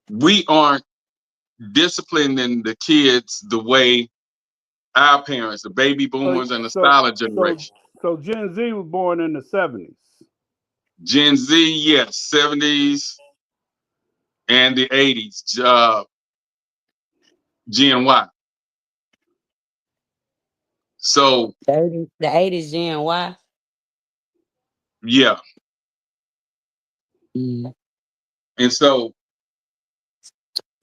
we aren't disciplining the kids the way our parents, the baby So boomers and the so silent so generation. so Gen Z was born in the 70s. Gen Z, yes, 70s and the 80s, Gen Y. So, 30, the 80s Gen Y. yeah. Mm. And so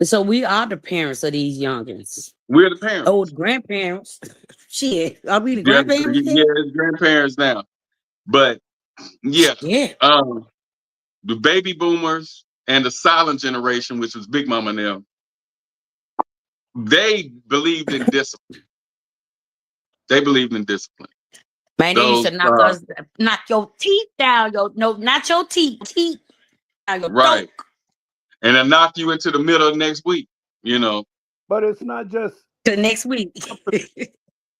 So we are the parents of these youngins. we're the Oh, parents. grandparents. Shit. Are we the Yeah, grandparents yeah, then? it's grandparents now. But yeah, Yeah. um, the baby boomers and the silent generation, which was Big Mama and them, they believed in discipline. They believed in discipline. Man, they used to Those knock your teeth down. No, not your teeth down your throat. right. And then knock you into the middle of next week, you know. But it's not just Till next week.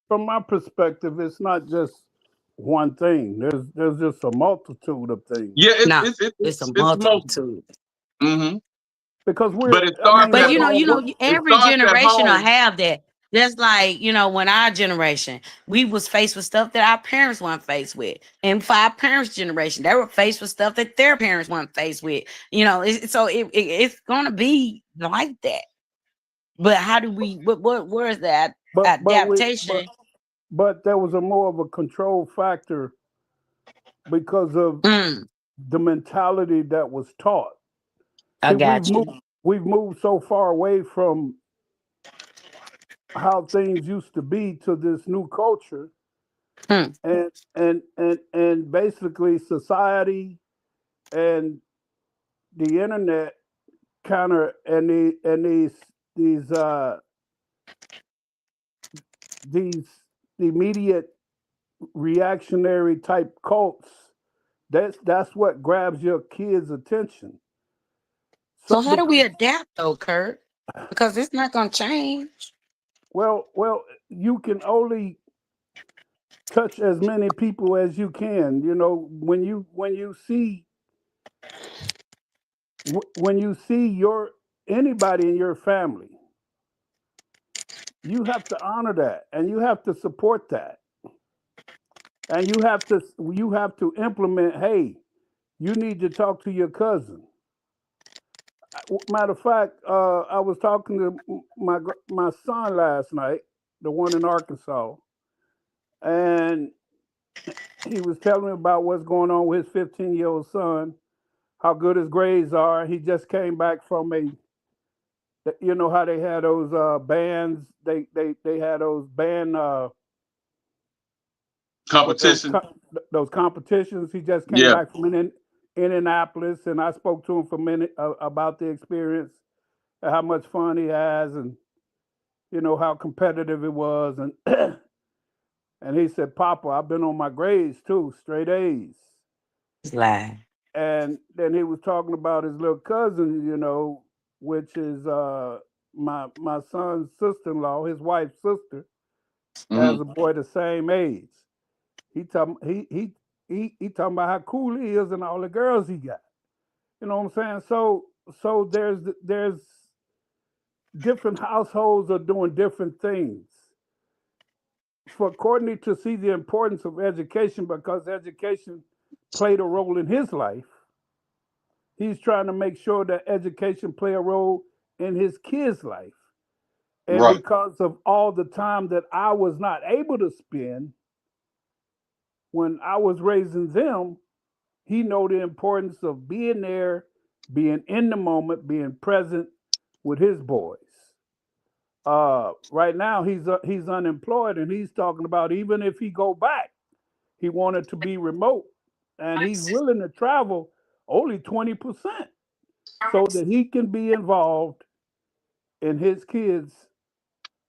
from my perspective. It's not just one thing. There's just a multitude of things Yeah, No, it's a it's multiple. multitude. Hmm. because we're. But it I starts mean, But at we're home. we're It every starts at generation will home. have that. Just like, when our generation, we was faced with stuff that our parents weren't faced with. And for our parents' generation, they were faced with stuff that their parents weren't faced with. It's gonna be like that. But how do we where is that but we adaptation? but there was a more of a control factor because of Mm, the mentality that was taught. I See, got you. we've moved so far away from how things used to be to this new culture, Hmm. and basically society and the internet kind of and these immediate reactionary type cults. That's what grabs your kids' attention. So So how do we because adapt though, Kurt? Because it's not gonna change. well, you can only touch as many people as you can. You know, when you see your anybody in your family, you have to honor that and you have to support that and you have to implement. Hey, you need to talk to your cousin. Matter of fact, I was talking to my son last night, the one in Arkansas, and he was telling me about what's going on with his 15-year-old son, how good his grades are. He just came back from you know how they had those bands, they had those band what Competition. those competitions. He just came Yeah. back from Indianapolis, and I spoke to him for a minute about the experience, how much fun he has, and how competitive it was, and and he said, "Papa, I've been on my grades too, straight A's." It's lie. And then he was talking about his little cousin, which is my son's sister-in-law, his wife's sister, has Hmm. a boy the same age. He talking about how cool he is and all the girls he got. You know what I'm saying? So there's different households are doing different things. For Courtney to see the importance of education because education played a role in his life, he's trying to make sure that education play a role in his kids' life. And Right. because of all the time that I was not able to spend when I was raising them, he know the importance of being there, being in the moment, being present with his boys. Right now he's unemployed, and he's talking about even if he go back, he wanted to be remote, and he's willing to travel only 20% so that he can be involved in his kids'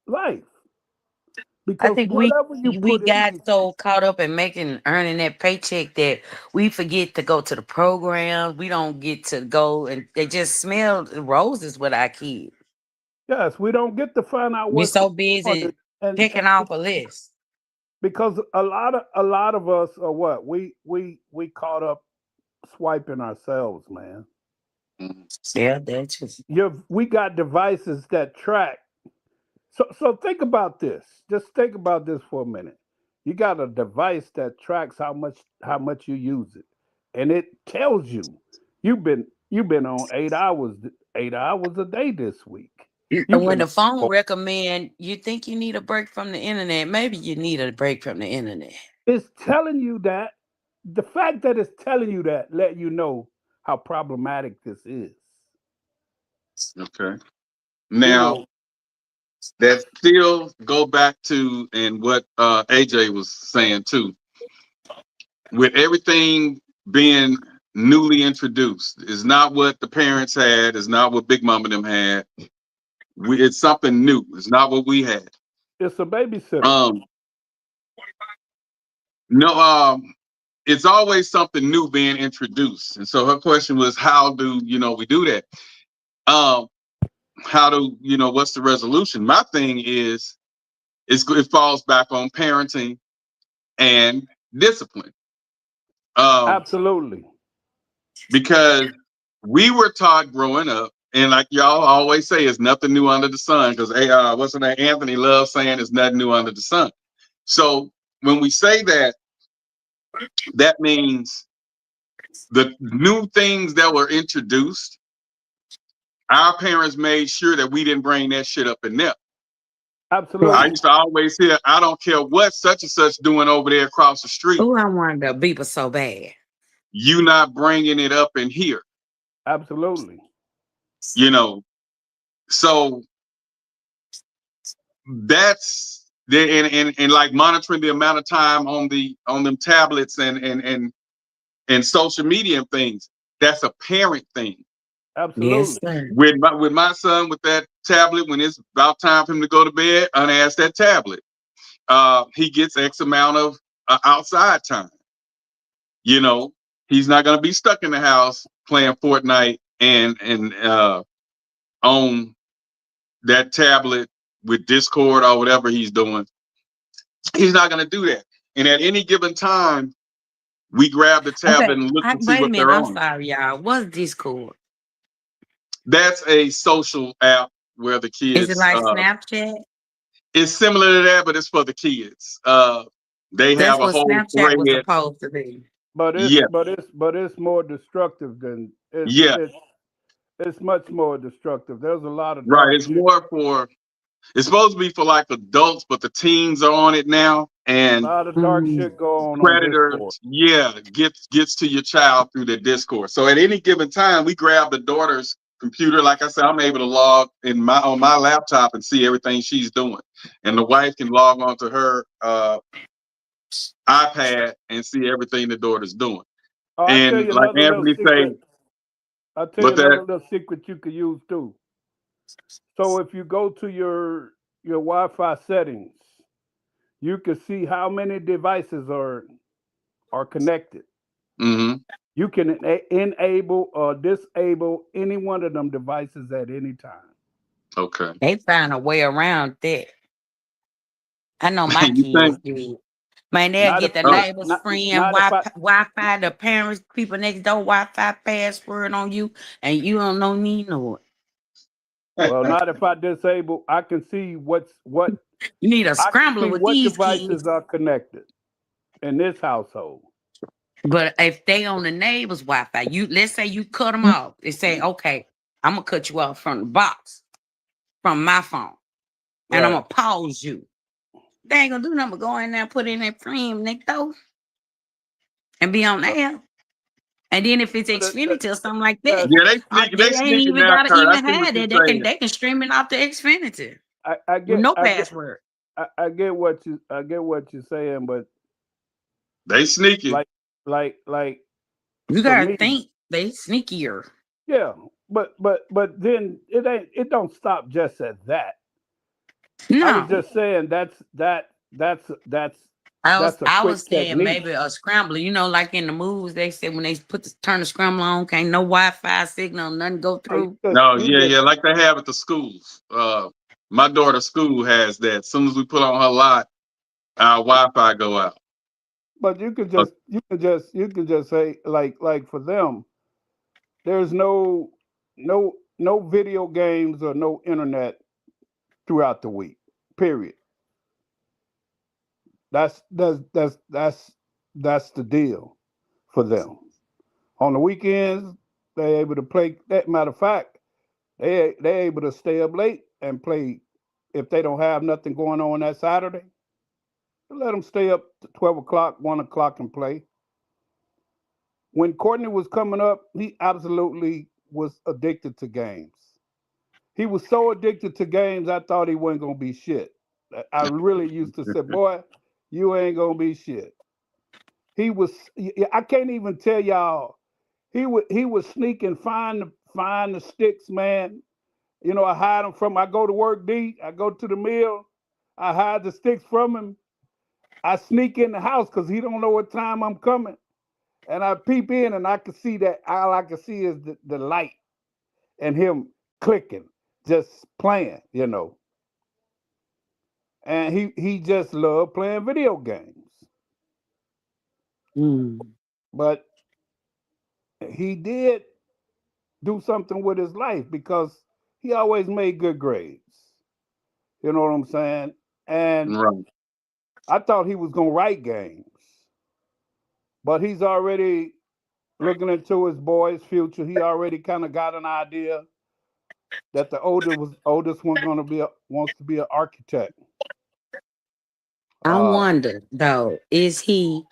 life. I Because think we whatever you we put in got these so kids, caught up in earning that paycheck that we forget to go to the programs. We don't get to go, and they just smell the roses with our kids. yes, we don't get to find out We what's going so on, busy and picking off a list. because a lot of us are what we caught up swiping ourselves, man. Yeah, that's just We got devices that track. So think about this. Just think about this for a minute. You got a device that tracks how much you use it, and it tells you you've been on 8 hours a day this week. You've when been the phone recommend you think you need a break from the internet, maybe you need a break from the internet. It's telling you that. The fact that it's telling you that let you know how problematic this is. Okay. You Now know, that still go back to and what AJ was saying too. With everything being newly introduced, is not what the parents had, is not what Big Mama them had. It's something new. It's not what we had. it's a babysitter. Um, no, it's always something new being introduced. And so her question was, how do we do that? Um, how do what's the resolution? My thing is, it falls back on parenting and discipline. Absolutely. Because we were taught growing up, and like y'all always say, it's nothing new under the sun. Because what's her name? Anthony loves saying it's nothing new under the sun. So when we say that, that means the new things that were introduced, our parents made sure that we didn't bring that shit up in there. I Right. Absolutely. used to always hear, I don't care what such and such doing over there across the street. Oh, I wanted the beeper so bad. You not bringing it up in here, Absolutely. you know. So that's and like monitoring the amount of time on them tablets and social media and things. That's a parent thing. Yes, Absolutely. sir. With my son with that tablet, when it's about time for him to go to bed, unask that tablet. He gets X amount of outside time. You know, he's not gonna be stuck in the house playing Fortnite and on that tablet with Discord or whatever he's doing. He's not gonna do that. And at any given time, we grab the tablet Okay. and look to see Wait a what minute. they're I'm on. sorry, y'all. What's Discord? That's a social app where the Is it kids like Snapchat? it's similar to that, but it's for the kids. They That's have a what whole Snapchat was thread. supposed to be. But it's Yeah, but it's but it's more destructive than yeah, it's much more destructive. There's a lot of right. dark It's shit, more for it's supposed to be for like adults, but the teens are on it now. a And lot of dark Mm. shit go on Discord. predators, yeah, gets to your child through the Discord. So at any given time, we grab the daughter's computer. Like I said, I'm able to log in on my laptop and see everything she's doing, and the wife can log onto her iPad and see everything the daughter's doing. Oh, I tell And you like another little Anthony say, secret. I'll tell you but that another little secret you could use too. So if you go to your Wi-Fi settings, you can see how many devices are connected. mm-hmm, You can enable or disable any one of them devices at any time. okay. They find a way around that. I know my You kids think? do. Man, they'll Not get if the Oh, neighbor's not friend not if I Wi-Fi, the parents, people next door Wi-Fi password on you, and you don't need no it. not if I disable. I can see what You need a I can scrambler see with what these kids. devices are connected in this household. But if they on the neighbor's Wi-Fi, let's say you cut them off. They say, okay, I'm gonna cut you off from the box, from my phone, and I'm Right. gonna pause you. They ain't gonna do nothing but go in there, put in their friend next door, and be on But, there. And then if it's but Xfinity or something like that, that's yeah, they they ain't sneaking even now, gotta Kurt. I even see what have you're that. saying. They can stream it off the Xfinity I with get no I get password. I get what you're saying, but They sneaky. like like You for gotta me, think they sneakier. yeah. But then it don't stop just at that. I was No, just saying that's a I was quick saying technique. maybe a scrambler. You know, like in the movies, they said when they turn the scrambler on, can't no Wi-Fi signal, nothing go Oh, through. No, you yeah, just yeah, like they have at the schools. My daughter's school has that. As soon as we put on her lot, our Wi-Fi go out. but you can just say like for them, there's no no video games or no internet throughout the week. Period. That's the deal for them. On the weekends, they're able to play. That matter of fact, they're able to stay up late and play. If they don't have nothing going on that Saturday, let them stay up to 12 o'clock, 1 o'clock, and play. When Courtney was coming up, he absolutely was addicted to games. He was so addicted to games, I thought he wasn't gonna be shit. I really used to say, "Boy, you ain't gonna be shit." He was. I can't even tell y'all. He would sneak and find the sticks, man. I hide them from. I go to work, D. I go to the mill. I hide the sticks from him. I sneak in the house because he don't know what time I'm coming, and I peep in, and I can see that all I can see is the light and him clicking, just playing. And he just loved playing video games. Mm. But he did do something with his life because he always made good grades. You know what I'm saying? And Right. I thought he was gonna write games, but he's already looking into his boy's future. He already kind of got an idea that the oldest one gonna wants to be an architect. I Uh, wonder though, is he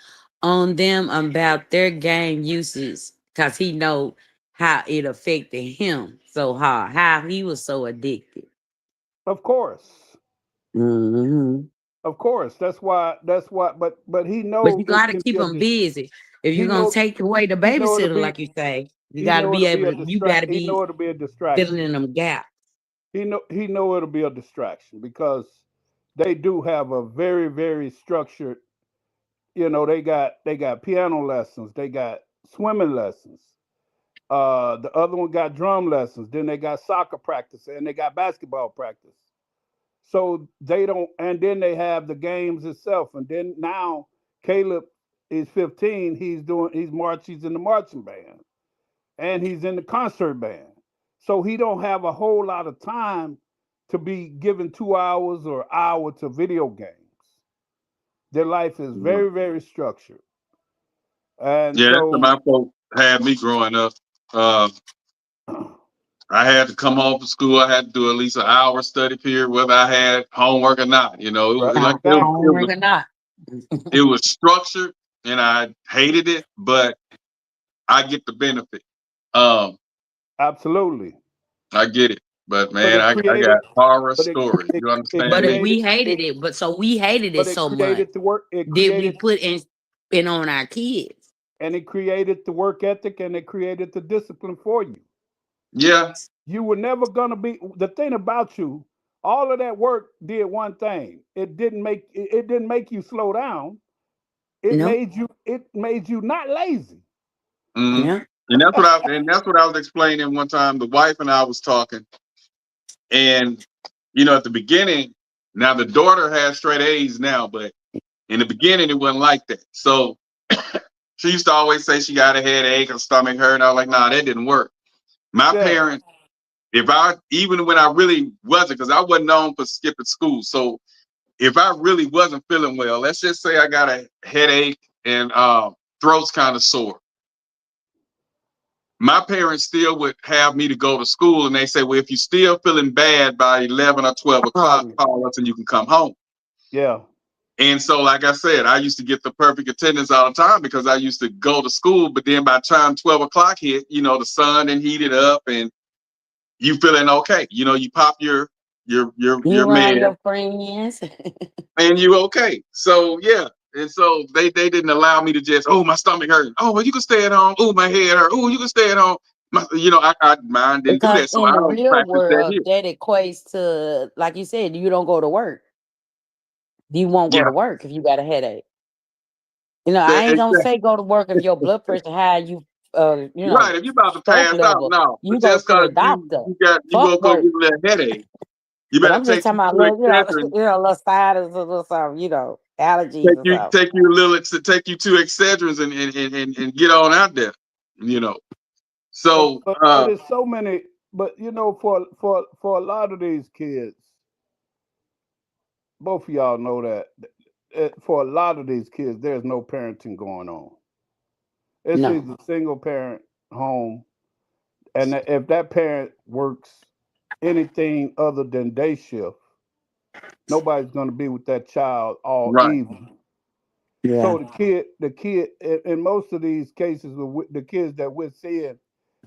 on them about their game uses? Cause he know how it affected him so hard, how he was so addicted. of course, Hmm. of course. That's why. But he But know you it gotta can keep be a them busy. If you're he gonna know take away the he know it'll babysitter, be like you say, you he gotta know be it'll be able a to. You gotta he be know it'll be a filling distraction. in them gaps. He know it'll be a distraction because they do have a very very structured. They got piano lessons, they got swimming lessons. The other one got drum lessons. Then they got soccer practice and they got basketball practice. So they don't, and then they have the games itself. And then now Caleb is 15. He's in the marching band and he's in the concert band. So he don't have a whole lot of time to be given 2 hours or hour to video games. Their life is Right. very, very structured. And Yeah, that's what so, my folks had me growing up. Uh, I had to come home from school. I had to do at least an hour study period, whether I had homework or not. right, Like it was, exactly. it Homework was or not. it was structured, and I hated it, but I get the benefit. Um, Absolutely. I get it, but But man, it I created, got horror but stories. You it understand But if me? created, we hated it, it, but so we hated it but it so much, created the work, it did we created, put in on our kids? and it created the work ethic and it created the discipline for you. Yeah. You were never gonna be the thing about you. All of that work did one thing. It didn't make you slow down. No, It made you not lazy. Hmm. yeah. And that's what I was explaining one time. The wife and I was talking, and at the beginning, now the daughter has straight A's now, but in the beginning it wasn't like that. So she used to always say she got a headache or stomach hurt, and I was like, nah, that didn't work. My Yeah, parents, if I even when I really wasn't, because I wasn't known for skipping school. So if I really wasn't feeling well, let's just say I got a headache and throat's kind of sore. My parents still would have me to go to school, and they say, well, if you're still feeling bad by 11 or 12 o'clock, Oh, call us and you can come home. yeah. And so, like I said, I used to get the perfect attendance all the time because I used to go to school. But then by the time 12 o'clock hit, the sun and heated up and you feeling okay. You pop your you around med your friends. and you okay. So yeah. And so they didn't allow me to just, oh, my stomach hurt. Oh, well, you can stay at home. Oh, my head hurt. Oh, you can stay at home. Mine didn't do Because that. So in I the don't real practice that world, here. that equates to, like you said, you don't go to work. You won't go Yeah. to work if you got a headache. I ain't gonna Exactly. say go to work if your blood pressure high, you Right. If you about to stroke pass out, level. no. But You go just to the cause you doctor. you got you Fuck woke up work. with a little headache, you But better I'm just take talking you about two little, Excedrin. little sinus or little something, allergies Take or you something. take you a little take you two Excedrins and get on out there. You know. But So but but it's so many. but for a lot of these kids, both of y'all know that for a lot of these kids, there's no parenting going on. It's No. either single parent home, and if that parent works anything other than day shift, nobody's going to be with that child all Right. evening. Yeah. So the kid, in most of these cases, with the kids that we're seeing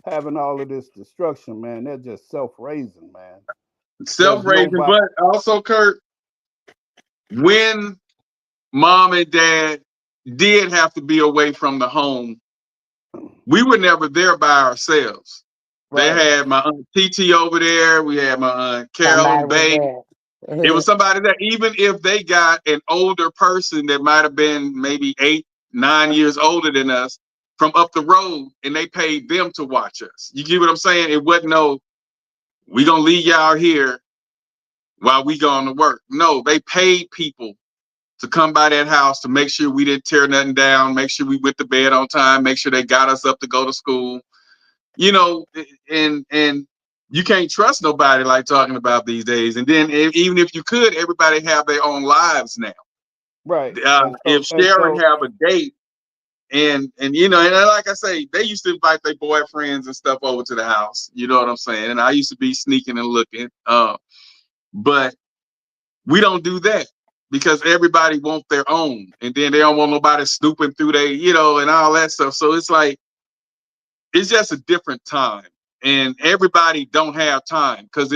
having all of this destruction, man, they're just self-raising, man. There's Self-raising, nobody. but also, Kurt, when mom and dad did have to be away from the home, we were never there by ourselves. They Right. had my aunt TT over there. We had my aunt Somebody Carolyn was Bay. It there. was somebody that even if they got an older person that might have been maybe 8, 9 years older than us from up the road, and they paid them to watch us. You get what I'm saying? It wasn't no, we gonna leave y'all here while we going to work. No, they paid people to come by that house to make sure we didn't tear nothing down, make sure we went to bed on time, make sure they got us up to go to school. You know, and you can't trust nobody like talking about these days. And then even if you could, everybody have their own lives now. Right. And If so and Sharon so have a date, and and like I say, they used to invite their boyfriends and stuff over to the house. You know what I'm saying? And I used to be sneaking and looking. But we don't do that because everybody wants their own, and then they don't want nobody snooping through their, and all that stuff. So it's like it's just a different time, and everybody don't have time because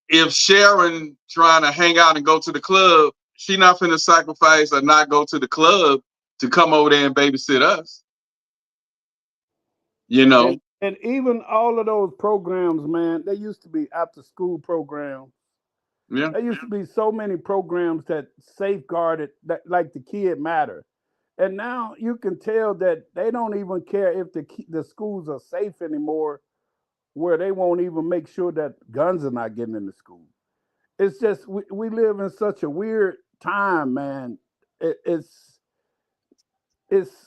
if Sharon trying to hang out and go to the club, she not finna sacrifice or not go to the club to come over there and babysit us. You know, and even all of those programs, man, they used to be after school programs. yeah. There used to be so many programs that safeguarded that, like the kid matter. And now you can tell that they don't even care if the schools are safe anymore, where they won't even make sure that guns are not getting into school. It's just we live in such a weird time, man. It, it's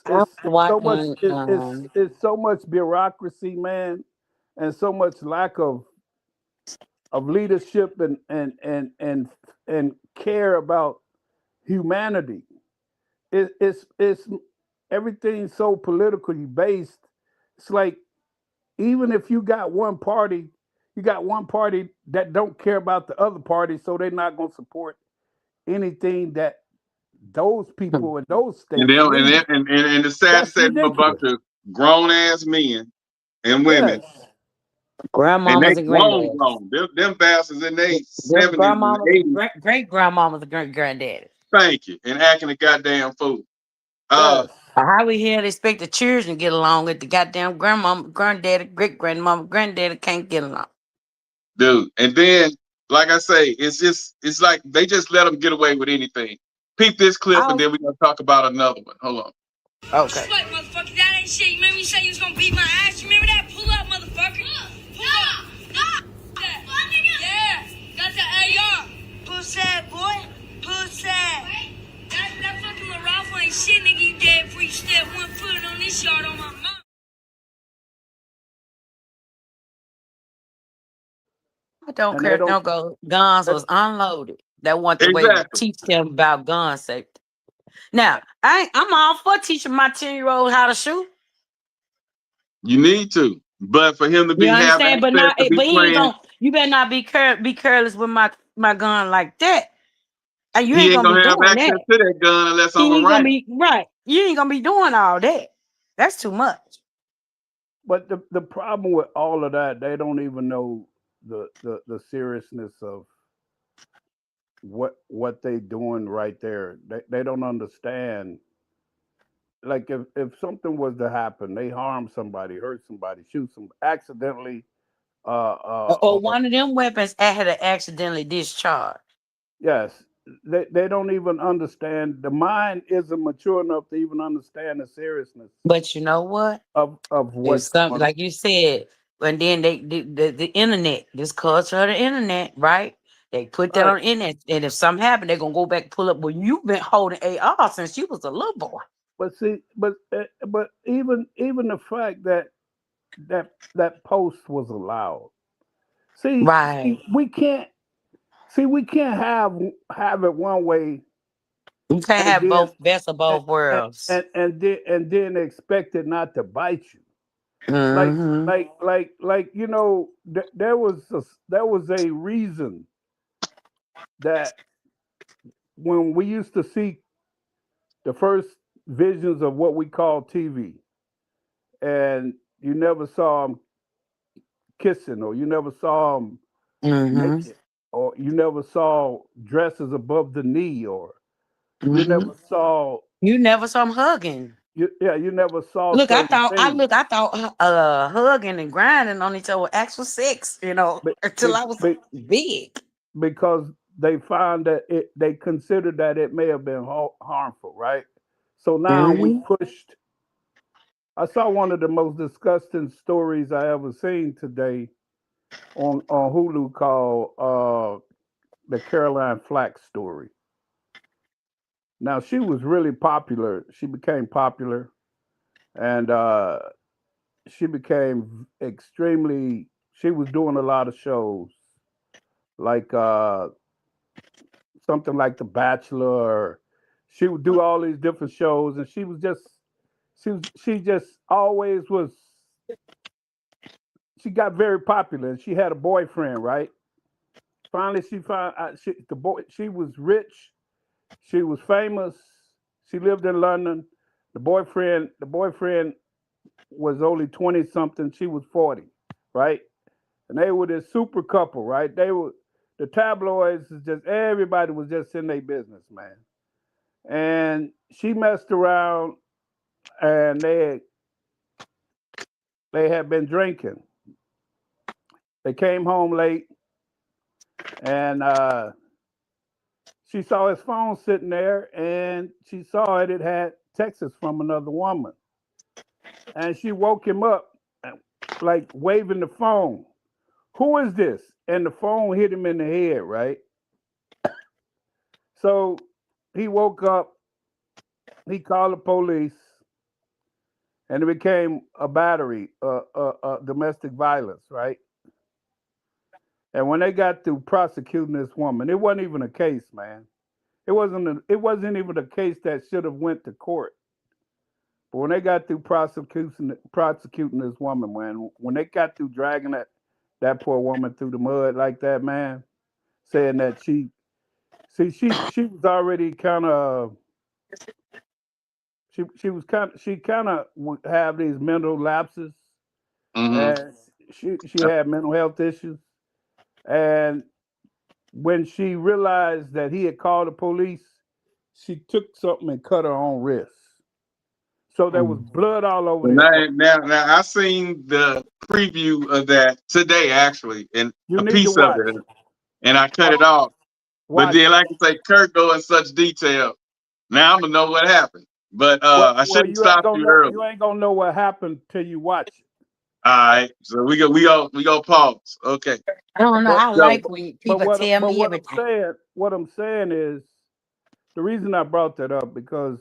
I was it's so much watching it's so much bureaucracy, man, and so much lack of leadership and care about humanity. It's everything's so politically based. It's like even if you got one party that don't care about the other party, so they're not going to support anything that those people in those And then states need. and it's sad to That's say them a bunch ridiculous. of grown ass men and women, Yes, and they grandmamas and grown granddaddies. grown. Them bastards in their Them 70s and grandmamas, 80s. great grandmamas and great granddaddies. Thank you, and acting a goddamn fool. Uh, yes. How we here to expect the children to get along with the goddamn grandmama, granddaddy, great grandmama, granddaddy can't get along? dude. And then, like I say, it's like they just let them get away with anything. Peep this clip, I and was then we're gonna talk about another one. Hold on. okay. What, motherfucker? That ain't shit. You remember you said you was gonna beat my ass? You remember that? Pull up, motherfucker. Pull up. That. Yeah. Got the AR. Pussy, boy. Pussy. That fucking little Ralph ain't shit, nigga. You dead before you step 1 foot on this yard on my mom. I don't And care they if don't. no go guns They, was unloaded. That want the way to Exactly. teach them about gun safety. Now, I'm all for teaching my 10-year-old how to shoot. You need to, but for him to You have understand? But access not to be but he ain't playing, gonna you better not be careless with my gun like that. And you he ain't ain't gonna be gonna have doing access that. to that gun unless I'm He ain't gonna around. be right. You ain't gonna be doing all that. That's too much. but the problem with all of that, they don't even know the seriousness of what they doing right there. They don't understand. Like if something was to happen, they harm somebody, hurt somebody, shoot some accidentally. Or one of them weapons had to accidentally discharge. Yes, they don't even understand. The mind isn't mature enough to even understand the seriousness But you know what? of If what's some going on. like you said, and then the internet, this culture of the internet, right? They put that Right. on the internet, and if something happened, they're gonna go back and pull up. Well, you've been holding AR since you was a little boy. But see, but even the fact that that post was allowed. See, Right. we can't have it one way You can't and have then both best of both worlds. and then expect it not to bite you. Like Hmm. you know, there was a reason that when we used to see the first visions of what we call TV, and you never saw them kissing, or you never saw them Hmm. naked, or you never saw dresses above the knee, or you Hmm. never saw You never saw him hugging. you never saw Look, I certain thought I things. look, I thought hugging and grinding on each other was actual sex, Be- until be- I was be- big. because they found that they considered that it may have been harmful, right? So now we Hmm. pushed. I saw one of the most disgusting stories I ever seen today on Hulu called the Caroline Flack story. Now she was really popular. She became popular, and she became extremely. She was doing a lot of shows like something like The Bachelor. Or she would do all these different shows, and she just always was. She got very popular, and she had a boyfriend, right? Finally, she found the boy. She was rich. She was famous. She lived in London. The boyfriend was only 20 something. She was 40, right? And they were this super couple, right? They were the tabloids. Just everybody was just in their business, man. And she messed around, and they had been drinking. They came home late, and she saw his phone sitting there, and she saw it had texts from another woman, and she woke him up, like waving the phone. Who is this? And the phone hit him in the head, right? So he woke up, he called the police, and it became a battery, domestic violence, right? And when they got through prosecuting this woman, it wasn't even a case, man. It wasn't even a case that should have went to court. But when they got through prosecuting this woman, man, when they got through dragging that poor woman through the mud like that, man, saying that she was already kind of she kind of would have these mental lapses, Hmm. and she had mental health issues. And when she realized that he had called the police, she took something and cut her own wrist. So there was blood all over their Now, apartment. now, I seen the preview of that today, actually, and You a need to piece of watch it, it. and I cut it off. But Watch then, it. like I say, Kurt go in such detail. Now I'm gonna know what happened. But I Well, shouldn't stop you early. you ain't gonna know what happened till you watch it. All right, so we go pause. Okay, I don't know. But I so like when people tell me everything. what I'm saying is the reason I brought that up because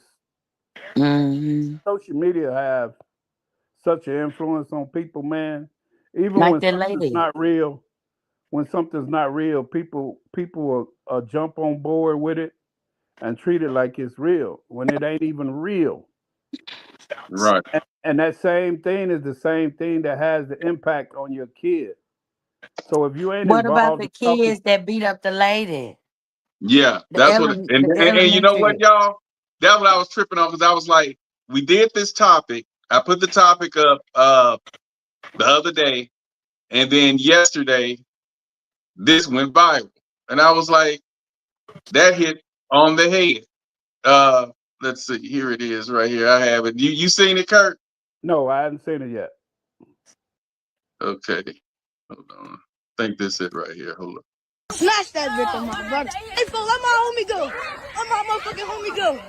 Hmm. social media have such an influence on people, man. Even Like when that something's lady. not real, people will jump on board with it and treat it like it's real when it ain't even real. right, And that same thing is the same thing that has the impact on your kid. So if you ain't What about involved the in talking, kids that beat up the lady? yeah, The that's what. the And you know what, elementary. y'all? That's what I was tripping on because I was like, we did this topic. I put the topic up the other day, and then yesterday this went viral, and I was like, that hit on the head. Uh, let's see. Here it is, right here. I have it. You seen it, Kurt? no, I haven't seen it yet. Okay, hold on. I think this it right here. Hold on. Smash that bitch on my brother. Hey, fool, let my homie go. Let my motherfucking homie go.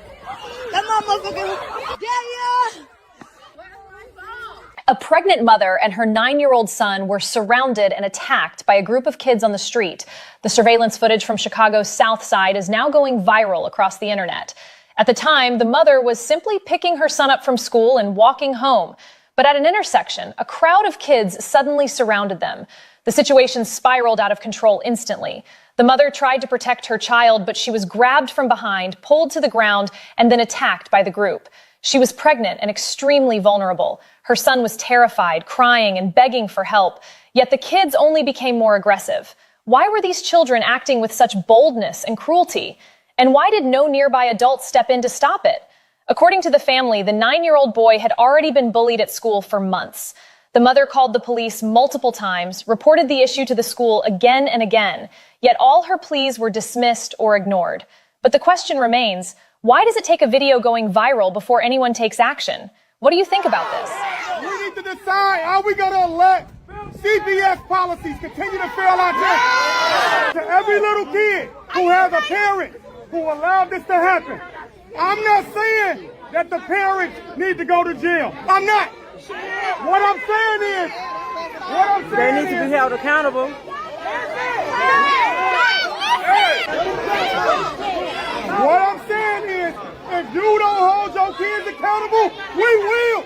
Let my motherfucking homie. Yeah, yeah. A pregnant mother and her 9-year-old son were surrounded and attacked by a group of kids on the street. The surveillance footage from Chicago's South Side is now going viral across the internet. At the time, the mother was simply picking her son up from school and walking home. But at an intersection, a crowd of kids suddenly surrounded them. The situation spiraled out of control instantly. The mother tried to protect her child, but she was grabbed from behind, pulled to the ground, and then attacked by the group. She was pregnant and extremely vulnerable. Her son was terrified, crying and begging for help. Yet the kids only became more aggressive. Why were these children acting with such boldness and cruelty? And why did no nearby adults step in to stop it? According to the family, the 9-year-old boy had already been bullied at school for months. The mother called the police multiple times, reported the issue to the school again and again, yet all her pleas were dismissed or ignored. But the question remains, why does it take a video going viral before anyone takes action? What do you think about this? We need to decide how we going to let CPS policies continue to fail our children. To every little kid who has a parent who allowed this to happen, I'm not saying that the parents need to go to jail. I'm not. What I'm saying is, they need to be held accountable. What I'm saying is, if you don't hold your kids accountable, we will.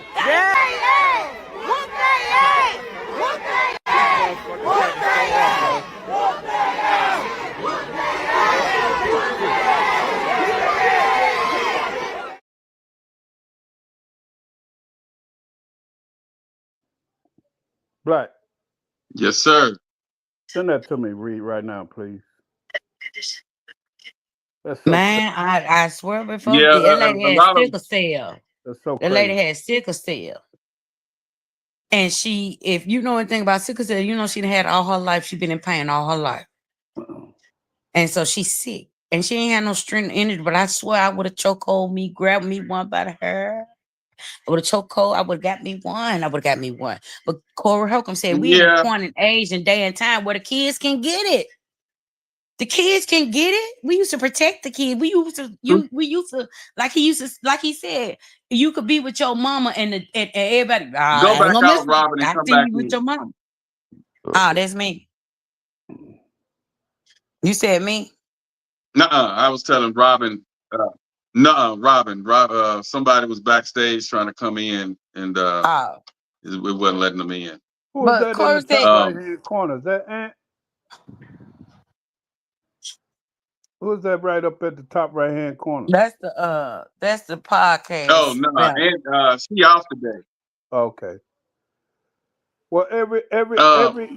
Black. Yes, sir. Send that to me, Reed, right now, please. That's so Man, I swear before Yeah, that a lady had lot of sickle cell. That's so The crazy. lady had sickle cell. And she, if you know anything about sickle cell, you know she done had it all her life. She been in pain all her life. And so she's sick. And she ain't had no strength in it, but I swear I would have chokehold me, grabbed me one by the hair. I would have chokehold, I would have got me one. I would have got me one. But Corey Holcomb said we in a point in age and day and time where the kids can get it. The kids can get it. We used to protect the kids. We used to, like he said, you could be with your mama and everybody. Go I ain't back gonna mess out, with Robin, you. and I come see back you with in. your mama. Oh, that's me. You said me? Nuh-uh. I was telling Robin, Robin, somebody was backstage trying to come in, and it wasn't letting them in. Who is that in the top right-hand corner? Is that Ant? Who's that right up at the top right-hand corner? That's the podcast. Oh no, and she off today. Okay. Well, every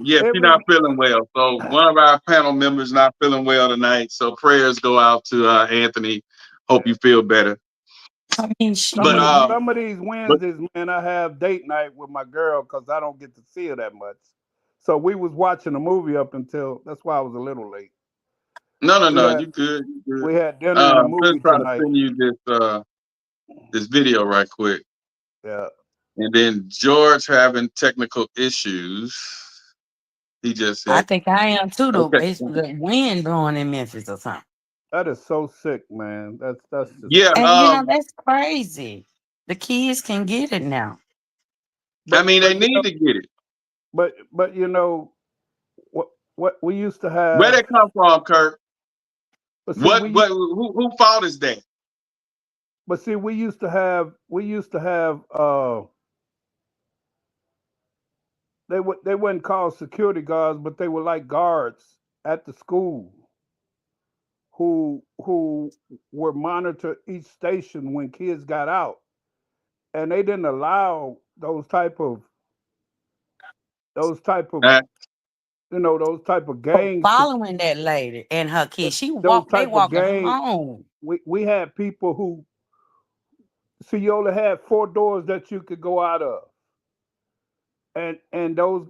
she's not feeling well. So one of our panel members not feeling well tonight. So prayers go out to Anthony. Hope you feel better. I mean, some of these Wednesdays, man, I have date night with my girl because I don't get to see her that much. So we was watching a movie up until that's why I was a little late. No, you good. You good. We had dinner and a movie trying tonight. to send you this video right quick. Yeah. And then George having technical issues. He just said, I think I am too, though. It's the wind blowing in Memphis or something. That is so sick, man. That's just yeah. And that's crazy. The kids can get it now. They need to get it. But you know what we used to have. Where they come from, Kurt? See, who fault is that? But see, we used to have they weren't called security guards, but they were like guards at the school who were monitor each station when kids got out, and they didn't allow those type of those type of gangs. Following that lady and her kids, they walking home. We had people who, see, you only had 4 doors that you could go out of. And those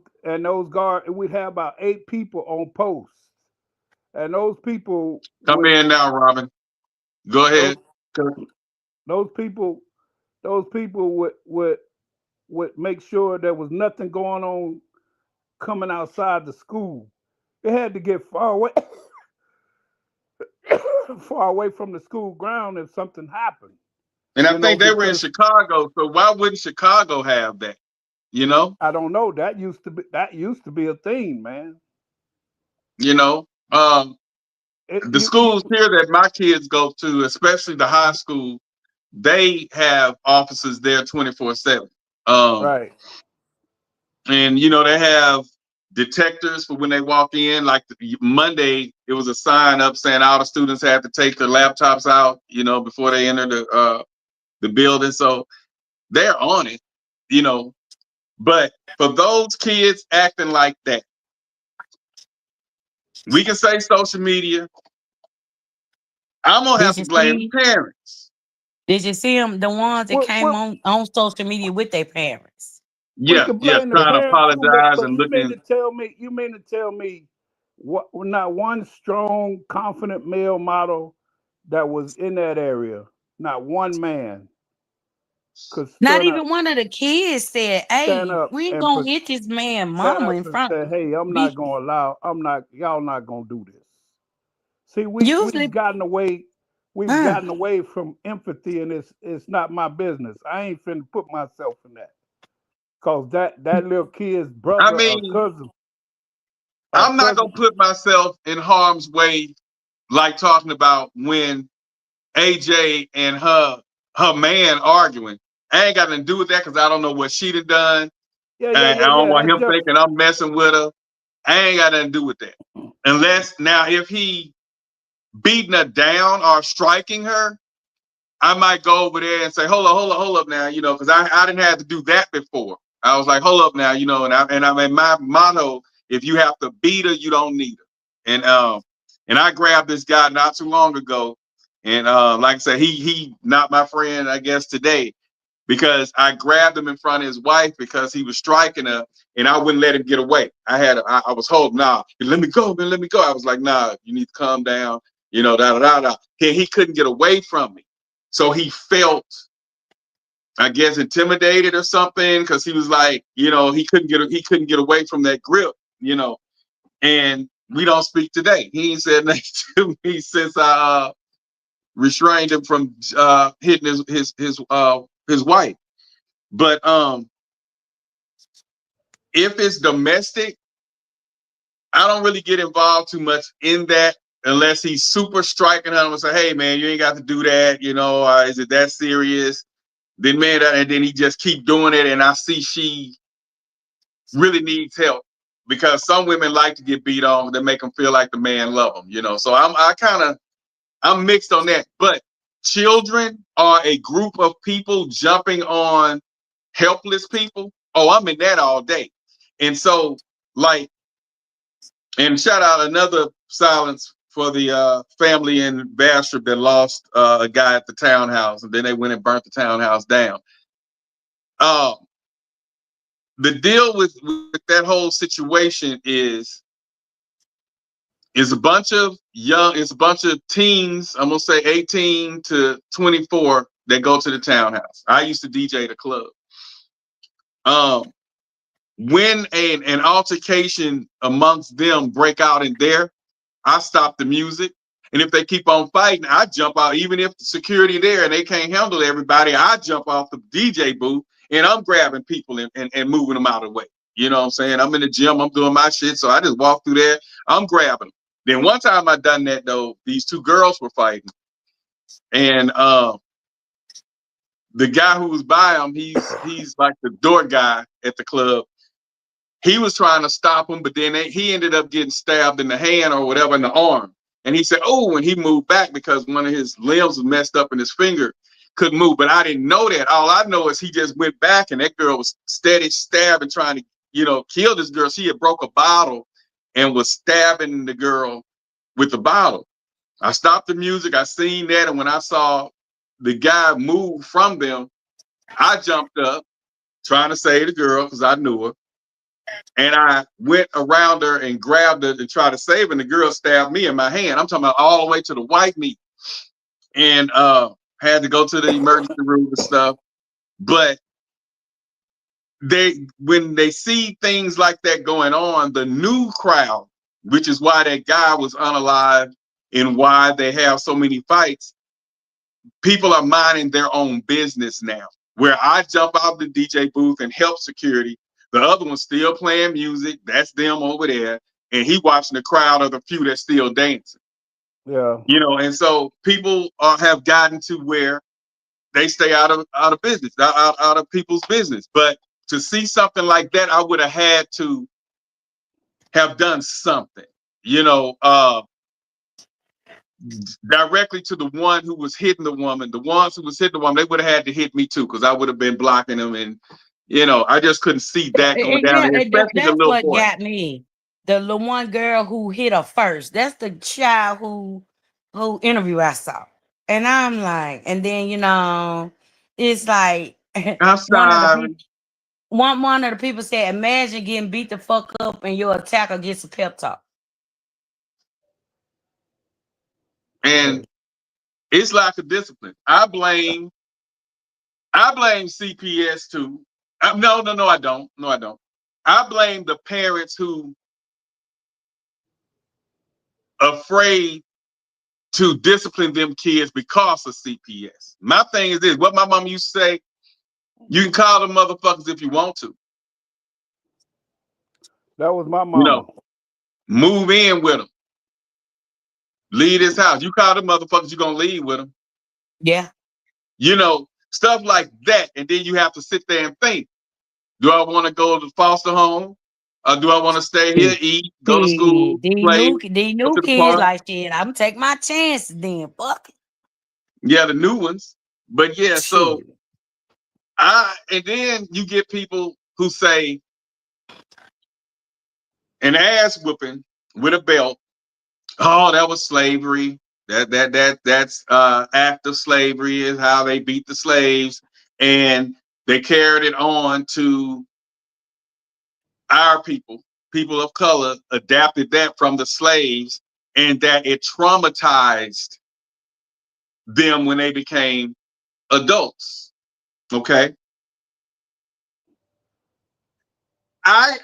guards, we'd have about 8 people on post. And those people come in now, Robin. Go ahead. Those people would make sure there was nothing going on coming outside the school. They had to get far away far away from the school ground if something happened. And I think they were in Chicago, so why wouldn't Chicago have that? You know? I don't know. That used to be a thing, man. You know, the schools here that my kids go to, especially the high school, they have officers there 24/7. Right. And they have detectors for when they walk in. Like Monday, it was a sign up saying all the students had to take their laptops out, before they enter the building. So they're on it, But for those kids acting like that, we can say social media. I'm gonna have Did to you blame see? the parents. Did you see them? The ones that What came what on social media with their parents. we Yeah, can yeah, blame the trying to parents too, apologize but and looking. you mean to tell me what not one strong, confident male model that was in that area, not one man could Not even one of the kids said, stand "Hey, up we ain't and gonna hit this man, stand mama up in and front." say, "Hey, Be y'all not gonna do this." See, usually, we've uh, gotten away from empathy, and it's not my business. I ain't finna put myself in that, cause that little kid's I brother mean, or I'm not gonna cousin. put myself in harm's way, like talking about when AJ and her man arguing. I ain't got nothing to do with that because I don't know what she done, and I don't want That's him different. thinking I'm messing with her. I ain't got nothing to do with that. Unless now, if he beating her down or striking her, I might go over there and say, hold up now, because I didn't have to do that before. I was like, hold up now, and I mean my motto: if you have to beat her, you don't need her. And I grabbed this guy not too long ago, and like I said, he not my friend, I guess today, because I grabbed him in front of his wife because he was striking her, and I wouldn't let him get away. I was holding, nah, let me go, man, let me go. I was like, nah, you need to calm down, da da da da. He couldn't get away from me, so he felt, I guess, intimidated or something, because he was like, he couldn't get away from that grip, and we don't speak today. He ain't said nothing to me since I restrained him from hitting his wife. But if it's domestic, I don't really get involved too much in that unless he's super striking her and say, "Hey, man, you ain't got to do that. Is it that serious?" Then man, and then he just keep doing it, and I see she really needs help, because some women like to get beat on that make them feel like the man love them. So I'm mixed on that. But children are a group of people jumping on helpless people. Oh, I'm in that all day. And so, like, and shout out another silence for the family in Bastrop that lost a guy at the townhouse, and then they went and burnt the townhouse down. Um, the deal with that whole situation is it's a bunch of teens, I'm gonna say 18 to 24, that go to the townhouse. I used to DJ the club. Um, when an altercation amongst them break out in there, I stop the music. And if they keep on fighting, I jump out. Even if the security there and they can't handle everybody, I jump off the DJ booth and I'm grabbing people and moving them out of the way. You know what I'm saying? I'm in the gym, I'm doing my shit. So I just walk through there, I'm grabbing them. Then one time I done that though, these two girls were fighting. And the guy who was by him, he's like the door guy at the club. He was trying to stop him, but then he ended up getting stabbed in the hand or whatever, in the arm. And he said, "Oh," and he moved back because one of his limbs was messed up and his finger couldn't move. But I didn't know that. All I know is he just went back, and that girl was steady stabbing, trying to, kill this girl. She had broke a bottle and was stabbing the girl with the bottle. I stopped the music. I seen that, and when I saw the guy move from them, I jumped up trying to save the girl because I knew her. And I went around her and grabbed her to try to save her, and the girl stabbed me in my hand. I'm talking about all the way to the white meat. And had to go to the emergency room and stuff. But when they see things like that going on, the new crowd, which is why that guy was unalive and why they have so many fights, people are minding their own business now. Where I jump out the DJ booth and help security, the other one's still playing music. That's them over there, and he watching the crowd of the few that's still dancing. Yeah. And so people have gotten to where they stay out of business, out of people's business. But to see something like that, I would have had to have done something, you know, directly to the one who was hitting the woman. The ones who was hitting the woman, they would have had to hit me too, because I would have been blocking them, and you know, I just couldn't see that going down, Yeah, especially the that's little what boy. got me. The one girl who hit her first. That's the child who interview I saw. And I'm like, and then it's like I'm one of the sorry. people one of the people said, imagine getting beat the fuck up and your attacker gets a pep talk. And it's lack of discipline. I blame CPS too. No, I don't. No, I don't. I blame the parents who afraid to discipline them kids because of CPS. My thing is this: what my mom used to say, you can call them motherfuckers if you want to. That was my You mama. know, move in with them. Leave this house. You call them motherfuckers, you're gonna leave with them. Yeah. You know, stuff like that. And then you have to sit there and think, do I want to go to the foster home? Or do I want to stay here, eat, go to school, The play, go new to the kids park? like shit. I'm take my chances then. Fuck Yeah, the new ones. But yeah, it. so Shit. and then you get people who say an ass whooping with a belt. Oh, that was slavery. That's act of slavery is how they beat the slaves, and they carried it on to our people of color, adapted that from the slaves, and that it traumatized them when they became adults. Okay. I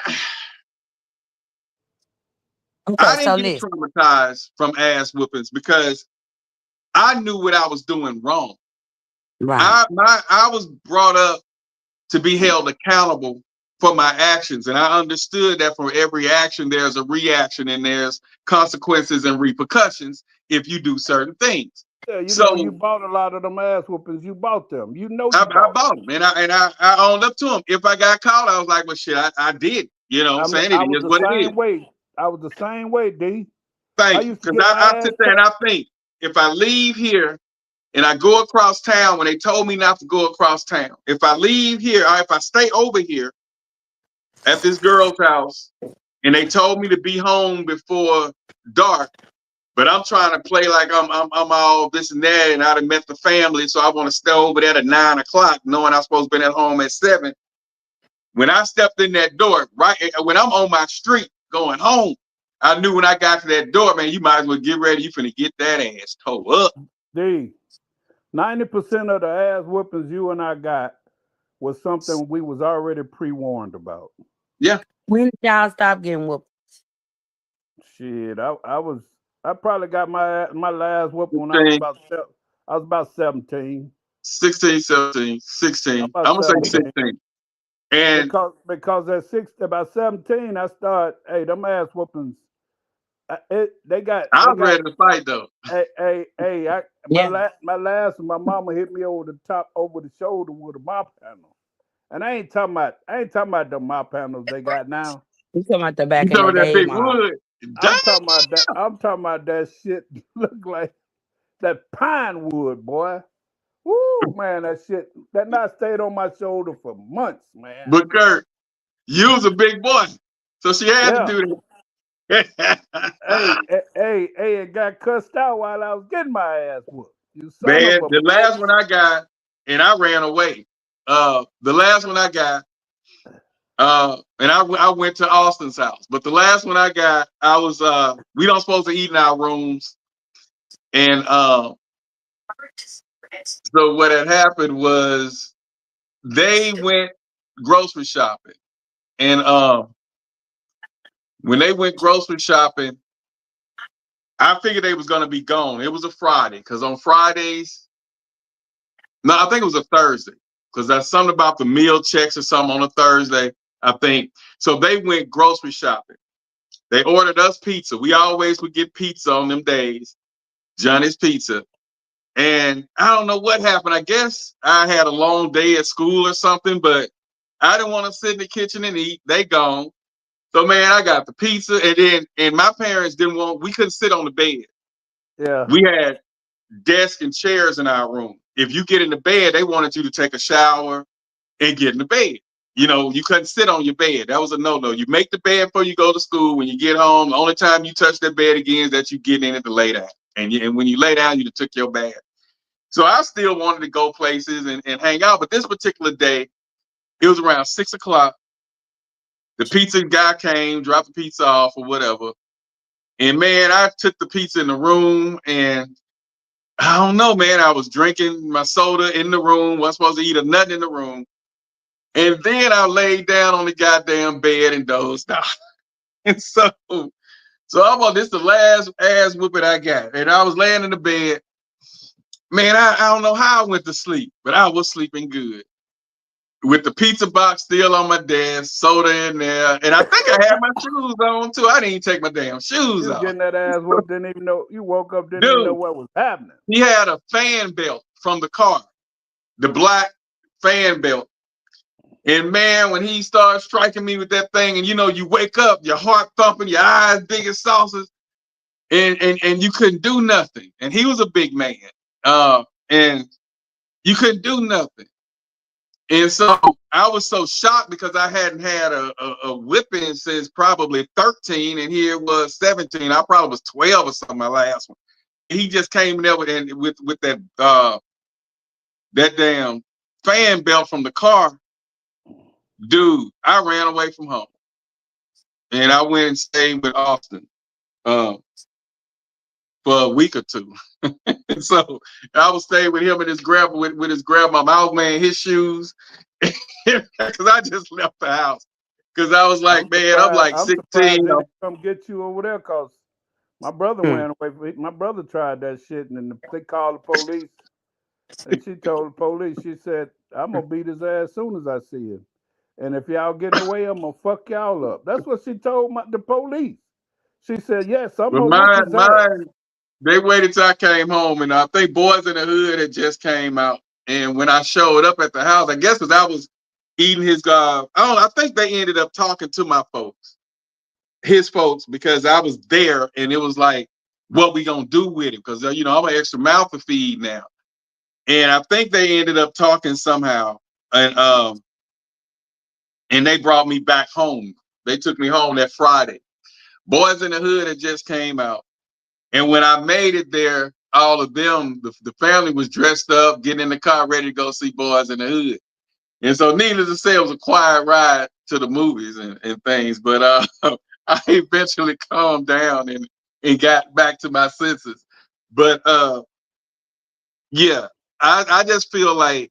Okay, I so didn't get listen. traumatized from ass whoopings because I knew what I was doing wrong. Right. I was brought up to be held accountable for my actions, and I understood that for every action there's a reaction and there's consequences and repercussions if you do certain things. Yeah, you know, you So bought a lot of them ass whoopings. You bought them. You know, I you bought bought them, and I owned up to them. If I got caught, I was like, well, shit, I did. You know, what I'm them. saying I it was is the what it is. same way. I was the same way, D. I Thank you, used to because get my I ass sit there and I think if I leave here and I go across town when they told me not to go across town, if I leave here or if I stay over here at this girl's house and they told me to be home before dark, but I'm trying to play like I'm all this and that, and I'd have met the family, so I want to stay over there at 9 o'clock, knowing I'm supposed to be at home at 7. When I stepped in that door, right when I'm on my street going home, I knew when I got to that door, man, you might as well get ready. You finna get that ass towed up. D. 90% of the ass whoopings you and I got was something we was already pre-warned about. Yeah. When did y'all stop getting whooped? Shit, I probably got my last whooping when 15, I was about 17. 16, 17, 16. About I'm gonna say 17. 16. And Because at about 17, I started. Hey, them ass whoopings. They got I was ready to fight though. hey. Yeah. My last one, my mama hit me over the shoulder with a mop handle. And I ain't talking about the mop handles they got now. You talking about the You back in talking the about that day, big mom. wood? Damn. I'm talking about that shit look like that pine wood, boy. Woo, man, that knot stayed on my shoulder for months, man. But Kurt, you was a big boy, so she had to Yeah. do that. It got cussed out while I was getting my ass whooped. You son Man, of a the last bitch. one I got, and I ran away. The last one I got, and I went to Austin's house. But the last one I got, I was we don't supposed to eat in our rooms, and so what had happened was they went grocery shopping, and when they went grocery shopping, I figured they was gonna be gone. It was a Friday, because on Fridays, no, I think it was a Thursday, because that's something about the meal checks or something on a Thursday, I think. So they went grocery shopping. They ordered us pizza. We always would get pizza on them days, Johnny's Pizza. And I don't know what happened. I guess I had a long day at school or something, but I didn't want to sit in the kitchen and eat. They gone. So man, I got the pizza, and my parents didn't want. We couldn't sit on the bed. Yeah. We had desks and chairs in our room. If you get in the bed, they wanted you to take a shower and get in the bed. You know, you couldn't sit on your bed. That was a no-no. You make the bed before you go to school. When you get home, the only time you touch that bed again is that you get in it to lay down. And when you lay down, you took your bath. So I still wanted to go places and hang out. But this particular day, it was around 6 o'clock. The pizza guy came, dropped the pizza off or whatever. And man, I took the pizza in the room, and I don't know, man. I was drinking my soda in the room. Wasn't supposed to eat or nothing in the room. And then I laid down on the goddamn bed and dozed off. And so I'm on this the last ass whooping I got. And I was laying in the bed. Man, I don't know how I went to sleep, but I was sleeping good. With the pizza box still on my desk, soda in there. And I think I had my shoes on too. I didn't even take my damn shoes You off. getting that ass whooped, didn't even know. You woke up, didn't even know Dude, what was happening. he had a fan belt from the car, the black fan belt. And man, when he started striking me with that thing, and you know, you wake up, your heart thumping, your eyes big as saucers, and you couldn't do nothing. And he was a big man, and you couldn't do nothing. And so I was so shocked because I hadn't had a whipping since probably 13, and here it was 17. I probably was 12 or something. My last one. He just came in there with that damn fan belt from the car. Dude, I ran away from home, and I went and stayed with Austin for a week or two. So I was staying with him and his grandma with his grandma. I was wearing his shoes because I just left the house because I was like, man, I'm like I'm surprised 16. they didn't come get you over there, cause my brother went away. My brother tried that shit, and then they called the police. And she told the police, she said, I'm gonna beat his ass as soon as I see him. And if y'all get in the way, I'm gonna fuck y'all up. That's what she told the police. She said, yes, I'm But gonna whoop his ass. they waited till I came home, and I think Boys in the Hood had just came out. And when I showed up at the house, I guess because I was eating his I think they ended up talking to my folks, his folks, because I was there, and it was like, what we gonna do with him? Because you know I'm an extra mouth to feed now, and I think they ended up talking somehow, and they brought me back home. They took me home that Friday. Boys in the Hood had just came out. And when I made it there, all of them, the family was dressed up, getting in the car, ready to go see Boys in the Hood. And so, needless to say, it was a quiet ride to the movies and things. But I eventually calmed down and got back to my senses. But yeah, I just feel like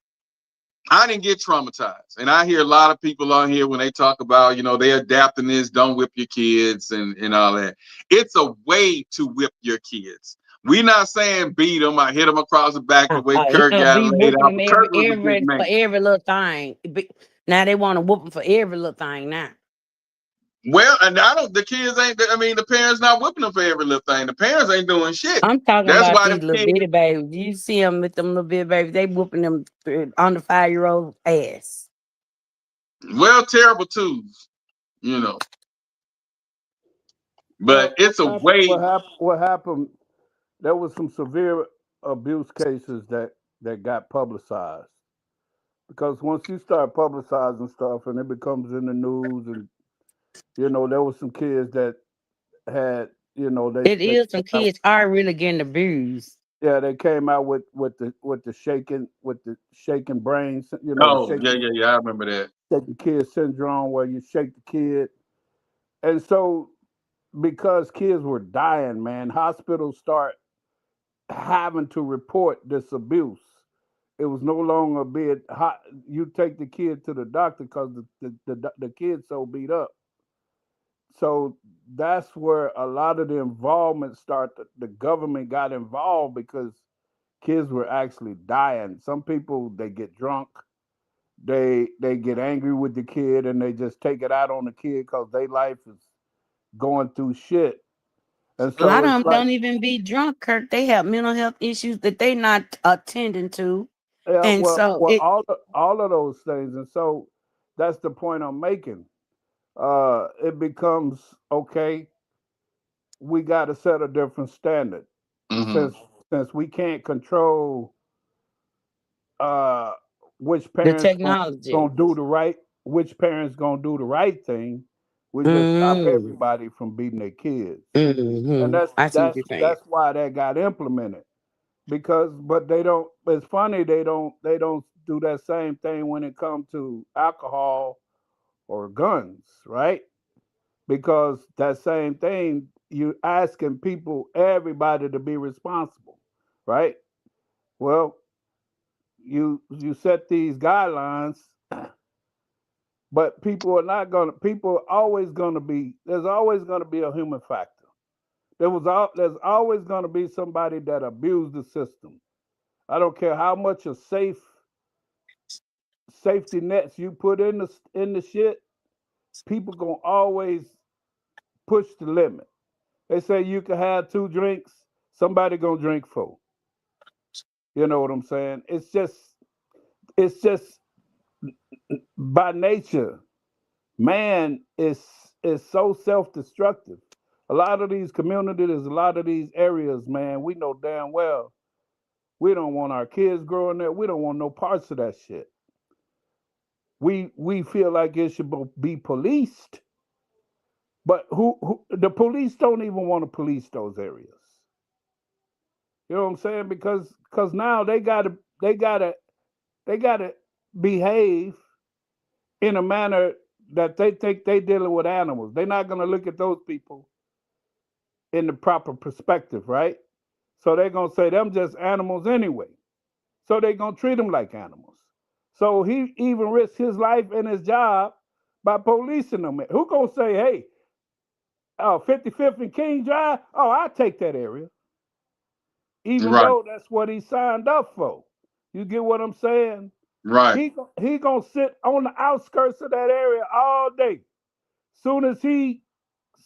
I didn't get traumatized. And I hear a lot of people on here when they talk about, you know, they adapting this, don't whip your kids and all that. It's a way to whip your kids. We're not saying beat them or hit them across the back the way You Kurt know, got be laid whooping out. them But Kurt was a big for man. every little thing. Now they want to whoop them for every little thing now. Well, and the kids ain't, I mean, the parents not whipping them for every little thing. The parents ain't doing shit. I'm talking That's about why these them little kids, bitty babies. You see them with them little bitty babies, they whooping them under 5-year-old ass. well, terrible too, you know. But Well, it's a way. what happened? There was some severe abuse cases that got publicized, because once you start publicizing stuff and it becomes in the news, and there was some kids that had, It they is some came out, kids are really getting abused. yeah, they came out with the shaking brains, the Oh, yeah. I remember that. shaking kid syndrome, where you shake the kid. And so, because kids were dying, man, hospitals start having to report this abuse. It was no longer being hot. You take the kid to the doctor because the kid's so beat up. So that's where a lot of the involvement started. The government got involved because kids were actually dying. Some people, they get drunk, they get angry with the kid, and they just take it out on the kid because their life is going through shit. And A lot so of it's them like, don't even be drunk, Kirk. They have mental health issues that they not attending to. yeah, And so well, it all of those things, and so that's the point I'm making. It becomes okay. We got to set a different standard Mm-hmm. since we can't control uh, which the parents technology. gonna do the right, which parents gonna do the right thing. We just stop Mm, everybody from beating their kids, and I see what you're saying. that's why that got implemented. Because, but they don't. It's funny they don't do that same thing when it comes to alcohol or guns, right? Because that same thing you asking people, everybody to be responsible, right? Well, you set these guidelines, but people are not gonna. People are always gonna be. There's always gonna be a human factor. There's always gonna be somebody that abused the system. I don't care how much of safety nets you put in the shit. People gonna always push the limit. They say you can have 2 drinks. Somebody gonna drink 4. You know what I'm saying? It's just by nature, man is so self-destructive. A lot of these communities, a lot of these areas, man, we know damn well we don't want our kids growing there. We don't want no parts of that shit. We feel like it should be policed, but who the police don't even want to police those areas. You know what I'm saying? Because now they gotta behave in a manner that they think they dealing with animals. They're not gonna look at those people in the proper perspective, right? So they're gonna say them just animals anyway. So they're gonna treat them like animals. So he even risked his life and his job by policing them. Who gonna say, hey, 55th and King Drive? Oh, I'll take that area, even Right. though that's what he signed up for. You get what I'm saying? Right. He gonna sit on the outskirts of that area all day. Soon as he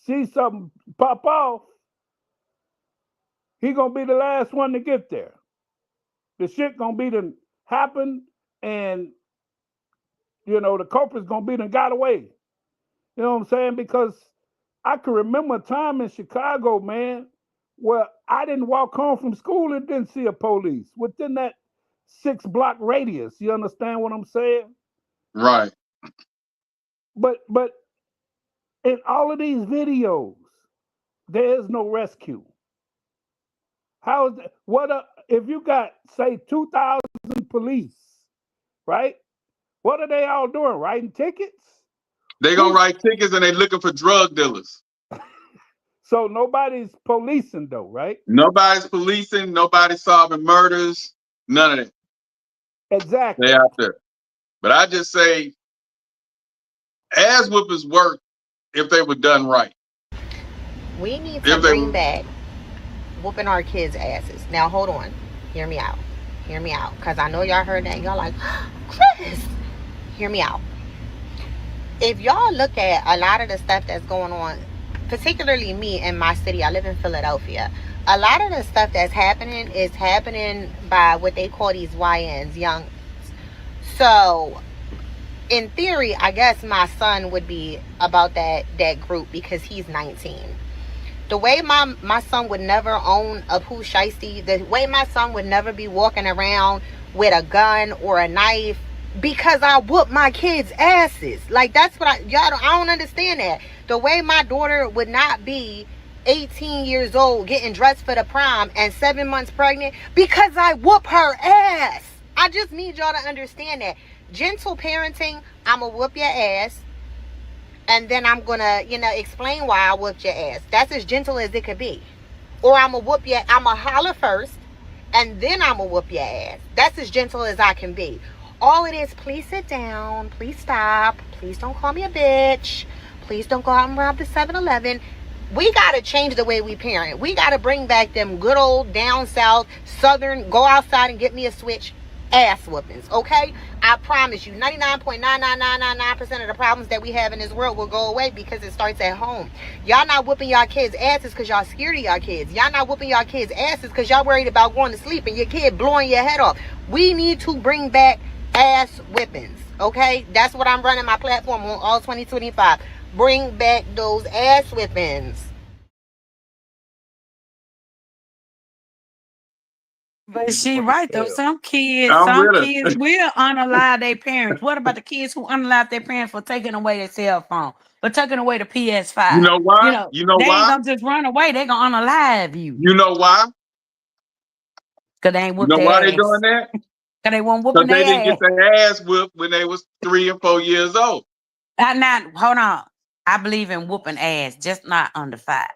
sees something pop off, he gonna be the last one to get there. The shit gonna be done happen, and the culprit's gonna be done got away. You know what I'm saying? Because I can remember a time in Chicago, man, where I didn't walk home from school and didn't see a police within that 6 block radius. You understand what I'm saying? Right. But in all of these videos, there is no rescue. How is that? If you got say 2,000 police, right? What are they all doing? Writing tickets? They gonna Who's write tickets and they looking for drug dealers. So nobody's policing though, right? Nobody's policing. Nobody's solving murders. None of that. They Exactly. out there. But I just say, ass whoopers work if they were done right. We need to If they bring back whooping our kids' asses. Now, hold on. Hear me out. Hear me out. Because I know y'all heard that. Y'all like, Chris, hear me out. If y'all look at a lot of the stuff that's going on, particularly me in my city, I live in Philadelphia. A lot of the stuff that's happening is happening by what they call these YNs, young. So, in theory, I guess my son would be about that group because he's 19. The way my son would never own a poo shiesty, the way my son would never be walking around with a gun or a knife, because I whoop my kids' asses. Like, that's what I don't understand that. The way my daughter would not be 18 years old getting dressed for the prom and 7 months pregnant because I whoop her ass. I just need y'all to understand that. Gentle parenting, I'm going to whoop your ass. And then I'm going to, explain why I whooped your ass. That's as gentle as it could be. Or I'm going to holler first. And then I'm going to whoop your ass. That's as gentle as I can be. All it is, please sit down. Please stop. Please don't call me a bitch. Please don't go out and rob the 7-Eleven. We got to change the way we parent. We got to bring back them good old down south, southern, go outside and get me a switch ass whoopings, okay? I promise you, 99.99999% of the problems that we have in this world will go away because it starts at home. Y'all not whooping y'all kids' asses because y'all scared of y'all kids. Y'all not whooping y'all kids' asses because y'all worried about going to sleep and your kid blowing your head off. We need to bring back ass whippings, okay? That's what I'm running my platform on all 2025. Bring back those ass whippings. But she right though. Some kids I'm with her. will unalive their parents. What about the kids who unalive their parents for taking away their cell phone, for taking away the PS5? You know why? You know they ain't why? gonna just run away. They gonna unalive you. You know why? Cause they ain't You whoop know why they their doing ass. that? Cause they won't Because whooping they their didn't get ass. their ass whooped when they was 3 and 4 years old. Hold on. I believe in whooping ass, just not under 5.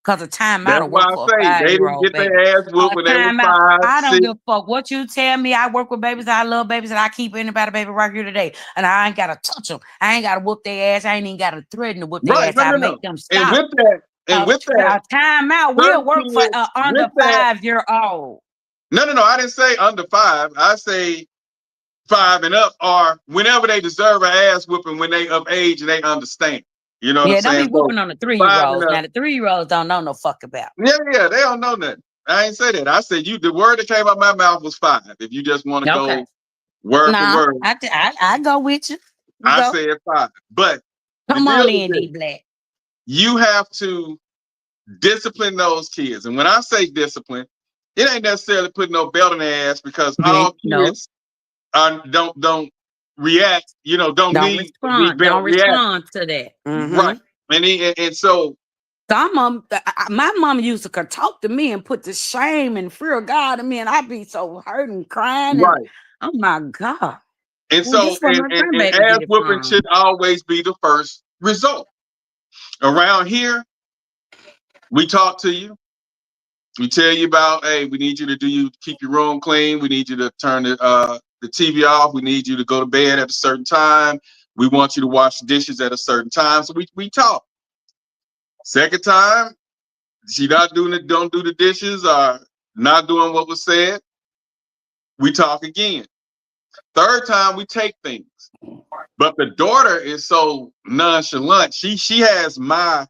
Cause a timeout That's will why work I for a say they didn't 5-year-old get baby. their ass A whooped when they was timeout. 5, I don't 6. give a fuck what you tell me. I work with babies. I love babies, and I keep anybody baby right here today. And I ain't gotta touch them. I ain't gotta whoop their ass. I ain't even gotta threaten to whoop their Right? ass. No, I no, no. make them And stop. with that, and with that, A timeout will certain work for kids under with that. 5-year-old. No. I didn't say under 5. I say 5 and up, or whenever they deserve an ass whooping when they of age and they understand. You know what I'm Yeah, don't be saying? So whooping on the 5 and 3-year-olds. up. Now the 3-year-olds don't know no fuck about. Yeah, they don't know nothing. I ain't say that. I said the word that came out my mouth was 5. If you just want to Okay. go word for Nah, word, I go with you. You I go. said 5. But the Come deal on is in, this: D Black. you have to discipline those kids. And when I say discipline, it ain't necessarily putting no belt in their ass, because all No, kids don't react. Don't don't need to be respond. belt Don't react. respond to that. Right. And so My mom used to could talk to me and put the shame and fear of God in me, and I'd be so hurt and crying, and right. oh my God. And Well, so this is where my and grandbaby ass get it whooping from. should always be the first result. Around here, we talk to you. We tell you about, hey, we need you to keep your room clean. We need you to turn the TV off. We need you to go to bed at a certain time. We want you to wash the dishes at a certain time. So we talk. Second time, she not doing it, don't do the dishes, or not doing what was said. We talk again. Third time, we take things. But the daughter is so nonchalant. She has my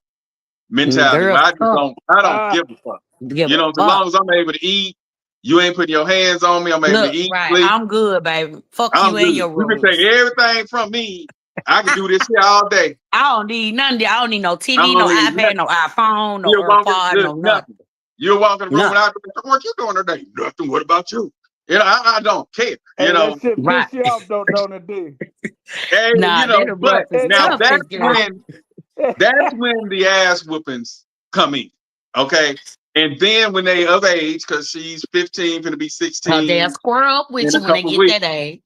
mentality. Girls I just tough. don't give a fuck. Give a As fuck. long as I'm able to eat, you ain't putting your hands on me. I'm able to Look, eat, right. sleep. I'm good, baby. Fuck I'm you and good. your You can take rules. everything from me. I can do this here all day. I don't need none of that. I don't need no I TV, no don't need iPad, nothing. no iPhone, no You're walking, AirPod, look, no nothing. nothing. You're walking the room and Nothing. what you doing today? Nothing. What about you? I don't care. Hey, that shit Right. piss you off, don't it, D? Hey, Nah, that'll but rough as now toughest, girl. that's when the ass whoopings come in. Okay. And then when they of age, because she's 15, gonna be They'll 16 square up with in a you when they couple of get weeks. that age.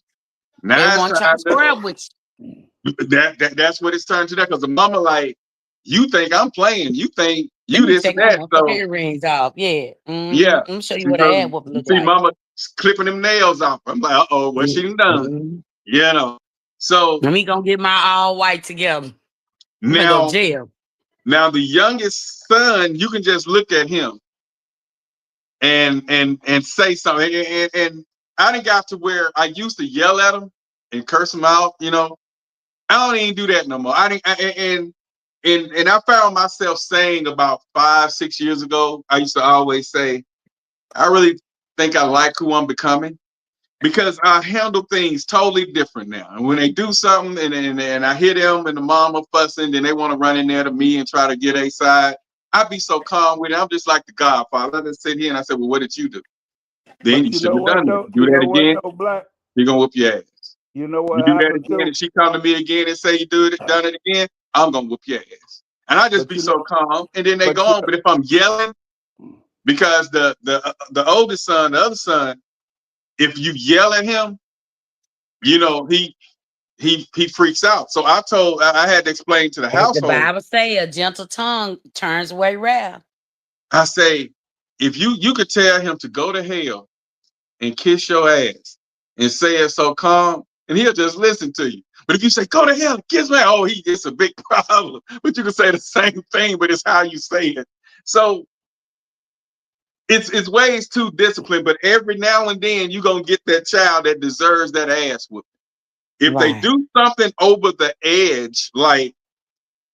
They Now it's want y'all time to square up with you. that's what it's turned to, that, because the mama like, you think I'm playing, you think Let you me this take and my that. motherfucking So earrings off. Yeah. yeah, Let me show you what because an ad whooping you look see like. mama clipping them nails off. I'm like, uh-oh, what she done? Mhm. So Let me go get my all white together. I'm gonna go to now jail. the youngest son, you can just look at him and say something. And I done got to where I used to yell at him and curse him out. I don't even do that no more. And I found myself saying about 5-6 years ago, I used to always say, I really think I like who I'm becoming, because I handle things totally different now. And when they do something and I hear them and the mama fussing, then they want to run in there to me and try to get a side. I'd be so calm with it. I'm just like the Godfather. I just sit here and I say, well, what did you do? Then But you you know shouldn't have what done that. though? You do You that know what again, though, Black? you're gonna whoop your ass. You know what You do that happened again, too? and she come to me again and say you done it again, I'm gonna whoop your ass. And I just But be you so know, calm, and then they but go you on. But if I'm yelling, because the oldest son, the other son, if you yell at him, he freaks out. So I had to explain to the As the household. Bible say, a gentle tongue turns away wrath. I say, if you could tell him to go to hell and kiss your ass and say it so calm, and he'll just listen to you. But if you say, go to hell and kiss me, it's a big problem. But you can say the same thing, but it's how you say it. So it's ways to discipline, but every now and then you're gonna get that child that deserves that ass whooping. If they Right. do something over the edge, like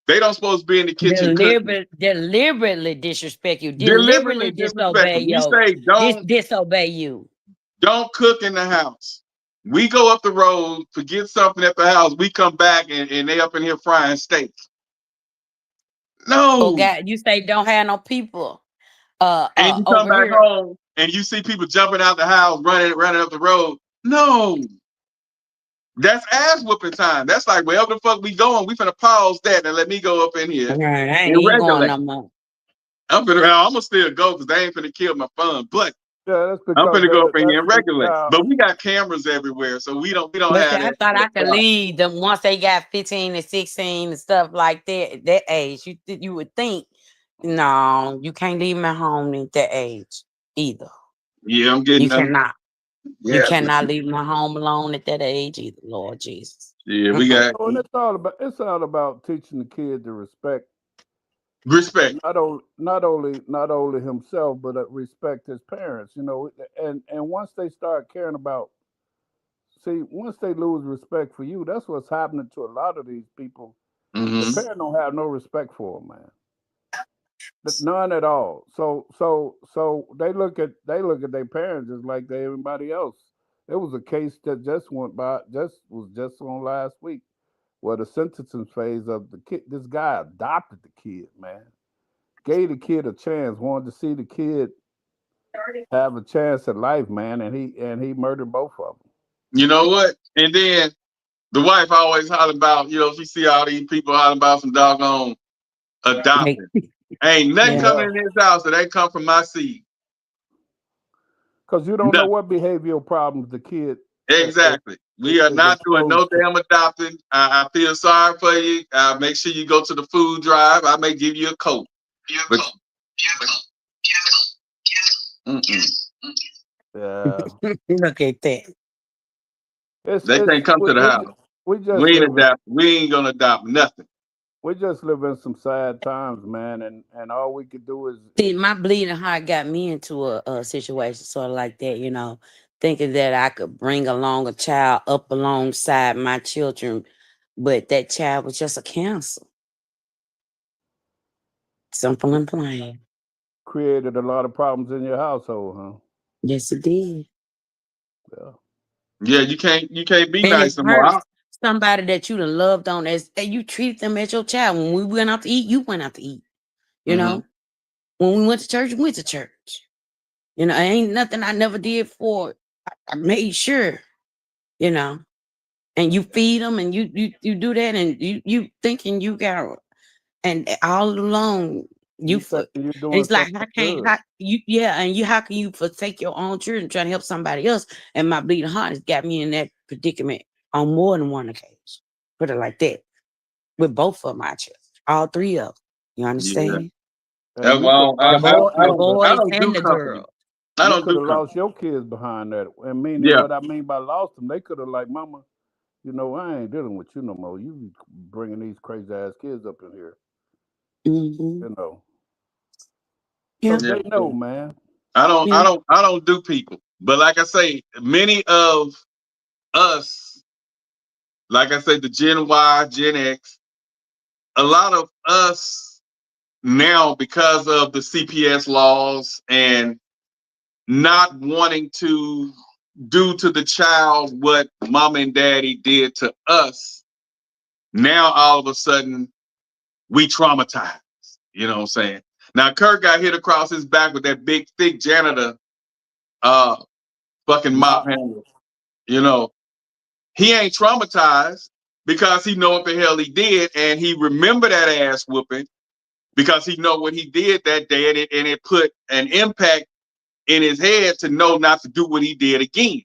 they don't supposed to be in the kitchen cooking, Deliberately disrespect you, deliberately deliberately disobey disrespectful. We your say disobey you. don't cook in the house. We go up the road to get something at the house. We come back and they up in here frying steak. Oh No. God, you say don't have no people And you come over back here. home and you see people jumping out the house, running up the road. No. That's ass whooping time. That's like wherever the fuck we going, we finna pause that and let me go up in here Right, I ain't and even going regulate. no more. I'm gonna still go because they ain't finna kill my fun. But Yeah, that's I'm because finna go up in here that's and the regulate. child. But we got cameras everywhere, so we don't But see, have I that thought I could problem. leave them once they got 15 and 16 and stuff like that age. You would think, no, you can't leave them at home at that age either. Yeah, I'm You getting them. cannot. You Yeah, cannot leave them at home alone at that age either, Lord Jesus. yeah, we got Oh, and it's all about teaching the kid to respect respect. not only himself but respect his parents. You know, and once they start caring about, see, once they lose respect for you, that's what's happening to a lot of these people. The Mm-hmm. parent don't have no respect for them, man. None at all. So they look at their parents just like they everybody else. There was a case that just went by, just on last week, where the sentencing phase of the kid, this guy adopted the kid, man. Gave the kid a chance, wanted to see the kid have a chance at life, man, and he murdered both of them. You know what? And then the wife always hollering about, she see all these people hollering about some doggone Like, adopting. Ain't nothing yeah. coming Yeah, in this house that ain't come from my seed. because you don't know Nothing. what behavioral problems the kid Exactly. We are is not doing no exposed to. damn adopting. I feel sorry for you. Make sure you go to the food drive. I may give you a coat. But mm-mm. Yeah, Look at that. They it's can't come to the house. we just We ain't live in adopt. We ain't gonna adopt nothing. we just live in some sad times, man, and all we could do See, is my bleeding heart got me into a situation sort of like that, thinking that I could bring along a child up alongside my children, but that child was just a cancer. Simple and plain. created a lot of problems in your household, Yes, it did. huh? Yeah, you can't be And it nice no more. hurts somebody that you done loved on as and you treated them as your child. When we went out to eat, you went out to eat. You Mm-hmm. know, when we went to church, we went to church. Ain't nothing I never did for it. I made sure, you know, and you feed them and you do that and you thinking you got and all along you You for think you're and doing it's like something good. how can you forsake your own children trying to help somebody else? And my bleeding heart has got me in that predicament on more than one occasion. Put it like that. With both of my children, all three of them. You Yeah. understand? And That's you why could have The lost your boy, the I boys don't do and the company. girl. I you don't could do have company. lost your kids behind that. And meaning Yeah. what I mean by lost them, they could have like, mama, I ain't dealing with you no more. You be bringing these crazy ass kids up in here, Hmm. you know. Yeah, So Yeah. they know, man. I don't I yeah. don't I don't do people. But like I say, many of us, like I said, the Gen Y, Gen X, a lot of us now because of the CPS laws and not wanting to do to the child what mom and daddy did to us, now all of a sudden we traumatized. You know what I'm saying? Now Kirk got hit across his back with that big thick janitor uh fucking mop My handle. You know, he ain't traumatized because he know what the hell he did and he remember that ass whooping because he know what he did that day and it put an impact in his head to know not to do what he did again.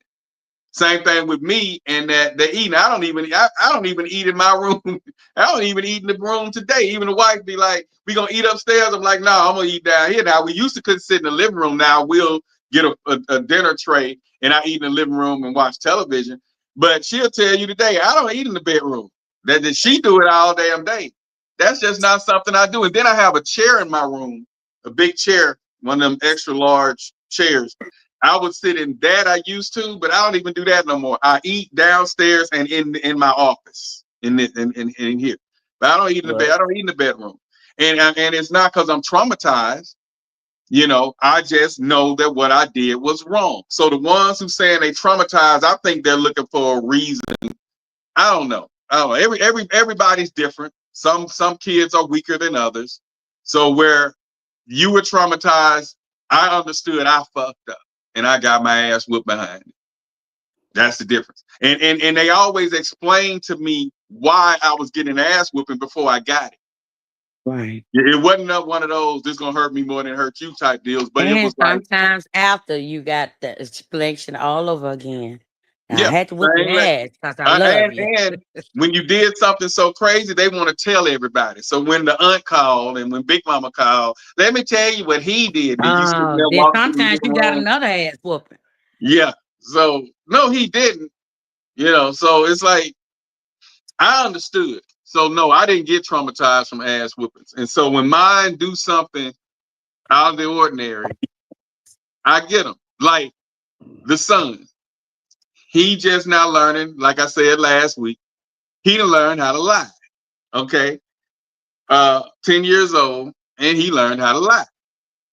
Same thing with me and that the eating. I don't even eat in my room. I don't even eat in the room today. Even the wife be like, "We gonna eat upstairs." I'm like, "No, I'm gonna eat down here." Now we used to couldn't sit in the living room. Now we'll get a dinner tray and I eat in the living room and watch television. But she'll tell you today, I don't eat in the bedroom. That she do it all damn day. That's just not something I do. And then I have a chair in my room, a big chair one of them extra large chairs. I would sit in that I used to, but I don't even do that no more. I eat downstairs and in my office in here. But I don't eat in the bed. I don't eat in the bedroom. And it's not because I'm traumatized. You know, I just know that what I did was wrong. So the ones who saying they traumatized, I think they're looking for a reason. I don't know. Everybody's different. Some kids are weaker than others. So where you were traumatized, I understood I fucked up and I got my ass whooped behind it. That's the difference. And they always explained to me why I was getting ass whooping before I got it. Right. It wasn't one of those, this gonna hurt me more than hurt you type deals, but it And was like, sometimes after you got the explanation all over again. I yeah, had to whip your ass because I love you. and when you did something so crazy, they want to tell everybody. So when the aunt called and when Big Mama called, let me tell you what he did. Then you sitting Oh, there then walking through the sometimes you living got room. another ass whooping. Yeah. So no, he didn't. You know, so it's like I understood. So no, I didn't get traumatized from ass whoopings. And so when mine do something out of the ordinary, I get them. Like the son, he just now learning. Like I said last week, he done learned how to lie. Okay, 10 years old, and he learned how to lie.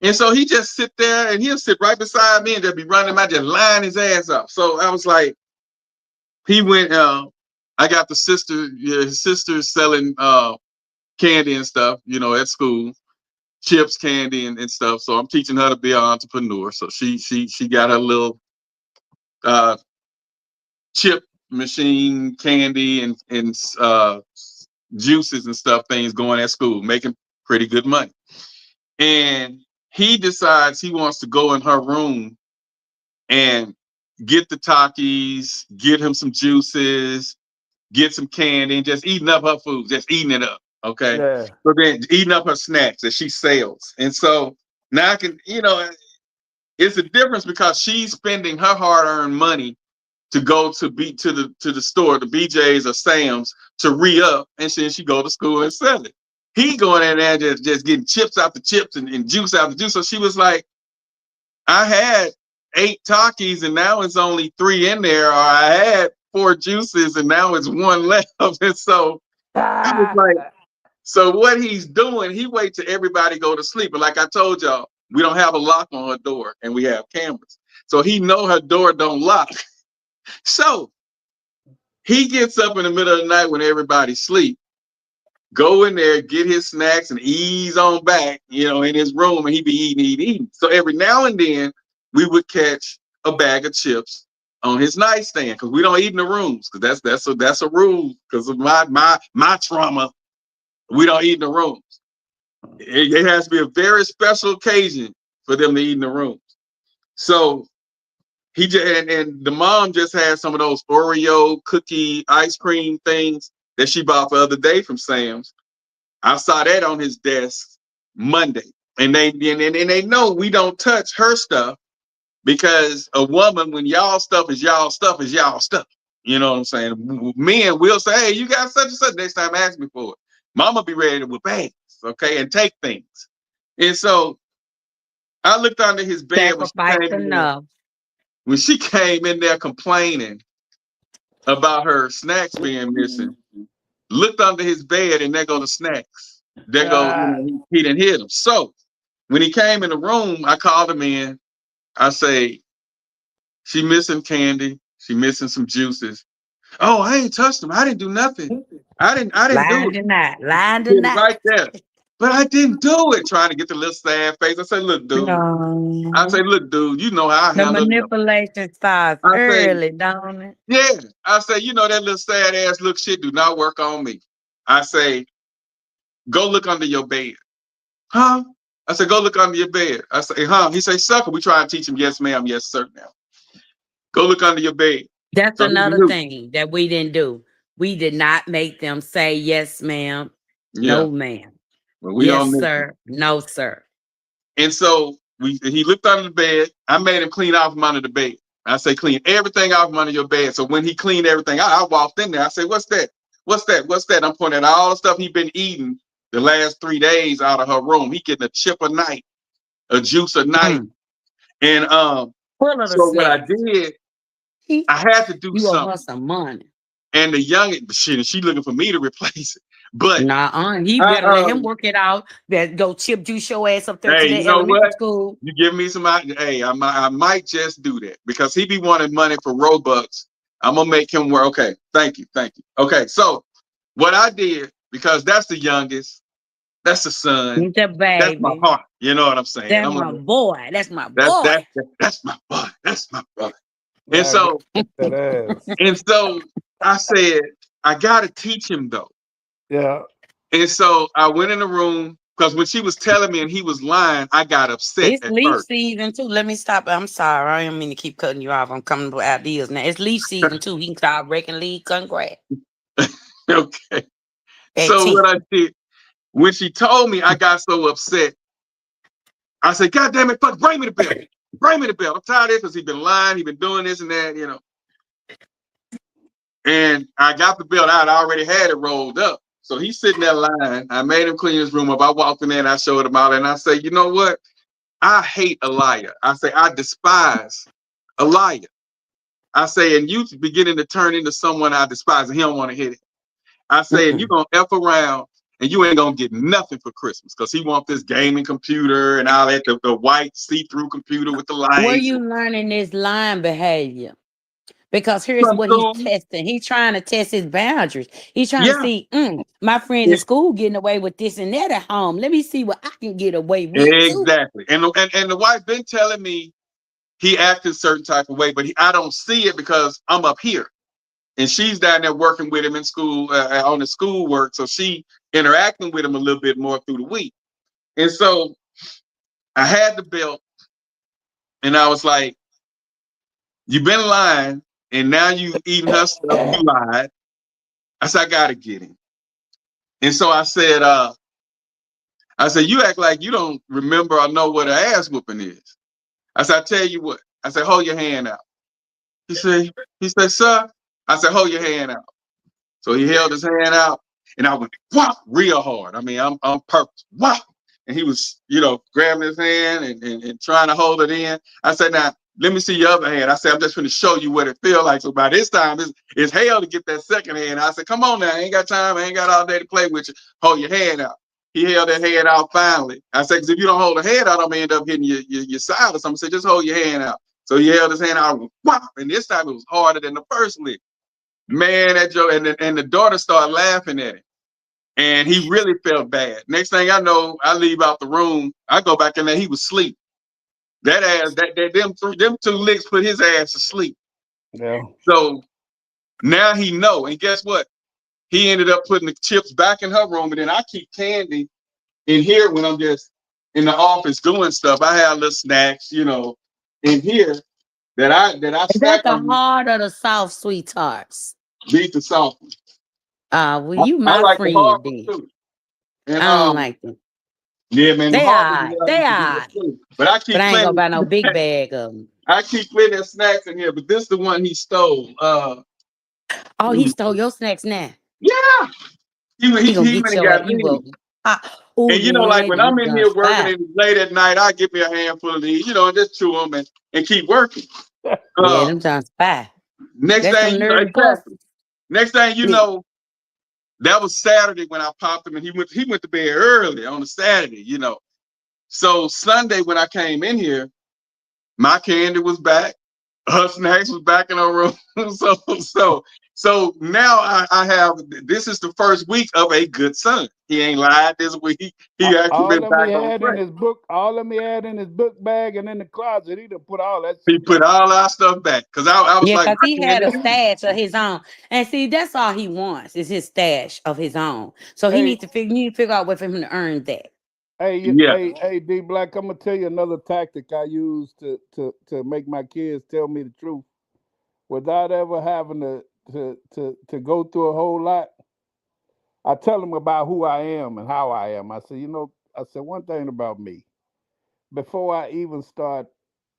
And so he just sit there and he'll sit right beside me and just be running my just lying his ass up. So I was like, he went. I got the sister, his sister's selling candy and stuff, you know, at school, chips, candy, and stuff. So I'm teaching her to be an entrepreneur. So she got her little chip machine, candy, and juices and stuff things going at school, making pretty good money. And he decides he wants to go in her room and get the Takis, get him some juices, get some candy, and just eating up her food, just eating it up. Okay. Yeah. So then eating up her snacks that she sells. And so now I can, you know, it's a difference because she's spending her hard-earned money to go to the store, the BJ's or Sam's to re-up, and then she go to school and sell it. He going in there just getting chips out the chips and juice out the juice. So she was like, I had 8 Takis and now it's only 3 in there, or I had 4 juices and now it's 1 left. And so I was like, so what he's doing, he wait till everybody go to sleep. But like I told y'all, we don't have a lock on her door and we have cameras. So he know her door don't lock. So he gets up in the middle of the night when everybody's asleep, go in there, get his snacks, and ease on back, you know, in his room, and he be eating. So every now and then we would catch a bag of chips on his nightstand because we don't eat in the rooms because that's a rule because of my trauma. We don't eat in the rooms. It has to be a very special occasion for them to eat in the rooms. So he just and the mom just had some of those Oreo cookie ice cream things that she bought the other day from Sam's. I saw that on his desk Monday, and they know we don't touch her stuff because a woman, when y'all stuff is y'all stuff is y'all stuff. You know what I'm saying? Men will say, "Hey, you got such and such." Next time, ask me for it. Mama be ready with bags, okay, and take things. And so I looked under his bed Sacrifice enough. when she came in there complaining about her snacks being missing. Looked under his bed and there go the snacks. There go, you know, he didn't hit them. So when he came in the room, I called him in. I say, she missing candy. She missing some juices. Oh, I ain't touched them. I didn't do nothing. I didn't do Lying it. tonight. Lying Hit it tonight. right there. But I didn't do it. Trying to get the little sad face. I said, look, dude. No. I say, look, dude, you know how I The handle it. manipulation starts I say, early, don't it? yeah. I say, you know, that little sad ass look shit do not work on me. I say, go look under your bed. Huh? I said, go look under your bed. I say, huh? He say, sucker. We try to teach him, yes, ma'am, yes, sir. Now, go look under your bed. That's So he another knew. thing that we didn't do. We did not make them say yes, ma'am, Yeah. no, ma'am. Well, we Yes, on this. sir, no, sir. And so he looked under the bed. I made him clean off from under the bed. I say, clean everything off from under your bed. So when he cleaned everything out, I walked in there. I say, what's that? What's that? What's that? I'm pointing at all the stuff he been eating the last 3 days out of her room. He getting a chip a night. a juice a night. And Full of the so what I snacks. did, I had to do You owe her something. some money. And the young shit, she looking for me to replace it. But Nah, he I better let him work it out. That go chip juice your ass up there to hey, the you know elementary what? school. You give me some. Hey, I might just do that because he be wanting money for Robux. I'm gonna make him work. Okay, thank you. Okay, so what I did, because that's the youngest, that's the son, The that's my baby. heart. You know what I'm saying? That's I'm my gonna boy. That's my that's boy. that's my boy. That's my brother. And Yeah, so that ass. and so I said I gotta teach him though. Yeah. And so I went in the room because when she was telling me and he was lying, I got upset It's at leaf first. season too. Let me stop. I'm sorry. I didn't mean to keep cutting you off. I'm coming with ideas now. It's leaf season too. He can start breaking leaves, cutting grass. Okay. At So 10. what I did when she told me, I got so upset. I said, God damn it, fuck, bring me the bill. Bring me the bill. I'm tired of this because he's been lying, he been doing this and that, you know. And I got the bill out. I already had it rolled up. So he's sitting there lying. I made him clean his room up. I walked in there and I showed him out. And I say, you know what? I hate a liar. I say, I despise a liar. I say, and you beginning to turn into someone I despise, and he don't want to hit it. I say, and you gonna F around and you ain't gonna get nothing for Christmas because he want this gaming computer and all that, the white see-through computer with the Where lights. you learning this lying behavior? Because here's From what he's school. testing. He's trying to test his boundaries. He's trying to Yeah. see, my friends in school getting away with this and that at home. Let me see what I can get away with too. Exactly. And the wife been telling me he acted a certain type of way, but I don't see it because I'm up here. And she's down there working with him in school on the school work. So she interacting with him a little bit more through the week. And so I had the belt and I was like, you've been lying and now you eating her stuff, you lied. I said, I gotta get him. And so I said, you act like you don't remember or know what an ass whooping is. I said, I tell you what. I said, hold your hand out. He said, sir. I said, hold your hand out. So he held his hand out and I went whop real hard. I mean, I'm purpose. Whop. And he was, grabbing his hand and trying to hold it in. I said, now let me see your other hand. I said, I'm just going to show you what it feels like. So by this time, it's hell to get that second hand. I said, come on now, I ain't got time. I ain't got all day to play with you. Hold your hand out. He held that hand out finally. I said, because if you don't hold the hand out, I'm going to end up hitting your side or something. I said, just hold your hand out. So he held his hand out, whop, and this time it was harder than the first lick. Man, that joke, and the daughter started laughing at him. And he really felt bad. Next thing I know, I leave out the room. I go back in there. He was asleep. That ass, them two licks put his ass to sleep. Yeah. So now he know. And guess what? He ended up putting the chips back in her room. And then I keep candy in here when I'm just in the office doing stuff. I have little snacks, in here that I Is that snack the on. hard or the soft sweet tarts? These the soft ones. Well, you I my like the hard friend ones then. too. And I don't like them. yeah, man, the They hard ones are, are what I they used to do are. with too. But I But keep I ain't gonna plenty. buy no big bag of them. I keep plenty of snacks in here, but this is the one he stole. Oh, he stole your snacks now. Yeah, He gonna he get went and your ass. got You me. will. Oh And yeah, like when I'm you in done here working spy. and it's late at night, I give me a handful of these, and just chew them and keep working. Yeah, Uh, them done spy. next That's thing them you know, nerdy exactly. busters. Next thing you Yeah. know, that was Saturday when I popped him, and he went to bed early on a Saturday. So Sunday when I came in here, my candy was back. Her snacks was back in her room. so now I have, this is the first week of a good son. He ain't lied this week. He actually All been of me back on had in track. his book, all of me had in his book bag and in the closet. He done put all that He shit put back. all our stuff back because I was Yeah, like, because he my had candy. a stash of his own. And see, that's all he wants is his stash of his own. So he Hey, needs to figure out a way for him to earn that. Yeah, hey, D Black. I'm gonna tell you another tactic I use to make my kids tell me the truth without ever having to go through a whole lot. I tell them about who I am and how I am. I say, I said one thing about me before I even start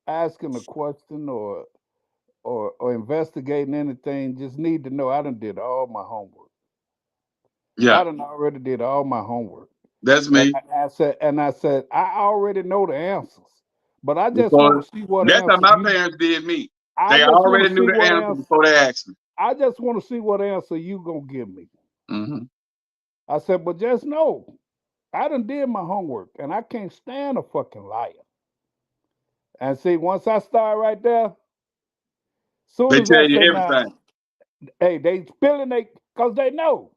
asking a question or investigating anything. Just need to know I done did all my homework. yeah, I done already did all my homework. That's And me. I said, I already know the answers, but I just want Because to see what that's how answer my you. parents did me. I They just want already to knew see the what answer answer. before they asked me. I just want to see what answer you gonna give me. Hmm. I said, but just know, I done did my homework, and I can't stand a fucking liar. And see, once I start right there, soon They as I tell you say now, everything. hey, they spilling they, cause they know.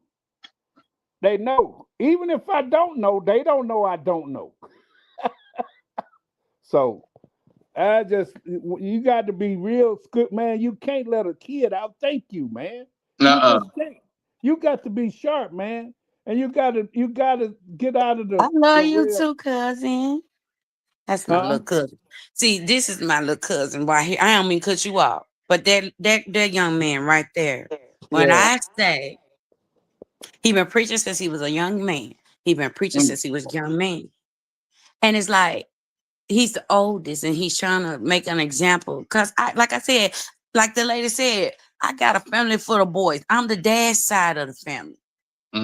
They know. Even if I don't know, they don't know I don't know. So I just, you got to be real good, man. You can't let a kid outthink you, man. You Uh-uh. just can't. You got to be sharp, man. And you gotta get out of I the love you real, too, cousin. That's my huh? little cousin. See, this is my little cousin right here. I don't mean to cut you off, but that young man right there. When Yeah. I say he been preaching since he was a young man, he been preaching Mm. since he was a young man, and it's like he's the oldest, and he's trying to make an example. Cause like I said, like the lady said, I got a family full of boys. I'm the dad side of the family.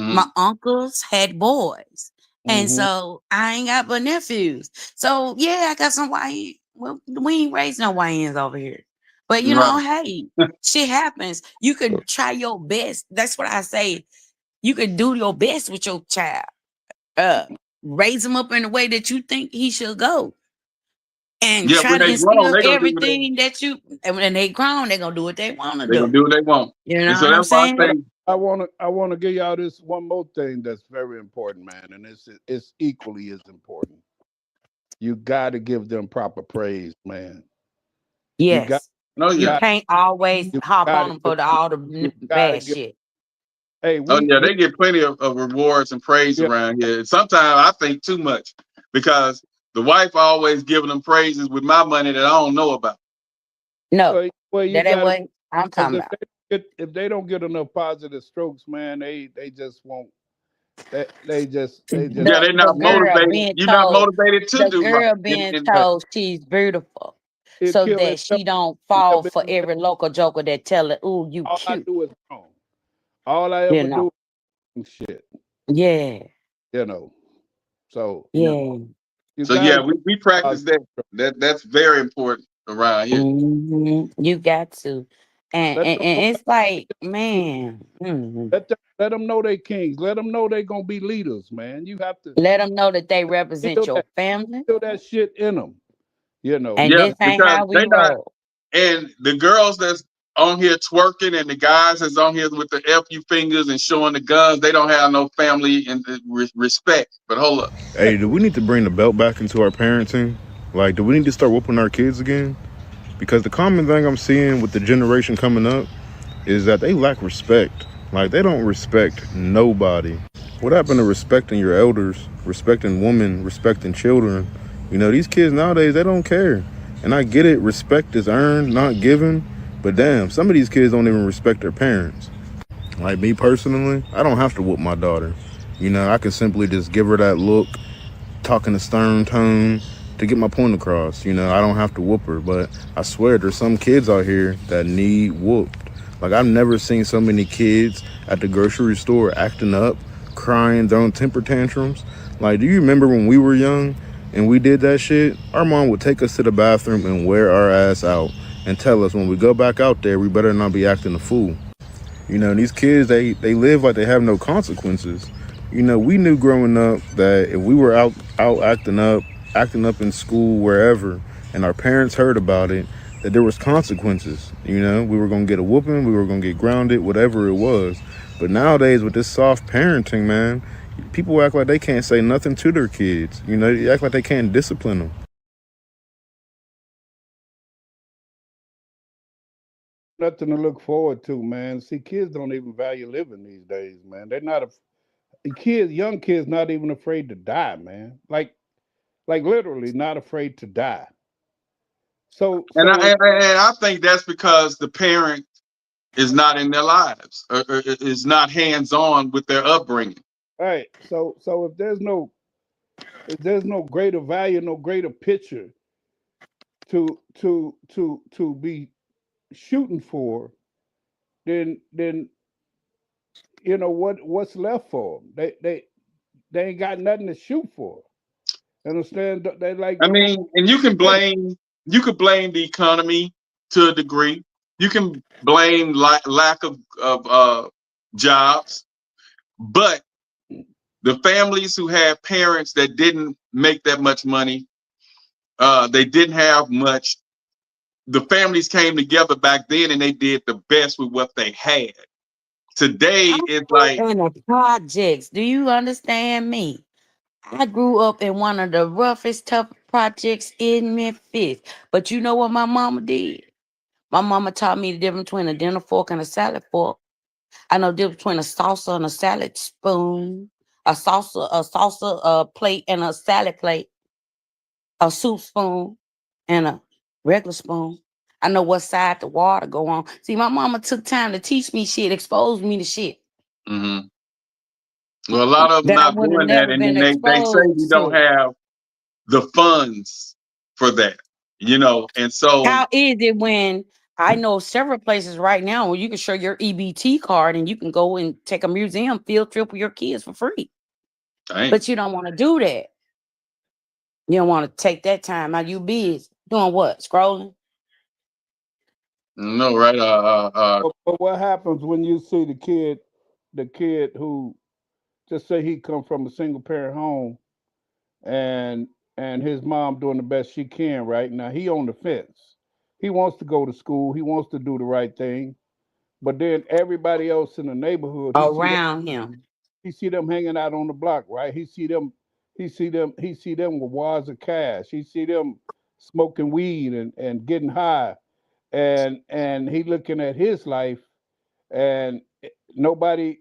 My Hmm. uncles had boys. And Mm-hmm. so I ain't got but nephews. So yeah, I got some YN. Well, we ain't raised no YNs over here. But you Right. know, hey, shit happens. You could try your best. That's what I say. You could do your best with your child. Uh, Raise him up in the way that you think he should go. And Yeah, try when to they grown, instill they gonna do what everything that you, and when they grown, they're gonna do what they want to they gonna do. do what they want. You know And so what I'm that's why I saying? But say, I wanna give y'all this one more thing that's very important, man, and it's equally as important. You got to give them proper praise, man. You got Yes. oh You yeah, got can't always you hop got on to them give for all the you got to bad give. shit. Hey, oh we yeah, we they get plenty of rewards and praise yeah. around here. Sometimes I think too much because the wife always giving them praises with my money that I don't know about. No, Well, you that ain't got to, what I'm because talking about. if they don't get enough positive strokes, man, they just won't. They just Yeah, The they're the not girl motivated. being You're not told, motivated to the do right. girl being told she's beautiful, it so kill it. that she don't Step fall in for and say, every local joker that tell her, "Ooh, you all I cute." do is wrong. All I You ever do know. is shit. Yeah. You know. So Yeah. you So got yeah, to give we practice positive. that. That's very important around here. You got to, and, Let and them and know. it's like, man, Let them know they kings. Let them know they gonna be leaders, man. You have to let them know that they represent feel your family, that shit in them. You know. and Yeah, this ain't because how we they not roll. and the girls that's on here twerking and the guys that's on here with the FU fingers and showing the guns, they don't have no family and respect. But hold up. Hey, do we need to bring the belt back into our parenting? Like, do we need to start whooping our kids again? Because the common thing I'm seeing with the generation coming up is that they lack respect. Like, they don't respect nobody. What happened to respecting your elders, respecting women, respecting children? You know, these kids nowadays, they don't care. And I get it, respect is earned, not given. But damn, some of these kids don't even respect their parents. Like me personally, I don't have to whoop my daughter. You know, I can simply just give her that look, talk in a stern tone to get my point across. You know, I don't have to whoop her, but I swear there's some kids out here that need whooped. Like, I've never seen so many kids at the grocery store acting up, crying, throwing temper tantrums. Like, do you remember when we were young and we did that shit? Our mom would take us to the bathroom and wear our ass out and tell us when we go back out there, we better not be acting a fool. You know, these kids, they live like they have no consequences. You know, we knew growing up that if we were out acting up in school, wherever, and our parents heard about it, that there was consequences. You know, we were gonna get a whooping, we were gonna get grounded, whatever it was. But nowadays with this soft parenting, man, people act like they can't say nothing to their kids. You know, they act like they can't discipline them. Nothing to look forward to, man. See, kids don't even value living these days, man. They're not kids, young kids, not even afraid to die, man. Like literally, not afraid to die. So, And so I think that's because the parent is not in their lives or is not hands on with their upbringing. all right. So if there's no greater value, no greater picture to be shooting for, then what's left for them? they ain't got nothing to shoot for. Understand? They like, I mean, and you could blame the economy to a degree. You can blame lack of jobs, but the families who had parents that didn't make that much money, they didn't have much. The families came together back then and they did the best with what they had. Today I it's grew up like, in the projects. Do you understand me? I grew up in one of the roughest, tough projects in Memphis. But you know what my mama did? My mama taught me the difference between a dinner fork and a salad fork. I know the difference between a salsa and a salad spoon, a salsa plate and a salad plate, a soup spoon and a regular spoon. I know what side the water go on. See, my mama took time to teach me shit, expose me to shit mhm. Well, a lot of them that I not would have doing that, never and been then they say we exposed don't to. have the funds for that, and so How is it when I know several places right now where you can show your EBT card and you can go and take a museum field trip with your kids for free? dang, But you don't want to do that. You don't want to take that time out. You busy doing what? Scrolling? no, right? but what happens when you see the kid who just say he come from a single parent home, and his mom doing the best she can. Right now, he on the fence. He wants to go to school. He wants to do the right thing. But then everybody else in the neighborhood, Around him. he see them hanging out on the block, right? He see them with wads of cash. He see them smoking weed and getting high. And he looking at his life, and nobody,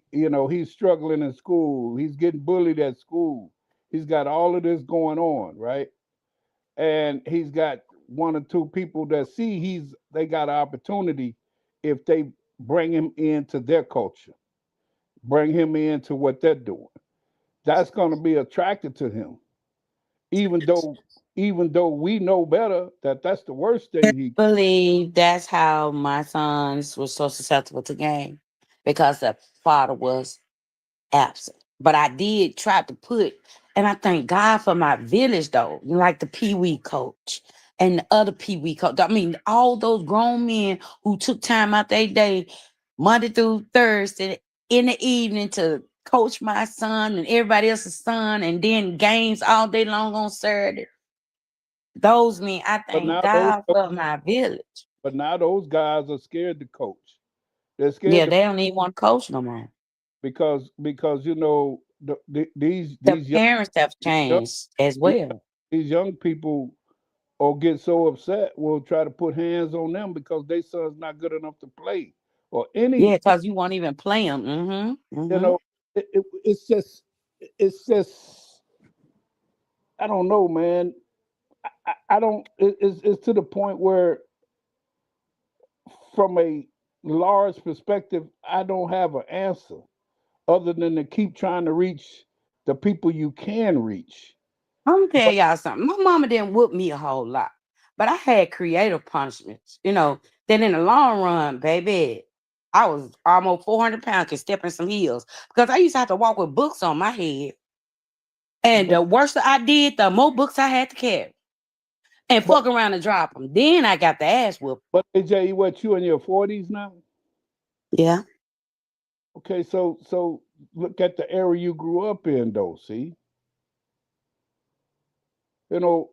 he's struggling in school. He's getting bullied at school. He's got all of this going on, right? And he's got one or two people that see they got an opportunity if they bring him into their culture, bring him into what they're doing. That's going to be attracted to him, even though we know better that that's the worst thing he. Believe that's how my sons were so susceptible to game because the father was absent. But I did try to put, and I thank God for my village though, like the Pee Wee coach and the other Pee Wee coach. I mean, all those grown men who took time out their day, Monday through Thursday in the evening to coach my son and everybody else's son, and then games all day long on Saturday. Those men, I But thank now those God for my village. but now those guys are scared to coach. They're scared Yeah, to they don't even want to coach no more. because The these parents have young changed as these, well. these young people or get so upset will try to put hands on them because their son's not good enough to play or Yeah, any. because you won't even play them. Mm-hmm. You Mm-hmm. know, it's just I don't know, man. I don't. It's to the point where, from a large perspective, I don't have an answer other than to keep trying to reach the people you can reach. I'm gonna tell But y'all something. My mama didn't whoop me a whole lot, but I had creative punishments. That in the long run, baby, I was almost 400 pounds, could step in some heels because I used to have to walk with books on my head. And but the worse that I did, the more books I had to carry and but fuck around and drop them. Then I got the ass whooped. but AJ, what, you in your 40s now? Yeah. Okay, so look at the area you grew up in, though. See, you know,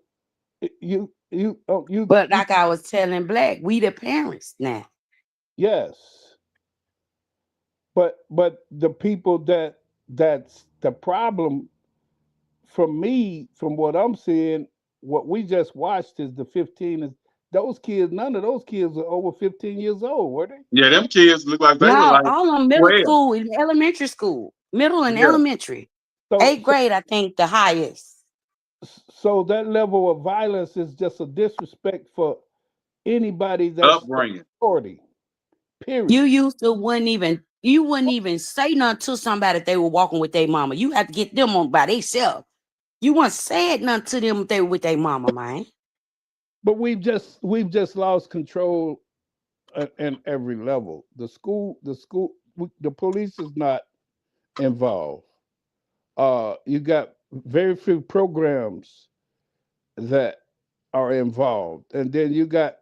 But you like I was telling Black, we the parents now. yes, but the people that's the problem for me, from what I'm seeing, what we just watched is the 15 is those kids. None of those kids are over 15 years old, were they? yeah, them kids look like they were No, like all on middle 12. school and elementary school. Middle and Yeah, elementary. So Eighth so grade, I think the highest. so that level of violence is just a disrespect for anybody that's upbringing. authority. Period. You wouldn't even say nothing to somebody if they were walking with their mama. You have to get them on by themselves. You wouldn't say nothing to them if they were with their mama, man. But we've just lost control at every level. The police is not involved. You got very few programs that are involved, and then you got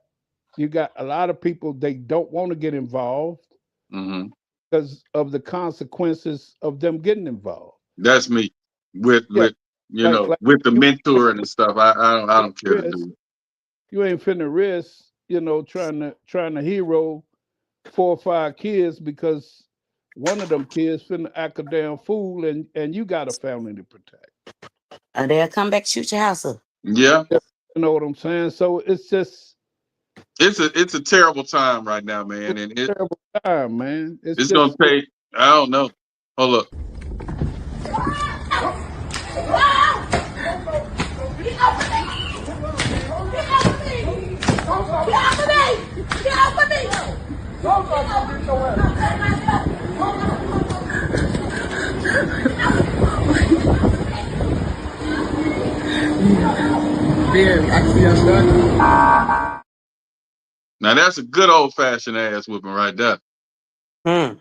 a lot of people they don't want to get involved Hmm. because of the consequences of them getting involved. That's me with Yeah, like with the you mentoring and stuff. I don't care to risk, do it. you ain't finna risk, trying to hero 4 or 5 kids because one of them kids finna act a damn fool, and you got a family to protect. And they'll come back shoot your house up. Yeah, You know what I'm saying? So it's just it's a terrible time right now, man, it's and a terrible time, man. It's it's gonna just take. I don't know. Hold up. Now that's a good old fashioned ass whooping right there. Hmm.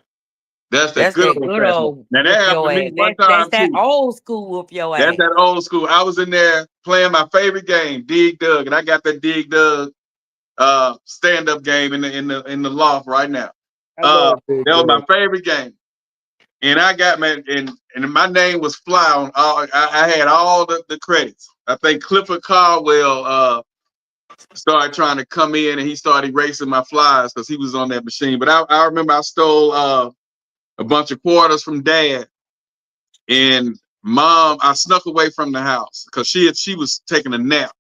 That's that That's good that old good fashioned. old Now that whoop happened your to ass. me one That's time that too. old school whoop your That's ass. that old school. I was in there playing my favorite game, Dig Dug, and I got that Dig Dug stand up game in the loft right now. I love Big That was my Doug. favorite game, and I got man, and my name was Fly on. I had all the credits. I think Clifford Caldwell started trying to come in, and he started erasing my flies because he was on that machine. But I remember I stole a bunch of quarters from Dad and Mom. I snuck away from the house because she was taking a nap.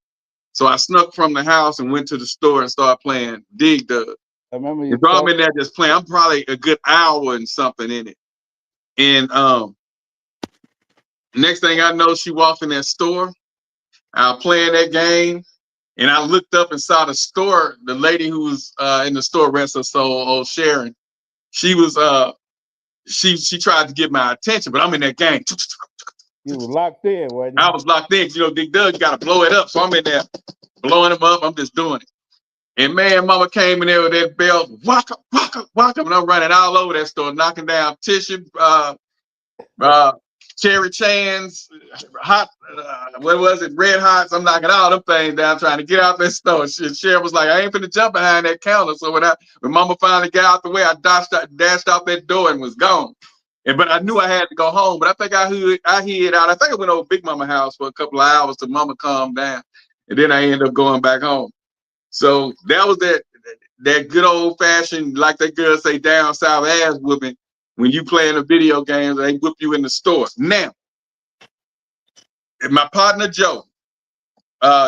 So I snuck from the house and went to the store and started playing Dig Dug. I remember And you so I'm told in there just playing. I'm probably a good hour and something in it. And next thing I know, she walked in that store. I was playing that game, and I looked up and saw the store. The lady who was in the store, rest her soul, old Sharon. She was she tried to get my attention, but I'm in that game. you were locked in, wasn't I you? was locked in. You know, Dig Dug, you got to blow it up. So I'm in there blowing him up. I'm just doing it. And man, Mama came in there with that belt, waka, waka, waka, and I'm running all over that store, knocking down tissue, uh, cherry chans, hot, what was it, red hots. I'm knocking all them things down, trying to get out that store. Sharon was like, I ain't finna jump behind that counter. So when Mama finally got out the way, I dashed out that door and was gone. But I knew I had to go home. But I think I hid out. I think I went over Big Mama house for a couple of hours till Mama calmed down, and then I ended up going back home. So that was that good old fashioned, like that girl say, down south ass whooping when you playing the video games, they whip you in the store. Now, my partner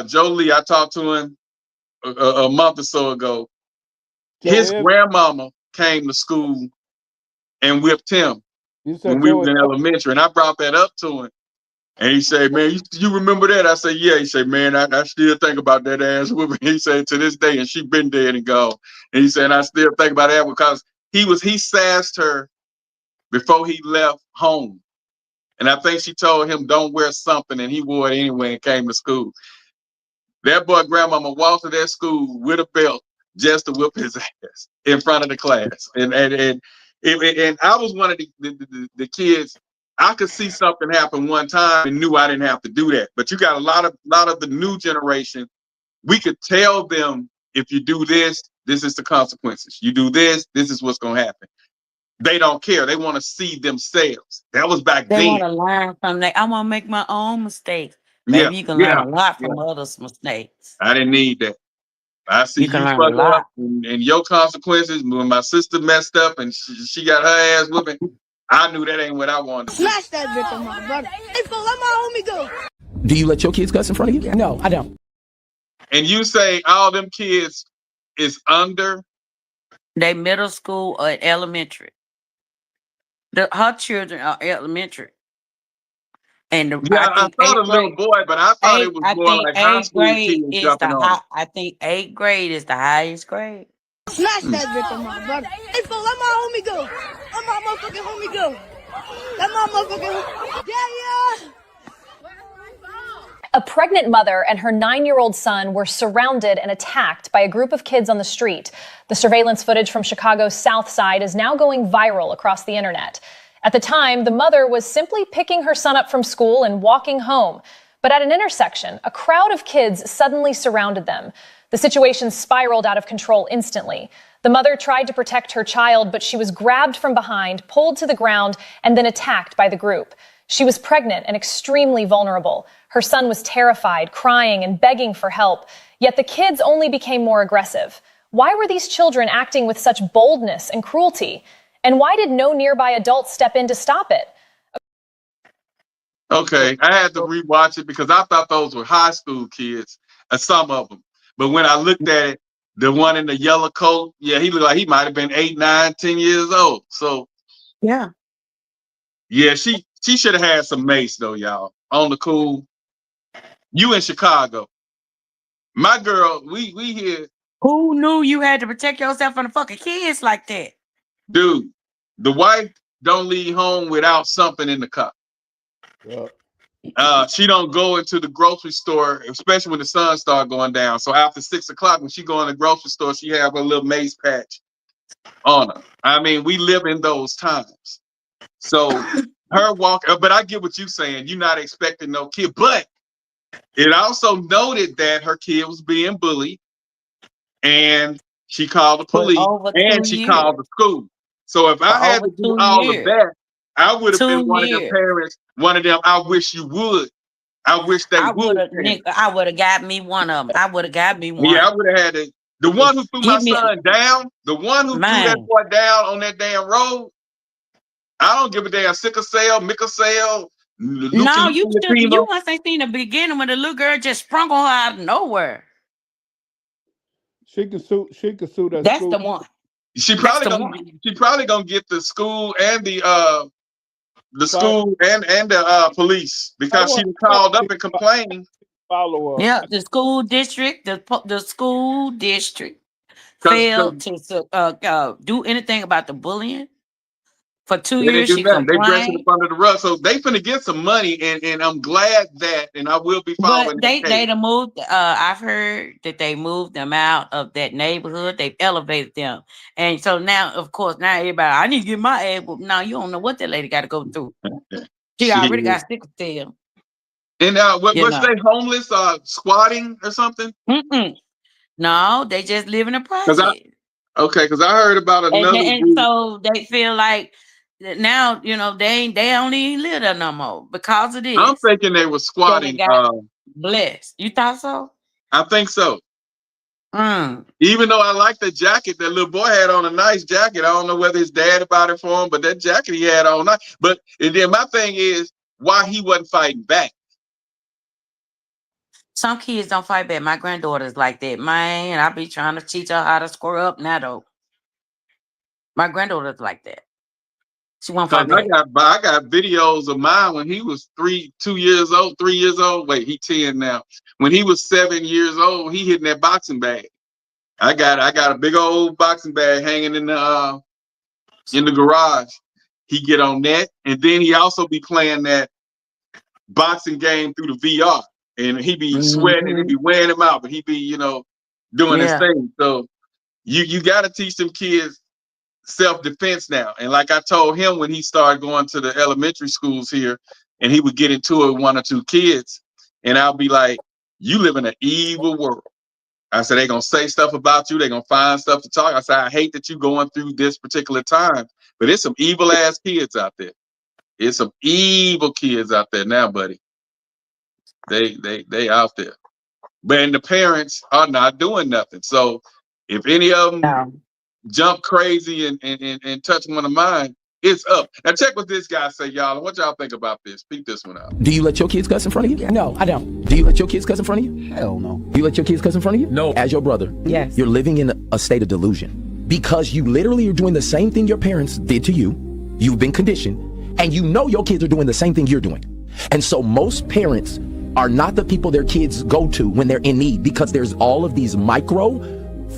Joe Lee, I talked to him a month or so ago. Joe His Evans. grandmama came to school and whipped him You when said we Joe was in Evans? elementary, and I brought that up to him. And he said, man, you remember that? I said, yeah. He said, man, I still think about that ass whooping. He said, to this day, and she been dead and gone. And he said, I still think about that because he sassed her before he left home. And I think she told him, don't wear something, and he wore it anyway and came to school. That boy grandmama walked to that school with a belt just to whip his ass in front of the class. And I was one of the kids. I could see something happen one time and knew I didn't have to do that. But you got a lot of the new generation. We could tell them, if you do this, this is the consequences. You do this, this is what's gonna happen. They don't care. They want to see themselves. That was back They then. want to learn from that. I want to make my own mistakes. Yeah, Baby, you can learn yeah, a lot yeah. from others' mistakes. I didn't need that. I see You can you learn a fuck up lot. and your consequences. When my sister messed up and she got her ass whipping, I knew that ain't what I wanted to do. Smash that bitch on my brother. Hey, fool, let my homie go. Do you let your kids cuss in front of you? No, I don't. And you say all them kids is under. They middle school or elementary. Her children are elementary. And Yeah, I I think thought a eighth little grade, boy, but I thought it was I more think like high eighth school grade kids is jumping the on high. them. I think eighth grade is the highest grade. Smash Mm. that bitch on my brother. Hey, fool, let my homie go. Let my motherfucking homie go. Let my motherfucking yeah. A pregnant mother and her 9-year-old son were surrounded and attacked by a group of kids on the street. The surveillance footage from Chicago's South Side is now going viral across the internet. At the time, the mother was simply picking her son up from school and walking home. But at an intersection, a crowd of kids suddenly surrounded them. The situation spiraled out of control instantly. The mother tried to protect her child, but she was grabbed from behind, pulled to the ground, and then attacked by the group. She was pregnant and extremely vulnerable. Her son was terrified, crying and begging for help. Yet the kids only became more aggressive. Why were these children acting with such boldness and cruelty? And why did no nearby adults step in to stop it? Okay, I had to rewatch it because I thought those were high school kids, some of them. But when I looked at it, the one in the yellow coat, yeah, he looked like he might have been 8, 9, 10 years old. So Yeah. yeah, she should have had some mace though, y'all. On the cool. You in Chicago. My girl, we here. Who knew you had to protect yourself from the fucking kids like that? Dude, the wife don't leave home without something in the car. Yeah. She don't go into the grocery store, especially when the sun start going down. So after 6 o'clock, when she go in the grocery store, she have a little mace patch on her. I mean, we live in those times. So her walk, but I get what you're saying. You're not expecting no kid, but it also noted that her kid was being bullied, and she called the police, and she called the school. So if I had to do all of that, I would have been one of the parents, one of them. I wish you would. I wish they would. I would have got me one of them. I would have got me one. Yeah, I would have had it. The one who threw my son down, the one who threw that boy down on that damn road. I don't give a damn. Sickle cell, Mickle cell. No, you must have seen the beginning when the little girl just sprung on her out of nowhere. She could sue that. That's school. the one. She probably gonna get the school and the school and the police because she called up and complained. Follow up. Yeah, the school district, the school district failed to do anything about the bullying. For 2 years, she complained. They dressed it up under the rug, so they finna get some money, and I'm glad that, and I will be following. But they moved. I've heard that they moved them out of that neighborhood. They've elevated them, and so now, of course, now everybody, I need to get my ass. But now you don't know what that lady got to go through. She already got sickle cell. And was they homeless, squatting or something? No, they just live in a project. Because I heard about another. And so they feel like now, they don't even live there no more because of this. I'm thinking they were squatting. Blessed. You thought so? I think so. Even though I like the jacket, that little boy had on a nice jacket. I don't know whether his dad bought it for him, but that jacket he had on nice. But and then my thing is why he wasn't fighting back. Some kids don't fight back. My granddaughter's like that, man. I be trying to teach her how to square up now, though. My granddaughter's like that. She won't fight back. I got videos of mine when he was 3 years old. Wait, he 10 now. When he was 7 years old, he hitting that boxing bag. I got a big old boxing bag hanging in the garage. He get on that, and then he also be playing that boxing game through the VR. And he be sweating and he be wearing him out, but he be, doing his thing. So you got to teach them kids self-defense now. And like I told him when he started going to the elementary schools here, and he would get into it with 1 or 2 kids, and I'll be like, you live in an evil world. I said, they're going to say stuff about you. They're going to find stuff to talk. I said, I hate that you're going through this particular time, but it's some evil ass kids out there. It's some evil kids out there now, buddy. They out there, but the parents are not doing nothing. So if any of them jump crazy and touch one of mine, it's up. Now check what this guy say, y'all. What y'all think about this? Peep this one out. Do you let your kids cuss in front of you? No, I don't. Do you let your kids cuss in front of you? Hell no. Do you let your kids cuss in front of you? No. As your brother, yes, you're living in a state of delusion because you literally are doing the same thing your parents did to you. You've been conditioned, and you know your kids are doing the same thing you're doing. And so most parents are not the people their kids go to when they're in need, because there's all of these micro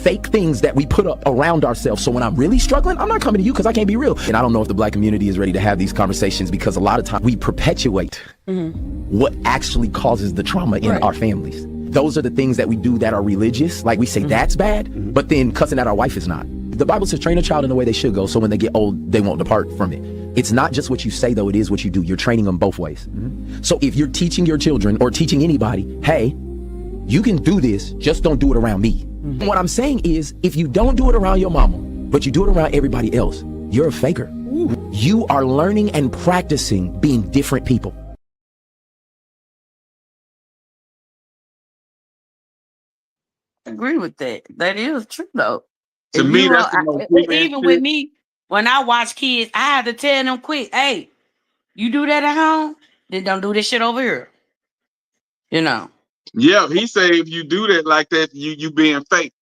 fake things that we put up around ourselves. So when I'm really struggling, I'm not coming to you because I can't be real. And I don't know if the Black community is ready to have these conversations, because a lot of times we perpetuate what actually causes the trauma in our families. Those are the things that we do that are religious. Like we say that's bad, but then cussing at our wife is not. The Bible says train a child in the way they should go, so when they get old, they won't depart from it. It's not just what you say, though. It is what you do. You're training them both ways. So if you're teaching your children or teaching anybody, hey, you can do this, just don't do it around me. What I'm saying is, if you don't do it around your mama, but you do it around everybody else, you're a faker. You are learning and practicing being different people. I agree with that. That is true, though. To If me, you that's are, the most ignorant even with shit. me, when I watch kids, I have to tell them quick, hey, you do that at home, then don't do this shit over here. You know. Yeah, he say if you do that like that, you being fake.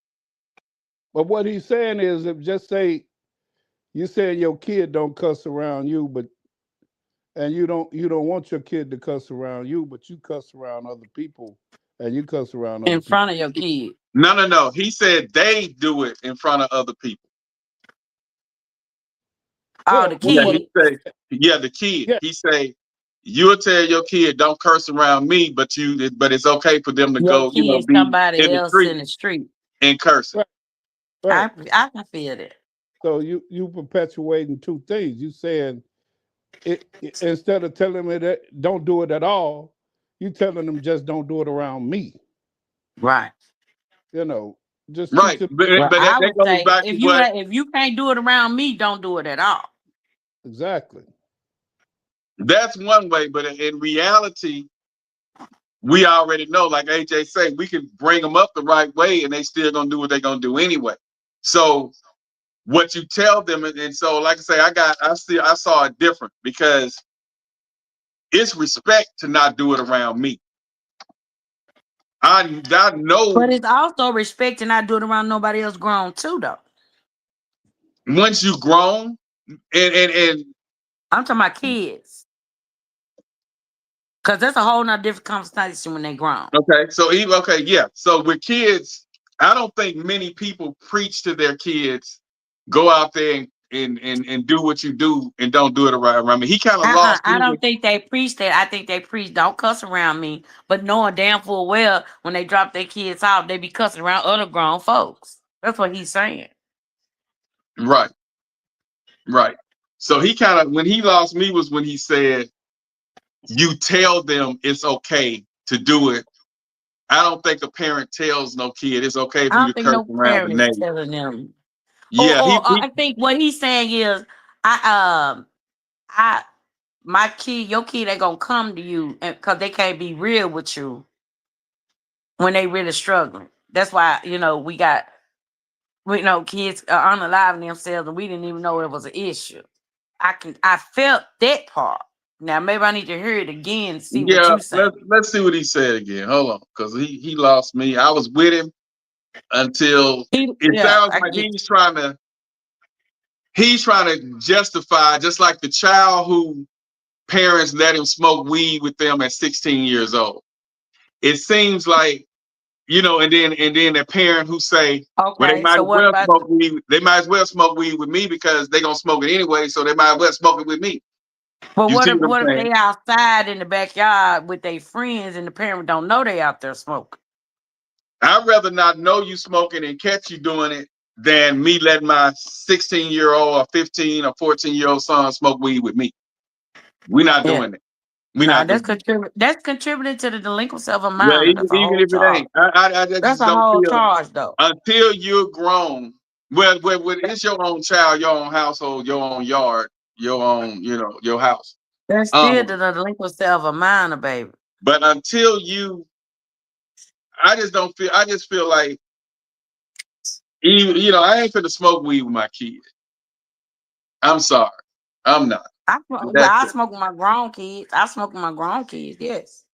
But what he's saying is, if just say you said your kid don't cuss around you, but and you don't want your kid to cuss around you, but you cuss around other people, and you cuss around other In people. front of your kid. No. He said they do it in front of other people. All the Yeah, kids. he say, yeah, the kid. Yeah. He say, you'll tell your kid don't curse around me, but it's okay for them to Your go, kid, be somebody in the else street in the street. and cursing. Right. I can feel that. So you perpetuating two things. You saying it instead of telling me that don't do it at all, you telling them just don't do it around me. Right. You know, just Right. teach them Well, But I that would goes say back to if you can't do it around me, don't do it at all. exactly. that's one way, but in reality, we already know, like AJ say, we can bring them up the right way and they still gonna do what they're gonna do anyway. So what you tell them, and so like I say, I saw it different because it's respect to not do it around me. I know But it's also respect to not do it around nobody else grown too, though. once you grown and I'm talking about kids. Because that's a whole nother different conversation when they grown. okay, so yeah. So with kids, I don't think many people preach to their kids, go out there and do what you do and don't do it around me. He kind of lost I me. don't think they preach that. I think they preach don't cuss around me, but knowing damn full well when they drop their kids off, they be cussing around other grown folks. That's what he's saying. Right. So he kind of, when he lost me was when he said, you tell them it's okay to do it. I don't think a parent tells no kid it's okay for I you don't to think curse no around the parent is name. telling them. Yeah, I think what he's saying is, my kid, your kid ain't gonna come to you because they can't be real with you when they really struggling. That's why we know kids are unaliving themselves and we didn't even know it was an issue. I felt that part. Now maybe I need to hear it again, see what yeah. you say. Let's see what he said again. Hold on, because he lost me. I was with him until it sounds like he's trying to justify, just like the child who parents let him smoke weed with them at 16 years old. It seems like, and then the parent who say, well, they Okay, might so as what well about smoke weed. They might as well smoke weed with me because they're gonna smoke it anyway, so they might as well smoke it with me. But You see what what I'm if saying? they outside in the backyard with their friends and the parent don't know they out there smoking? I'd rather not know you smoking and catch you doing it than me letting my 16-year-old or 15 or 14-year-old son smoke weed with me. We're not Yeah. doing it. We're Nah, not doing it. that's contributing to the delinquency of a Well, minor. That's a even whole if it charge. ain't, I That's just a don't whole feel charge, though. until you're grown. Well, it's your own child, your own household, your own yard, your own, your house. That's still the delinquency of a minor, baby. But until I just feel like, even, I ain't finna smoke weed with my kid. I'm sorry. I'm not. I smoke with my grown kids. I smoke with my grown kids, yes.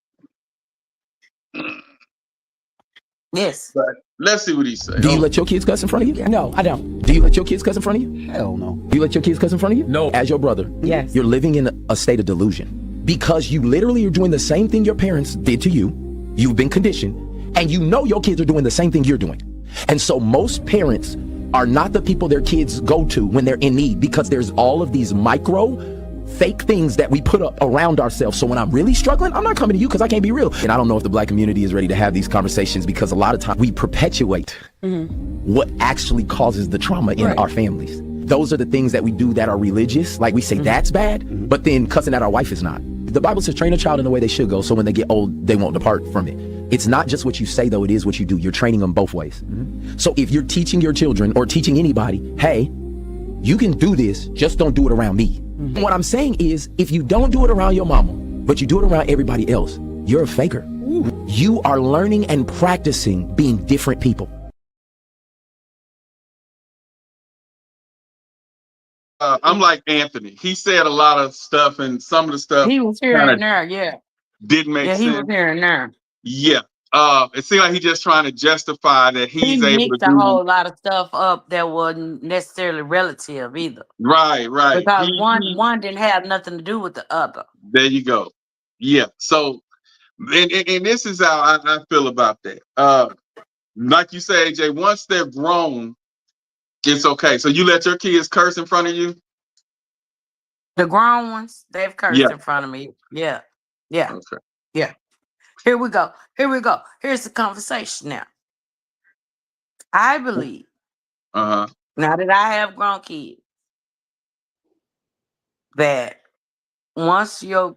Yes. But let's see what he says. Do you let your kids cuss in front of you? No, I don't. Do you let your kids cuss in front of you? Hell no. Do you let your kids cuss in front of you? No. As your brother, Yes. you're living in a state of delusion because you literally are doing the same thing your parents did to you. You've been conditioned, and you know your kids are doing the same thing you're doing. And so most parents are not the people their kids go to when they're in need because there's all of these micro fake things that we put up around ourselves. So when I'm really struggling, I'm not coming to you because I can't be real. And I don't know if the Black community is ready to have these conversations because a lot of times we perpetuate what actually causes the trauma in our families. those are the things that we do that are religious. Like we say that's bad, but then cussing at our wife is not. The Bible says train a child in the way they should go, so when they get old, they won't depart from it. It's not just what you say, though, it is what you do. You're training them both ways. So if you're teaching your children or teaching anybody, hey, you can do this, just don't do it around me. What I'm saying is, if you don't do it around your mama, but you do it around everybody else, you're a faker. You are learning and practicing being different people. I'm like Anthony. He said a lot of stuff, and some of the stuff He was here kind of and there, yeah. didn't make He was sense. here and there. Yeah. It seemed like he's just trying to justify that He he's able to mixed a do. whole lot of stuff up that wasn't necessarily relative either. Right. Because one didn't have nothing to do with the other. There you go. Yeah. So, and this is how I feel about that. Like you say, AJ, once they're grown, it's okay. So you let your kids curse in front of you? The grown ones, they've cursed Yeah. in front of me. Yeah. Yeah. Okay. Yeah. Here we go. Here's the conversation now. I believe, Uh-huh. now that I have grown kids, that once your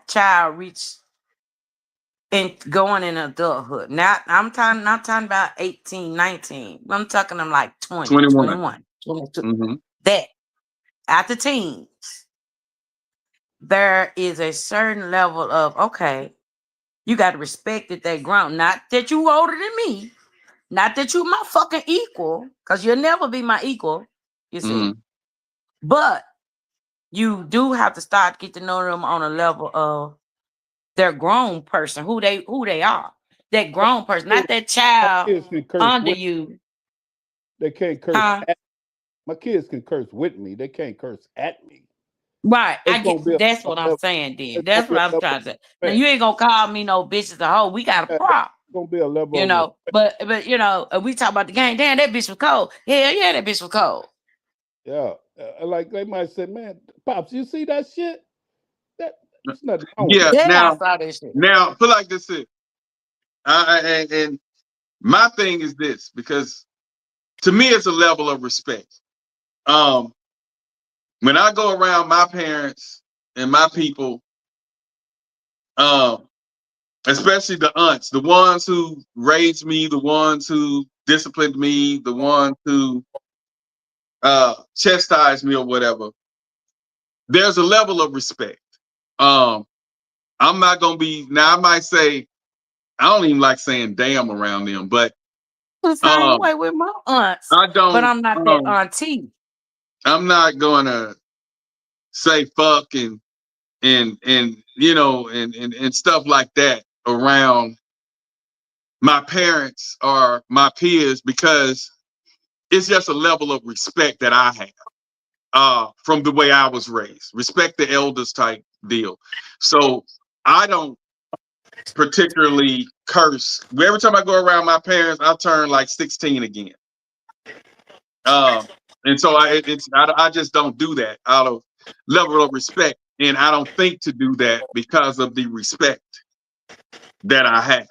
child reaches and going in adulthood, not talking about 18, 19. I'm talking them like 20, 21, 22. Mm-hmm. That after teens, there is a certain level of, okay, you got to respect that they're grown. Not that you older than me. Not that you my fucking equal, because you'll never be my equal, you see. Mm-hmm. But you do have to start to get to know them on a level of their grown person, who they are. That grown person, not that child Kids can curse under with, you. they can't curse Huh? at, my kids can curse with me. They can't curse at me. Right. It's gonna be That's what I'm saying then. That's what I'm trying to say. Now you ain't gonna call me no bitches a hoe. We got a problem. It's gonna be a level You know, but you know, we talk about the game. Damn, that bitch was cold. Hell yeah, that bitch was cold. Yeah. Like they might say, man, Pops, you see that shit? That's nothing wrong with Yeah. that. Yeah, I saw this shit. Now, feel like this is. And my thing is this, because to me it's a level of respect. When I go around my parents and my people, especially the aunts, the ones who raised me, the ones who disciplined me, the ones who chastised me or whatever, there's a level of respect. I'm not gonna be now. I might say I don't even like saying damn around them, but The same way with my aunts. I don't. But I'm not that auntie. I'm not gonna say fuck and you know and stuff like that around my parents or my peers, because it's just a level of respect that I have from the way I was raised. Respect the elders type deal. So I don't particularly curse. Every time I go around my parents, I turn like 16 again. And so I just don't do that out of level of respect. And I don't think to do that because of the respect that I have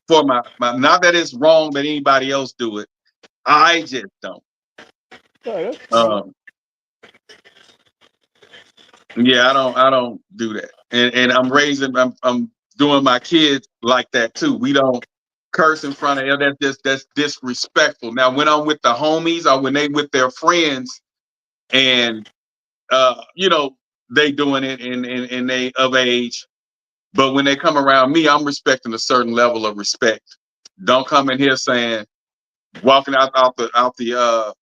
for my not that it's wrong that anybody else do it. I just don't. Yeah, I don't do that. And I'm doing my kids like that too. We don't curse in front of them. That's disrespectful. Now when I'm with the homies or when they with their friends and you know, they doing it and they of age. But when they come around me, I'm respecting a certain level of respect. Don't come in here saying, walking out the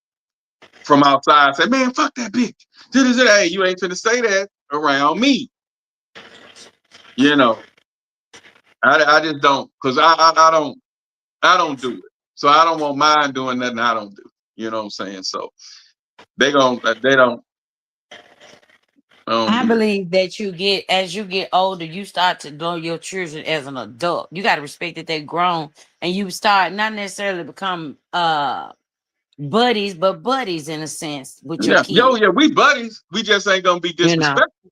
from outside, say, man, fuck that bitch. Hey, you ain't finna say that around me. You know, I just don't, cause I don't do it. So I don't want mine doing nothing I don't do. You know what I'm saying? So they don't. I believe that as you get older, you start to know your children as an adult. You got to respect that they're grown, and you start not necessarily become buddies, but buddies in a sense with your kids. Yeah, we buddies. We just ain't gonna be disrespectful. You know?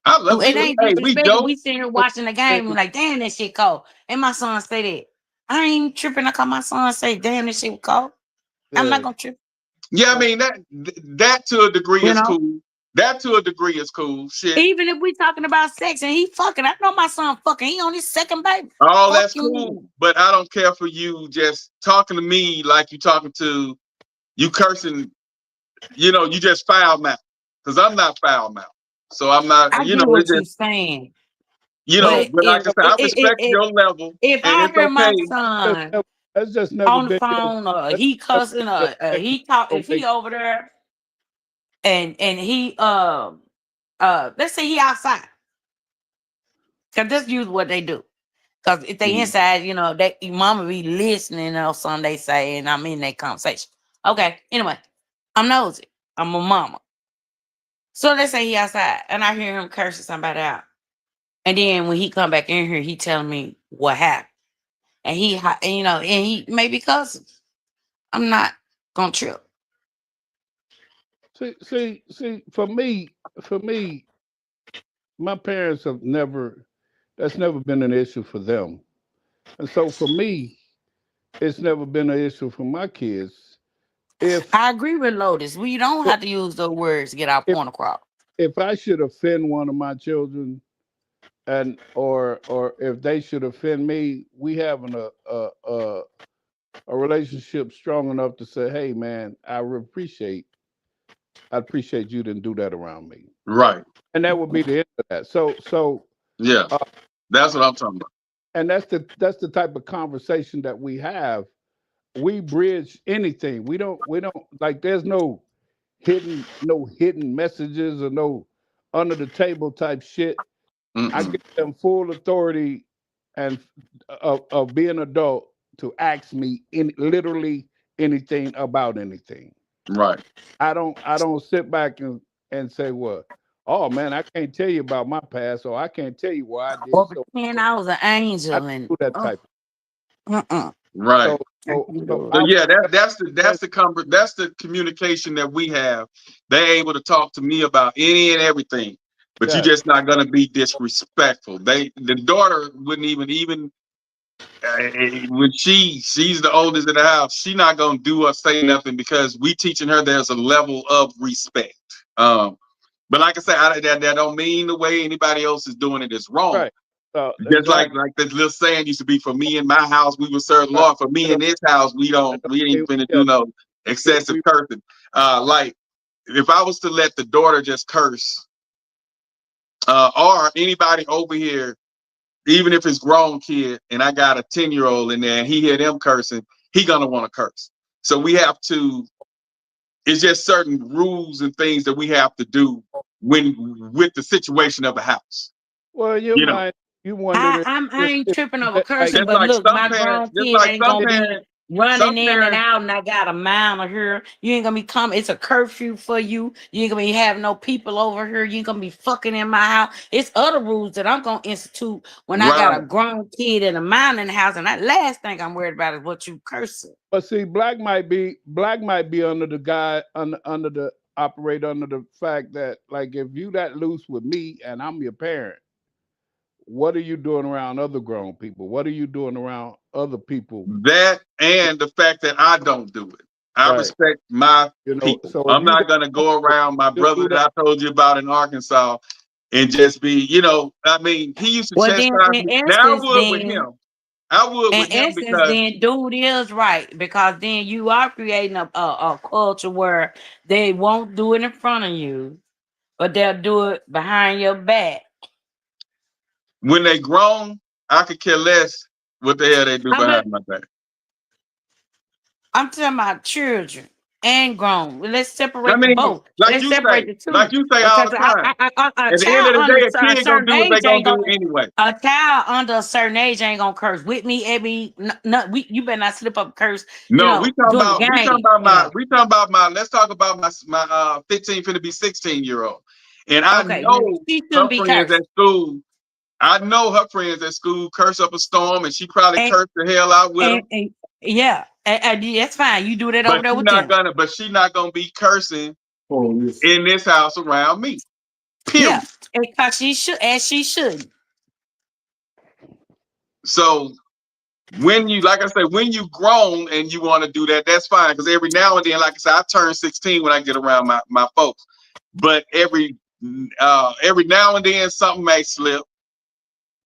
I love it. Ain't hey, disrespectful. We sitting here watching the game and like, damn, that shit cold. And my son say that. I ain't tripping. I call my son say, damn, that shit was cold. I'm not gonna trip. Yeah, I mean that to a degree You is know, cool. That to a degree is cool. Shit. even if we talking about sex and he fucking, I know my son fucking. He on his second baby. All Fuck that's you. cool, but I don't care for you just talking to me like you talking to you cursing. You know, you just foul mouth because I'm not foul mouth. So I'm not. I You get know, what it's you just saying, but but like I said, I respect your level, if and I it's hear my okay. son That's just never on the been your. phone or That's he never cussing been or your he talk, don't if he make over there and he let's say he outside, because that's usually what they do. Because if they Mhm. inside, you know, they mama be listening or something they say, and I'm in that conversation. Okay, anyway, I'm nosy. I'm a mama. So let's say he outside and I hear him cursing somebody out. And then when he come back in here, he telling me what happened. And you know, and he maybe cussing. I'm not gonna trip. See. For me, my parents have never. That's never been an issue for them, and so for me, it's never been an issue for my kids. If I agree with Lotus. We don't have to use those words to get our if point across. if I should offend one of my children, and or if they should offend me, we having a relationship strong enough to say, hey man, I appreciate you didn't do that around me, Right. and that would be the end of that. Yeah. Uh, That's what I'm talking about. and that's the type of conversation that we have. We bridge anything. We don't like. There's no hidden messages or no under the table type shit. I Mm-mm. give them full authority and of being adult to ask me in literally anything about anything. Right. I don't sit back and say, well, oh man, I can't tell you about my past, or I can't tell you why I did Well, so. pretend I was an I angel don't and do that type. uh-uh. Right. So I so can so do So it. I yeah, would that's the communication that we have. They're able to talk to me about any and everything, but you're yes. just not gonna be disrespectful. The daughter wouldn't even when she's the oldest in the house, she not gonna do or say nothing because we teaching her there's a level of respect. Um, but like I said, that don't mean the way anybody else is doing it is wrong. Right. So Just exactly. like this little saying used to be, for me in my house, we would serve the Right. Lord. For me in this house, we ain't finna Yeah, do no excessive we cursing. Like if I was to let the daughter just curse, or anybody over here, even if it's grown kid, and I got a 10-year-old in there and he hear them cursing, he gonna want to curse. So we have to, it's just certain rules and things that we have to do when with the situation of the house. well, in your You know, mind, you wondered I ain't tripping over like cursing, just but like look, some my parents, grown kid ain't gonna be some running in and parents, out, and I got a mile here. You ain't gonna be coming. It's a curfew for you. You ain't gonna be having no people over here. You ain't gonna be fucking in my house. It's other rules that I'm gonna institute when I got a right? grown kid and a mile in the house. And that last thing I'm worried about is what you cursing. but see, black might be under the guy under the operate under the fact that like if you that loose with me and I'm your parent, what are you doing around other grown people? What are you doing around other people? That and the fact that I don't do it. I Right. respect my people. So if I'm you not got gonna go around my to brother do that, that I told you about in Arkansas and just be, I mean, he used to Well, then chastise in me. Now I essence, would with him. I would in with him essence, because then dude is right, because then you are creating a culture where they won't do it in front of you, but they'll do it behind your back. when they grown, I could care less what the hell they do I'm behind my back. I'm talking about children and grown. Well, let's I separate the mean, both. Let's separate the like two, you say all because the time. a At the end of child the under day, a a kid gonna certain do what they age gonna ain't do gonna. anyway. A child under a certain age ain't gonna curse with me. You better not slip up curse. No, we talking During the about game. let's talk about my 15 finna be 16-year-old. And I Okay, now know she her shouldn't be friends cursed. at school. I know her friends at school curse up a storm and she probably And cursed the hell out with them. and yeah, and that's fine. You do that over there with them. But she not gonna be cursing in this house around me. Yeah, Period. because she should, as she should. So When you, like I said, when you grown and you want to do that, that's fine. Because every now and then, like I said, I turn 16 when I get around my folks. But every now and then something may slip.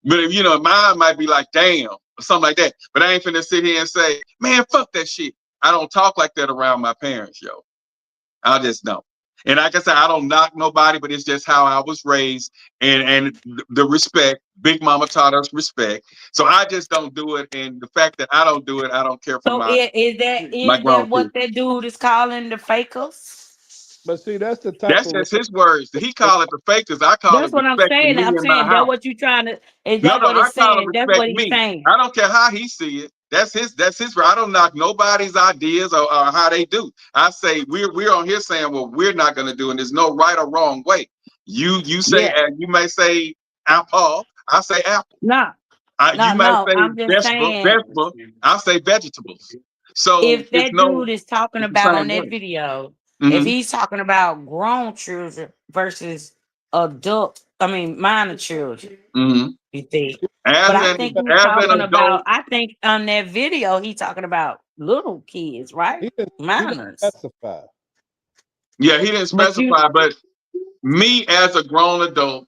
But if mine might be like, damn, or something like that. But I ain't finna sit here and say, man, fuck that shit. I don't talk like that around my parents, yo. I just don't. And like I said, I don't knock nobody, but it's just how I was raised, and the respect. Big Mama taught us respect, so I just don't do it. And the fact that I don't do it, I don't care for So my is grown that kids. what that dude is calling the fakers? But see, that's the type That's of just his words. He call it the fakers. I call That's it what I'm respecting saying. me I'm and my saying that house. what you trying to is No, that no, what I it's call him saying? That's respect what he's me. saying. I don't care how he see it. That's his. I don't knock nobody's ideas or how they do. I say we're on here saying what we're not going to do, and there's no right or wrong way. You say, Yeah. you may say apple. I say apple. No, You may no. say I'm just saying vegetable. I say vegetables. So if it's that no, dude is talking it's the about same on that way. video, if Mm-hmm. he's talking about grown children versus minor children, Mm-hmm. you see. As But I an think he's as an talking about. adult, I think on that video he's talking about little kids, right? he didn't Minors. specify. yeah, he didn't But you, specify, but me as a grown adult,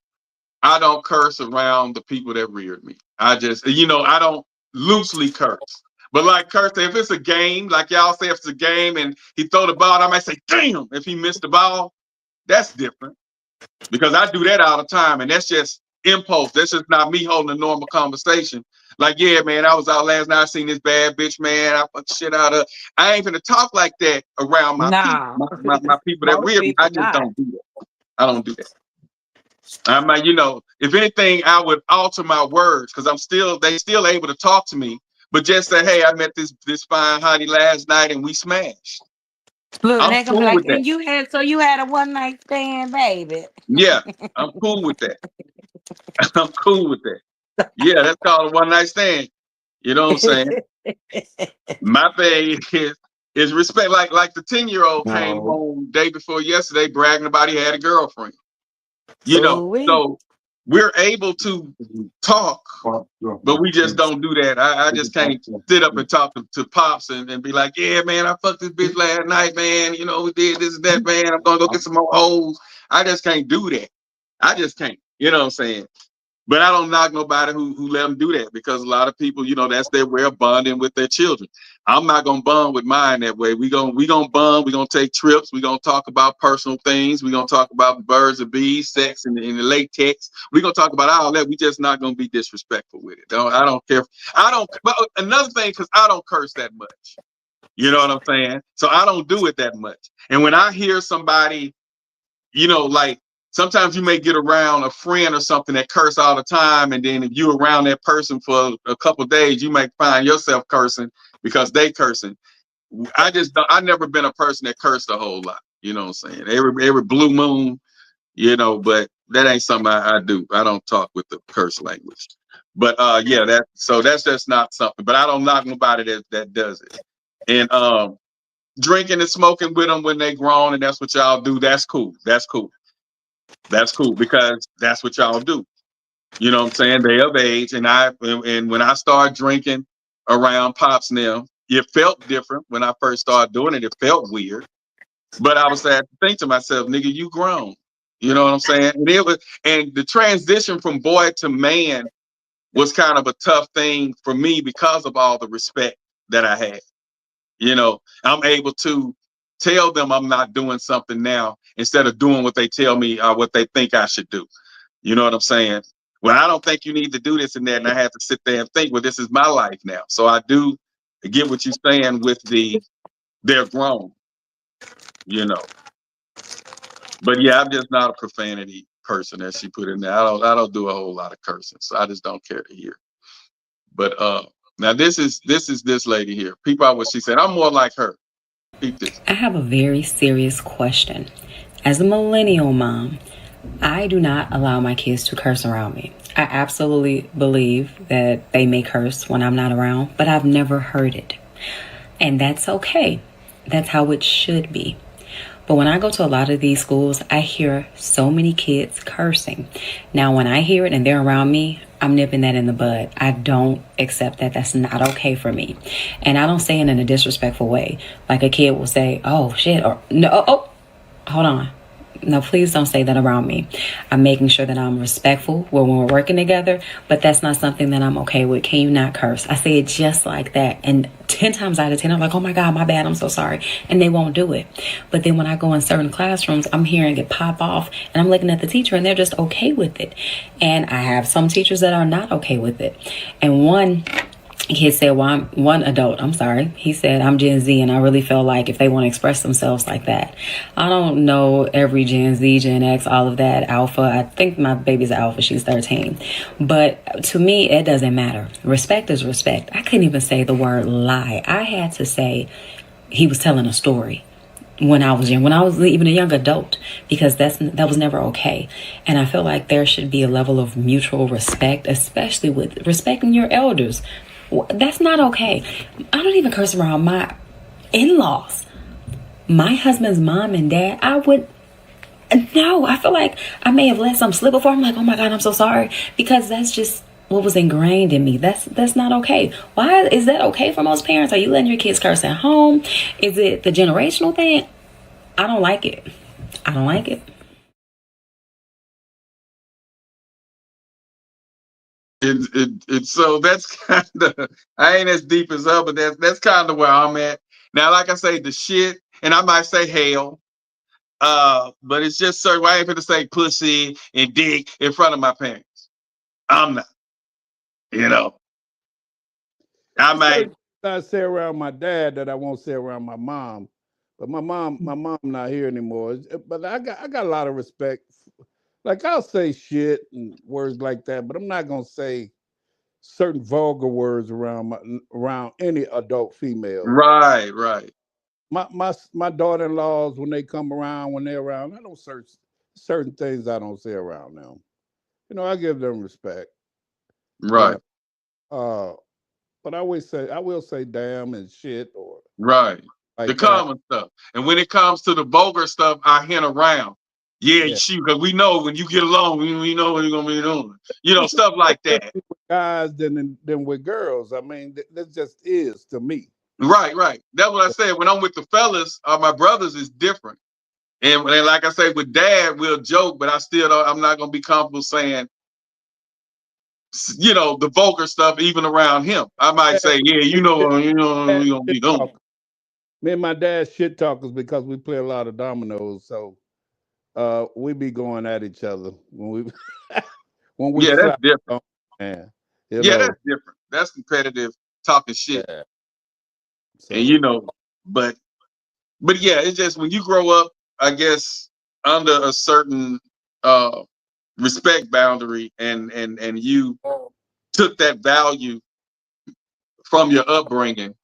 I don't curse around the people that reared me. I just, I don't loosely curse. But like cursing, if it's a game, like y'all say, if it's a game and he throw the ball, I might say, damn, if he missed the ball, that's different. Because I do that all the time, and that's just impulse. That's just not me holding a normal conversation. Like, yeah, man, I was out last night, I seen this bad bitch, man. I fucked shit out of. I ain't gonna talk like that around my people, nah. my people that Most reared me. I people just not. don't do that. I don't do that. I might, if anything, I would alter my words because they still able to talk to me, but just say, hey, I met this fine hottie last night and we smashed. Look, I'm they're gonna be cool like, with that. and you had a one night stand, baby. Yeah, I'm cool with that. I'm cool with that. Yeah, that's called a one night stand. You know what I'm saying? My thing is respect. Like the 10-year-old came No. home day before yesterday bragging about he had a girlfriend. Ooh-wee. So we're able to talk, but we just don't do that. I just can't sit up and talk to pops and be like, yeah, man, I fucked this bitch last night, man. We did this and that, man. I'm gonna go get some more hoes. I just can't do that. I just can't. You know what I'm saying? But I don't knock nobody who let them do that because a lot of people, that's their way of bonding with their children. I'm not gonna bond with mine that way. We gonna bond. We gonna take trips. We gonna talk about personal things. We gonna talk about birds and bees, sex, and the latex. We gonna talk about all that. We just not gonna be disrespectful with it. I don't care. I don't. But another thing, because I don't curse that much. You know what I'm saying? So I don't do it that much. And when I hear somebody, like sometimes you may get around a friend or something that curse all the time, and then if you're around that person for a couple of days, you may find yourself cursing because they cursing. I never been a person that cursed a whole lot. You know what I'm saying? Every blue moon, but that ain't something I do. I don't talk with the curse language. But yeah, that's just not something. But I don't knock nobody that does it. And drinking and smoking with them when they grown, and that's what y'all do. That's cool. That's cool. That's cool because that's what y'all do. You know what I'm saying? They of age, and when I started drinking around pops now, it felt different. When I first started doing it, it felt weird. But I was saying, think to myself, nigga, you grown. You know what I'm saying? And the transition from boy to man was kind of a tough thing for me because of all the respect that I had. I'm able to tell them I'm not doing something now instead of doing what they tell me or what they think I should do. You know what I'm saying? Well, I don't think you need to do this and that. And I have to sit there and think, well, this is my life now. So I do get what you're saying with they're grown, you know. But yeah, I'm just not a profanity person, as she put in there. I don't do a whole lot of cursing. So I just don't care to hear. But now this is this lady here. Peep out what she said. I'm more like her. Peep this. I have a very serious question. As a millennial mom, I do not allow my kids to curse around me. I absolutely believe that they may curse when I'm not around, but I've never heard it. And that's okay. That's how it should be. But when I go to a lot of these schools, I hear so many kids cursing. Now, when I hear it and they're around me, I'm nipping that in the bud. I don't accept that. That's not okay for me. And I don't say it in a disrespectful way. Like a kid will say, oh, shit, or no, hold on. No, please don't say that around me. I'm making sure that I'm respectful when we're working together, but that's not something that I'm okay with. Can you not curse? I say it just like that. And 10 times out of 10, I'm like, oh my God, my bad. I'm so sorry. And they won't do it. But then when I go in certain classrooms, I'm hearing it pop off and I'm looking at the teacher and they're just okay with it. And I have some teachers that are not okay with it. And one said, one adult, he said, I'm Gen Z and I really feel like if they want to express themselves like that. I don't know every Gen Z, Gen X, all of that, Alpha. I think my baby's Alpha, she's 13. But to me, it doesn't matter. Respect is respect. I couldn't even say the word lie. I had to say he was telling a story when I was even a young adult, because that was never okay. And I feel like there should be a level of mutual respect, especially with respecting your elders. That's not okay. I don't even curse around my in-laws. My husband's mom and dad, I feel like I may have let some slip before. I'm like, oh my God, I'm so sorry. Because that's just what was ingrained in me. That's not okay. Why is that okay for most parents? Are you letting your kids curse at home? Is it the generational thing? I don't like it. I don't like it. So that's kind of, I ain't as deep as her, but that's kind of where I'm at now. Like I say, the shit, and I might say hell, but it's just certain. I ain't gonna say pussy and dick in front of my parents. I'm not, you know. I might. I say around my dad that I won't say around my mom, but my mom not here anymore. But I got a lot of respect. Like I'll say shit and words like that, but I'm not gonna say certain vulgar words around any adult female. Right. My daughter-in-laws, when they come around, when they're around, I don't search certain things I don't say around them. You know, I give them respect. Right. But I will say damn and shit or Right. The like that. common stuff. And when it comes to the vulgar stuff, I hint around. Yeah, Yeah. shoot, because we know when you get along, we know what you're gonna be doing. You know, stuff like that. With guys than with girls. I mean, that just is to me. Right. That's what I said. When I'm with the fellas, my brothers is different. And like I say, with dad, we'll joke, but I'm not gonna be comfortable saying, the vulgar stuff even around him. I might say, yeah, you know what we're gonna be doing. Me and my dad shit talkers because we play a lot of dominoes, so we be going at each other when we when we Yeah, that's slap different. on, man. That's different. That's competitive talking shit. Yeah. So, And but yeah, it's just when you grow up, I guess, under a certain respect boundary and you took that value from your upbringing.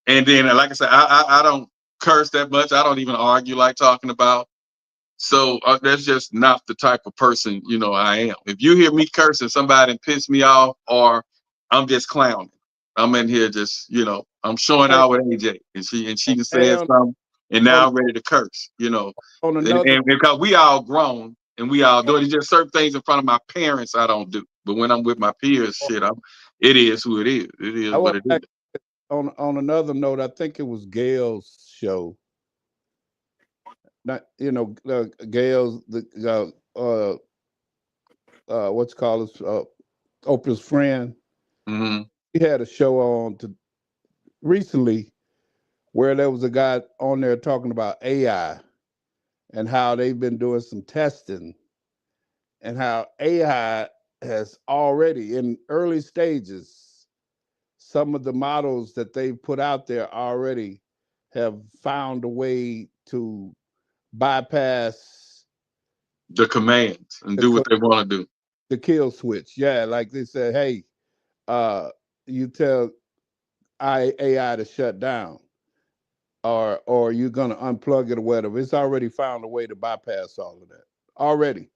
And then, like I said, I don't curse that much. I don't even argue like talking about. So that's just not the type of person, I am. If you hear me cursing somebody and piss me off, or I'm just clowning. I'm in here just, I'm showing hey, out with AJ, and she just hey, said something, and now I'm ready to curse, on another and because we all grown and we all do it. It's just certain things in front of my parents I don't do, but when I'm with my peers, it is who it is. It is I what want it is. on another note, I think it was Gail's show. Not Gail's what's it called Oprah's friend. Mm-hmm. He had a show on recently where there was a guy on there talking about AI and how they've been doing some testing and how AI has already in early stages, some of the models that they've put out there already have found a way to bypass The commands and do what they want to do. the kill switch. Yeah, like they said, hey, you tell AI to shut down, or you're gonna unplug it or whatever. It's already found a way to bypass all of that. Already.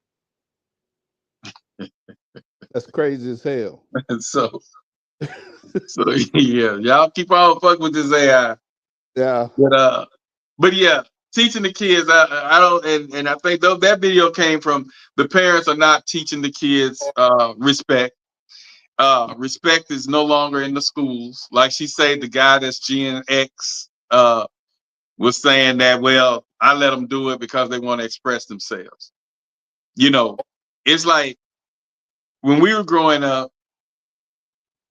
That's crazy as hell. so yeah, y'all keep on fucking with this AI. Yeah. But yeah, teaching the kids. I don't, and I think that video came from the parents are not teaching the kids respect. Respect is no longer in the schools. Like she said, the guy that's Gen X was saying that, well, I let them do it because they want to express themselves. You know, it's like when we were growing up,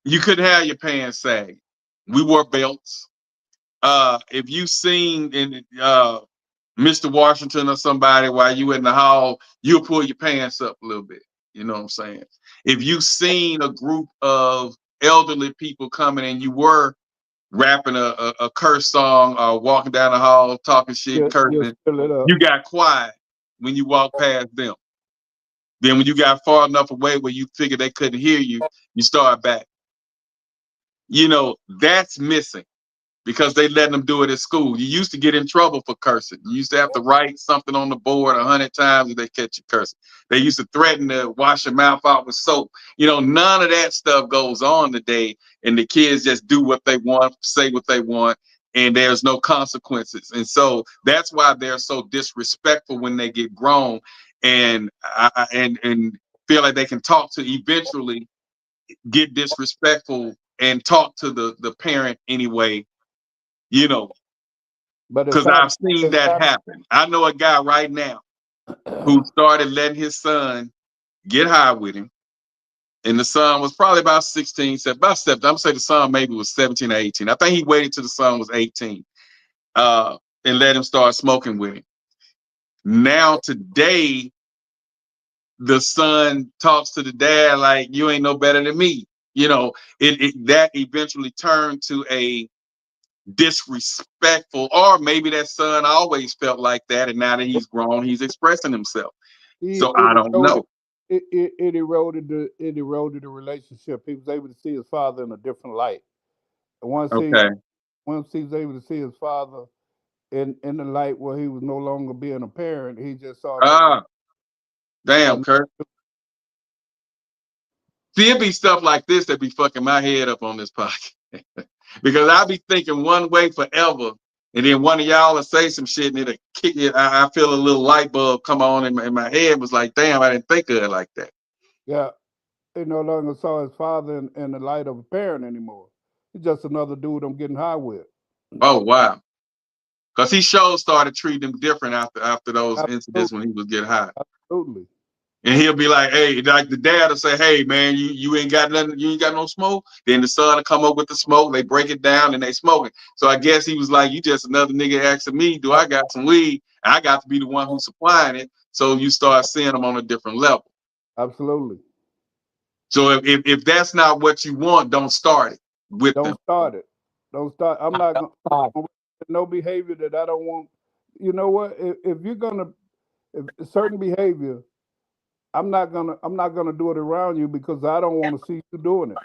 you couldn't have your pants sagging. We wore belts. If you seen in Mr. Washington or somebody while you in the hall, you'll pull your pants up a little bit. You know what I'm saying? If you seen a group of elderly people coming and you were rapping a curse song or walking down the hall talking shit, cursing, you got quiet when you walked past them. Then when you got far enough away where you figured they couldn't hear you, you start back. You know, that's missing because they letting them do it at school. You used to get in trouble for cursing. You used to have to write something on the board 100 times if they catch you cursing. They used to threaten to wash your mouth out with soap. You know, none of that stuff goes on today, and the kids just do what they want, say what they want, and there's no consequences. And so that's why they're so disrespectful when they get grown, and and feel like they can talk to eventually get disrespectful and talk to the parent anyway, you know, because I've seen that happen. I know a guy right now who started letting his son get high with him. And the son was probably about 16, about 17. I'm gonna say the son maybe was 17 or 18. I think he waited till the son was 18 and let him start smoking with him. Now today, the son talks to the dad like, you ain't no better than me. You know, that eventually turned to a disrespectful, or maybe that son always felt like that, and now that he's grown, he's expressing himself. So I don't know. It eroded the relationship. He was able to see his father in a different light. And once he was able to see his father in the light where he was no longer being a parent, he just started. Damn, Kurt. See, it be stuff like this that be fucking my head up on this podcast. Because I be thinking one way forever, and then one of y'all will say some shit and it'll kick it. I feel a little light bulb come on in my head. Was like, damn, I didn't think of it like that. Yeah, he no longer saw his father in the light of a parent anymore. He's just another dude I'm getting high with. Oh wow. Because he sure started treating him different after those incidents when he was getting high. Absolutely. And he'll be like, hey, like the dad will say, hey man, you ain't got nothing, you ain't got no smoke. Then the son will come up with the smoke, they break it down and they smoking. So I guess he was like, you just another nigga asking me, do I got some weed? I got to be the one who's supplying it. So you start seeing them on a different level. Absolutely. So if that's not what you want, don't start it with them. Don't start it. Don't start. I'm not gonna no behavior that I don't want. You know what? If you're gonna if certain behavior, I'm not gonna do it around you because I don't want to see you doing it.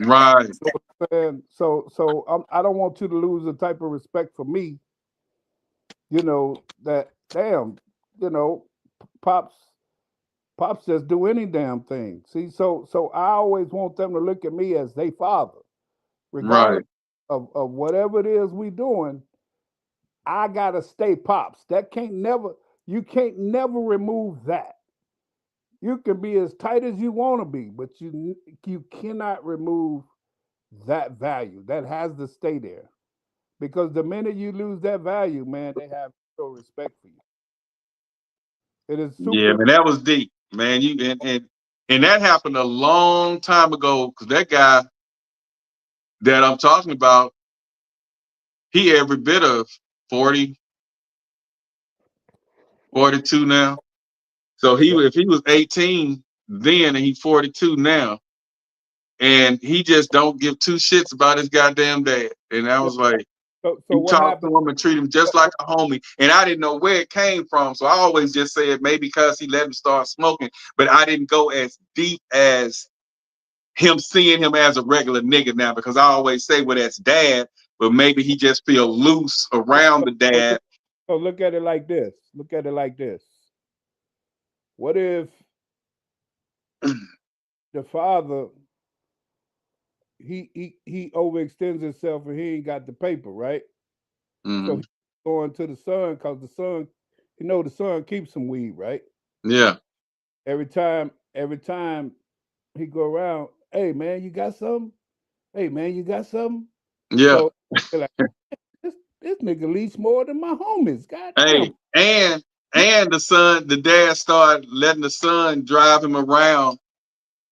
Right. You know what I'm saying? So I don't want you to lose the type of respect for me. You know that damn. You know, pops just do any damn thing. See, so I always want them to look at me as they father, regardless of whatever it is we doing. I gotta stay pops. You can't never remove that. You can be as tight as you want to be, but you cannot remove that value. That has to stay there. Because the minute you lose that value, man, they have no respect for you. It is Yeah, super. man, that was deep, man. And that happened a long time ago because that guy that I'm talking about, he every bit of 40, 42 now. So if he was 18 then and he's 42 now, and he just don't give two shits about his goddamn dad. And I was like, So you what talk to happened? him and treat him just like a homie. And I didn't know where it came from. So I always just said maybe because he let him start smoking, but I didn't go as deep as him seeing him as a regular nigga now, because I always say, well, that's dad, but maybe he just feel loose around the dad. So look at it like this. Look at it like this. What if the father he overextends himself and he ain't got the paper, right? So Mm-hmm. going to the son because the son, the son keeps some weed, right? Yeah. Every time he go around, hey man, you got something? Hey man, you got something? Yeah. So they're like, this nigga leash more than my homies. Goddamn. Hey, and the dad started letting the son drive him around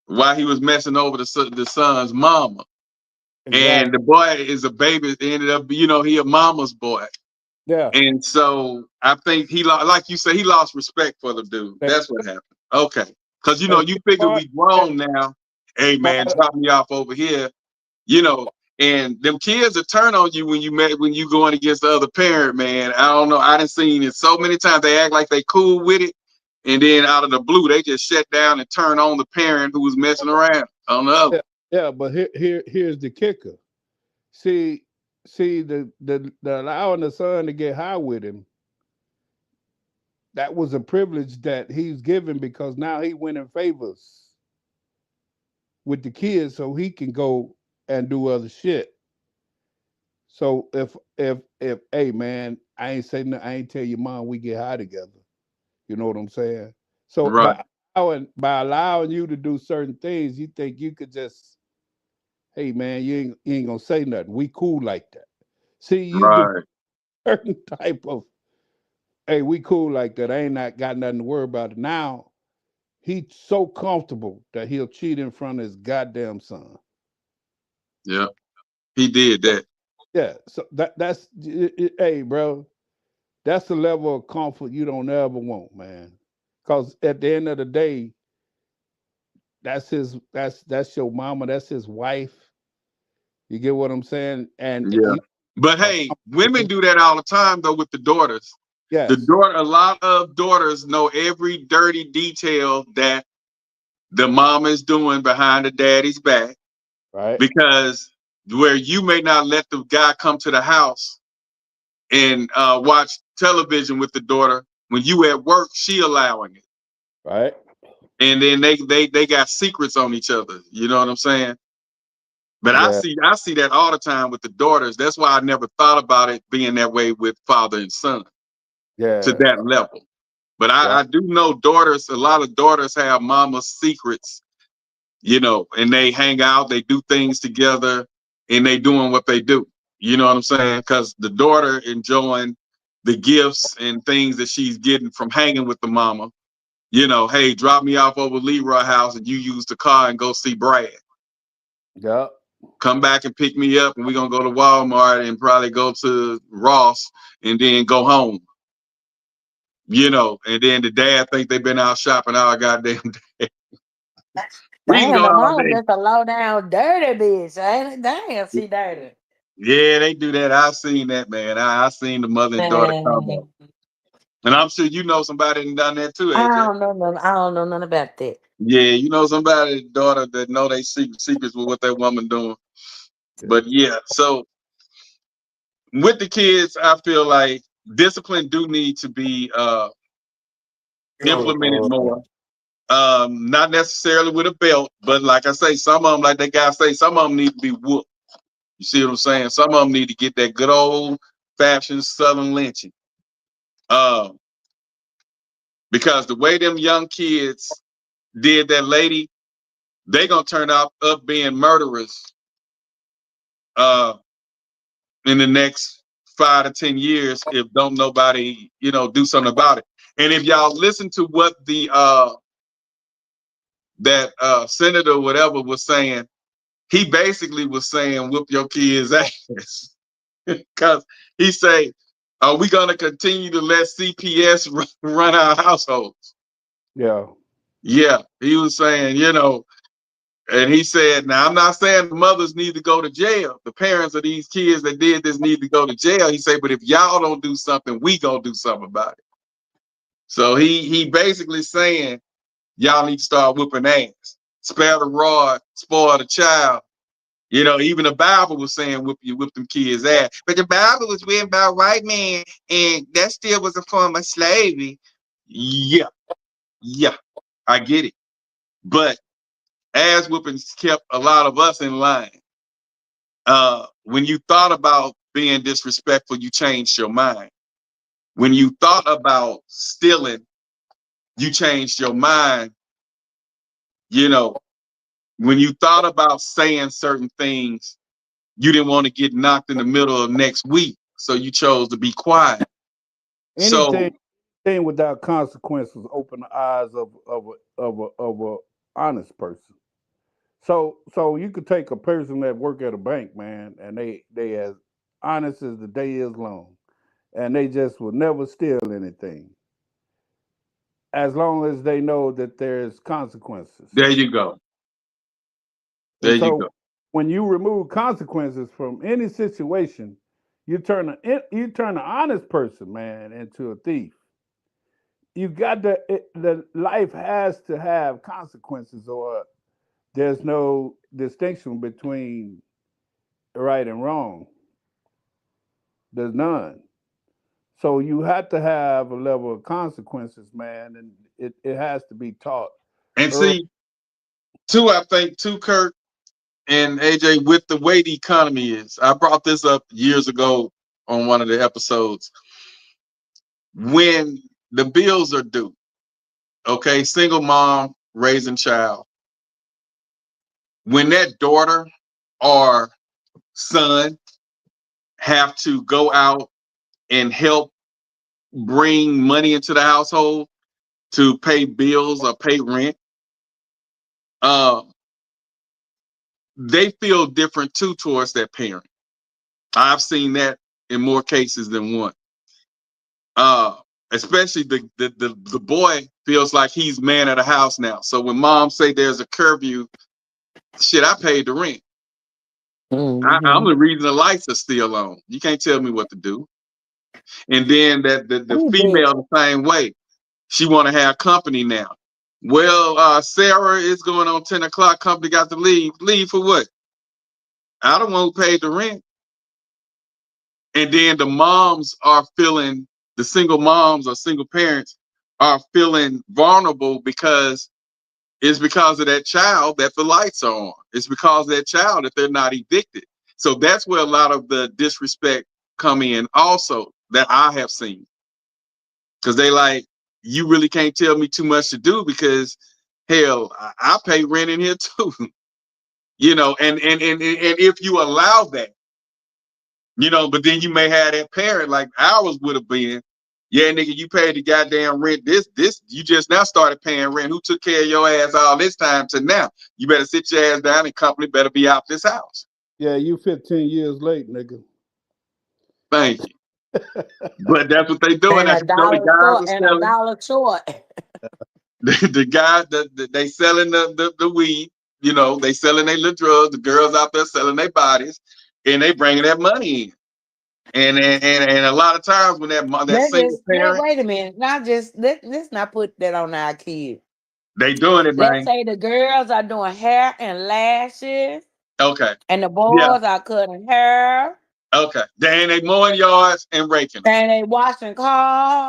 while he was messing over the son's mama. And Exactly. the boy is a baby. Ended up, he a mama's boy. Yeah. And so I think like you said, he lost respect for the dude. That, That's what happened. Okay. Because, and you figure part, we grown now. Hey, man, part, drop me off over here. You know, and them kids will turn on you when you going against the other parent, man. I don't know. I done seen it so many times. They act like they cool with it. And then out of the blue, they just shut down and turn on the parent who was messing around on the other. yeah, but here's the kicker. See, the allowing the son to get high with him, that was a privilege that he's given because now he winning favors with the kids so he can go and do other shit. So if hey man, I ain't say no, I ain't tell your mom we get high together. You know what I'm saying? So Right, by allowing you to do certain things, you think you could just, hey man, you ain't gonna say nothing. We cool like that. See, you develop right. certain type of, hey, we cool like that. I ain't not got nothing to worry about. Now he's so comfortable that he'll cheat in front of his goddamn son. Yeah, he did that. Yeah, so hey, bro, that's the level of comfort you don't ever want, man. Because at the end of the day, that's your mama, that's his wife. You get what I'm saying? And Yeah. you, But hey, women do that all the time though with the daughters. yes, A lot of daughters know every dirty detail that the mom is doing behind the daddy's back right, because where you may not let the guy come to the house and watch television with the daughter when you at work, she allowing it, right, and then they got secrets on each other. You know what I'm saying? But yeah, I see that all the time with the daughters. That's why I never thought about it being that way with father and son to yeah, that level. But yeah, I do know daughters. A lot of daughters have mama's secrets, and they hang out, they do things together, and they doing what they do. You know what I'm saying? Because the daughter enjoying the gifts and things that she's getting from hanging with the mama. Hey, drop me off over Leroy house and you use the car and go see Brad. yeah, Come back and pick me up and we're gonna go to Walmart and probably go to Ross and then go home. And then the dad think they've been out shopping all goddamn day. We can Damn, go the all mama day. just a low down dirty bitch, ain't it? Damn, she dirty. Yeah, they do that. I've seen that, man. I seen the mother and daughter combo. Man, And I'm sure you know somebody that done that too, I AJ. don't know nothing. I don't know nothing about that. Yeah, you know somebody, daughter that know they secrets with what that woman doing. yeah, But yeah, so with the kids, I feel like discipline do need to be implemented more. Not necessarily with a belt, but like I say, some of them, like that guy say, some of them need to be whooped. You see what I'm saying? Some of them need to get that good old fashioned Southern lynching. Um, because the way them young kids did that lady, they gonna turn out up being murderers uh, in the next 5 to 10 years if don't nobody do something about it. And if y'all listen to what the that senator whatever was saying, he basically was saying whoop your kids ass because he say, are we gonna continue to let CPS run our households? yeah, Yeah, he was saying, and he said, now I'm not saying the mothers need to go to jail. The parents of these kids that did this need to go to jail. He said, but if y'all don't do something, we gonna do something about it. So he basically saying y'all need to start whooping ass. Spare the rod, spoil the child. Even the Bible was saying whip them kids ass. But the Bible was written by a white man, and that still was a form of slavery. Yeah, yeah, I get it. But ass whoopings kept a lot of us in line. When you thought about being disrespectful, you changed your mind. When you thought about stealing, you changed your mind. You know, when you thought about saying certain things, you didn't want to get knocked in the middle of next week, so you chose to be quiet. Anything, So anything without consequences open the eyes of a honest person. So you could take a person that work at a bank, man, and they as honest as the day is long, and they just will never steal anything as long as they know that there's consequences. there you go. There And you so go. when you remove consequences from any situation, you turn an honest person, man, into a thief. You got the life has to have consequences, or there's no distinction between right and wrong. There's none. So you have to have a level of consequences, man, and it has to be taught And early. see, too, I think too, Kurt and AJ, with the way the economy is, I brought this up years ago on one of the episodes. When the bills are due, okay, single mom raising child, when that daughter or son have to go out and help bring money into the household to pay bills or pay rent, uh, they feel different too towards that parent. I've seen that in more cases than one. Uh, Especially the boy feels like he's man of the house now. So when mom say there's a curfew, shit, I paid the rent. I'm Mm-hmm. the reason the lights are still on. You can't tell me what to do. And then that the Ooh, bitch. female the same way. She want to have company now. Well, Sarah is going on 10 o'clock. Company got to leave. Leave for what? I don't want who paid the rent. And then the moms are feeling, the single moms or single parents are feeling vulnerable because it's because of that child that the lights are on. It's because of that child that they're not evicted. So that's where a lot of the disrespect come in also that I have seen. Because they like, you really can't tell me too much to do because hell, I pay rent in here too. And if you allow that, but then you may have that parent like ours would have been. Yeah, nigga, you paid the goddamn rent. This, you just now started paying rent. Who took care of your ass all this time to now? You better sit your ass down and company better be out this house. Yeah, you 15 years late, nigga. Thank you. But that's what they doing. And That's a the dollar guys short, are and a selling. dollar short. The guy they selling the weed. They selling their little drugs. The girls out there selling their bodies, and they bringing that money in. And a lot of times when that Let's single just parent, wait a minute. Not just let's not put that on our kids. they doing it, Let's man. say the girls are doing hair and lashes, Okay. and the Yeah. boys are cutting hair, Okay. They mowing yards and raking them. and they washing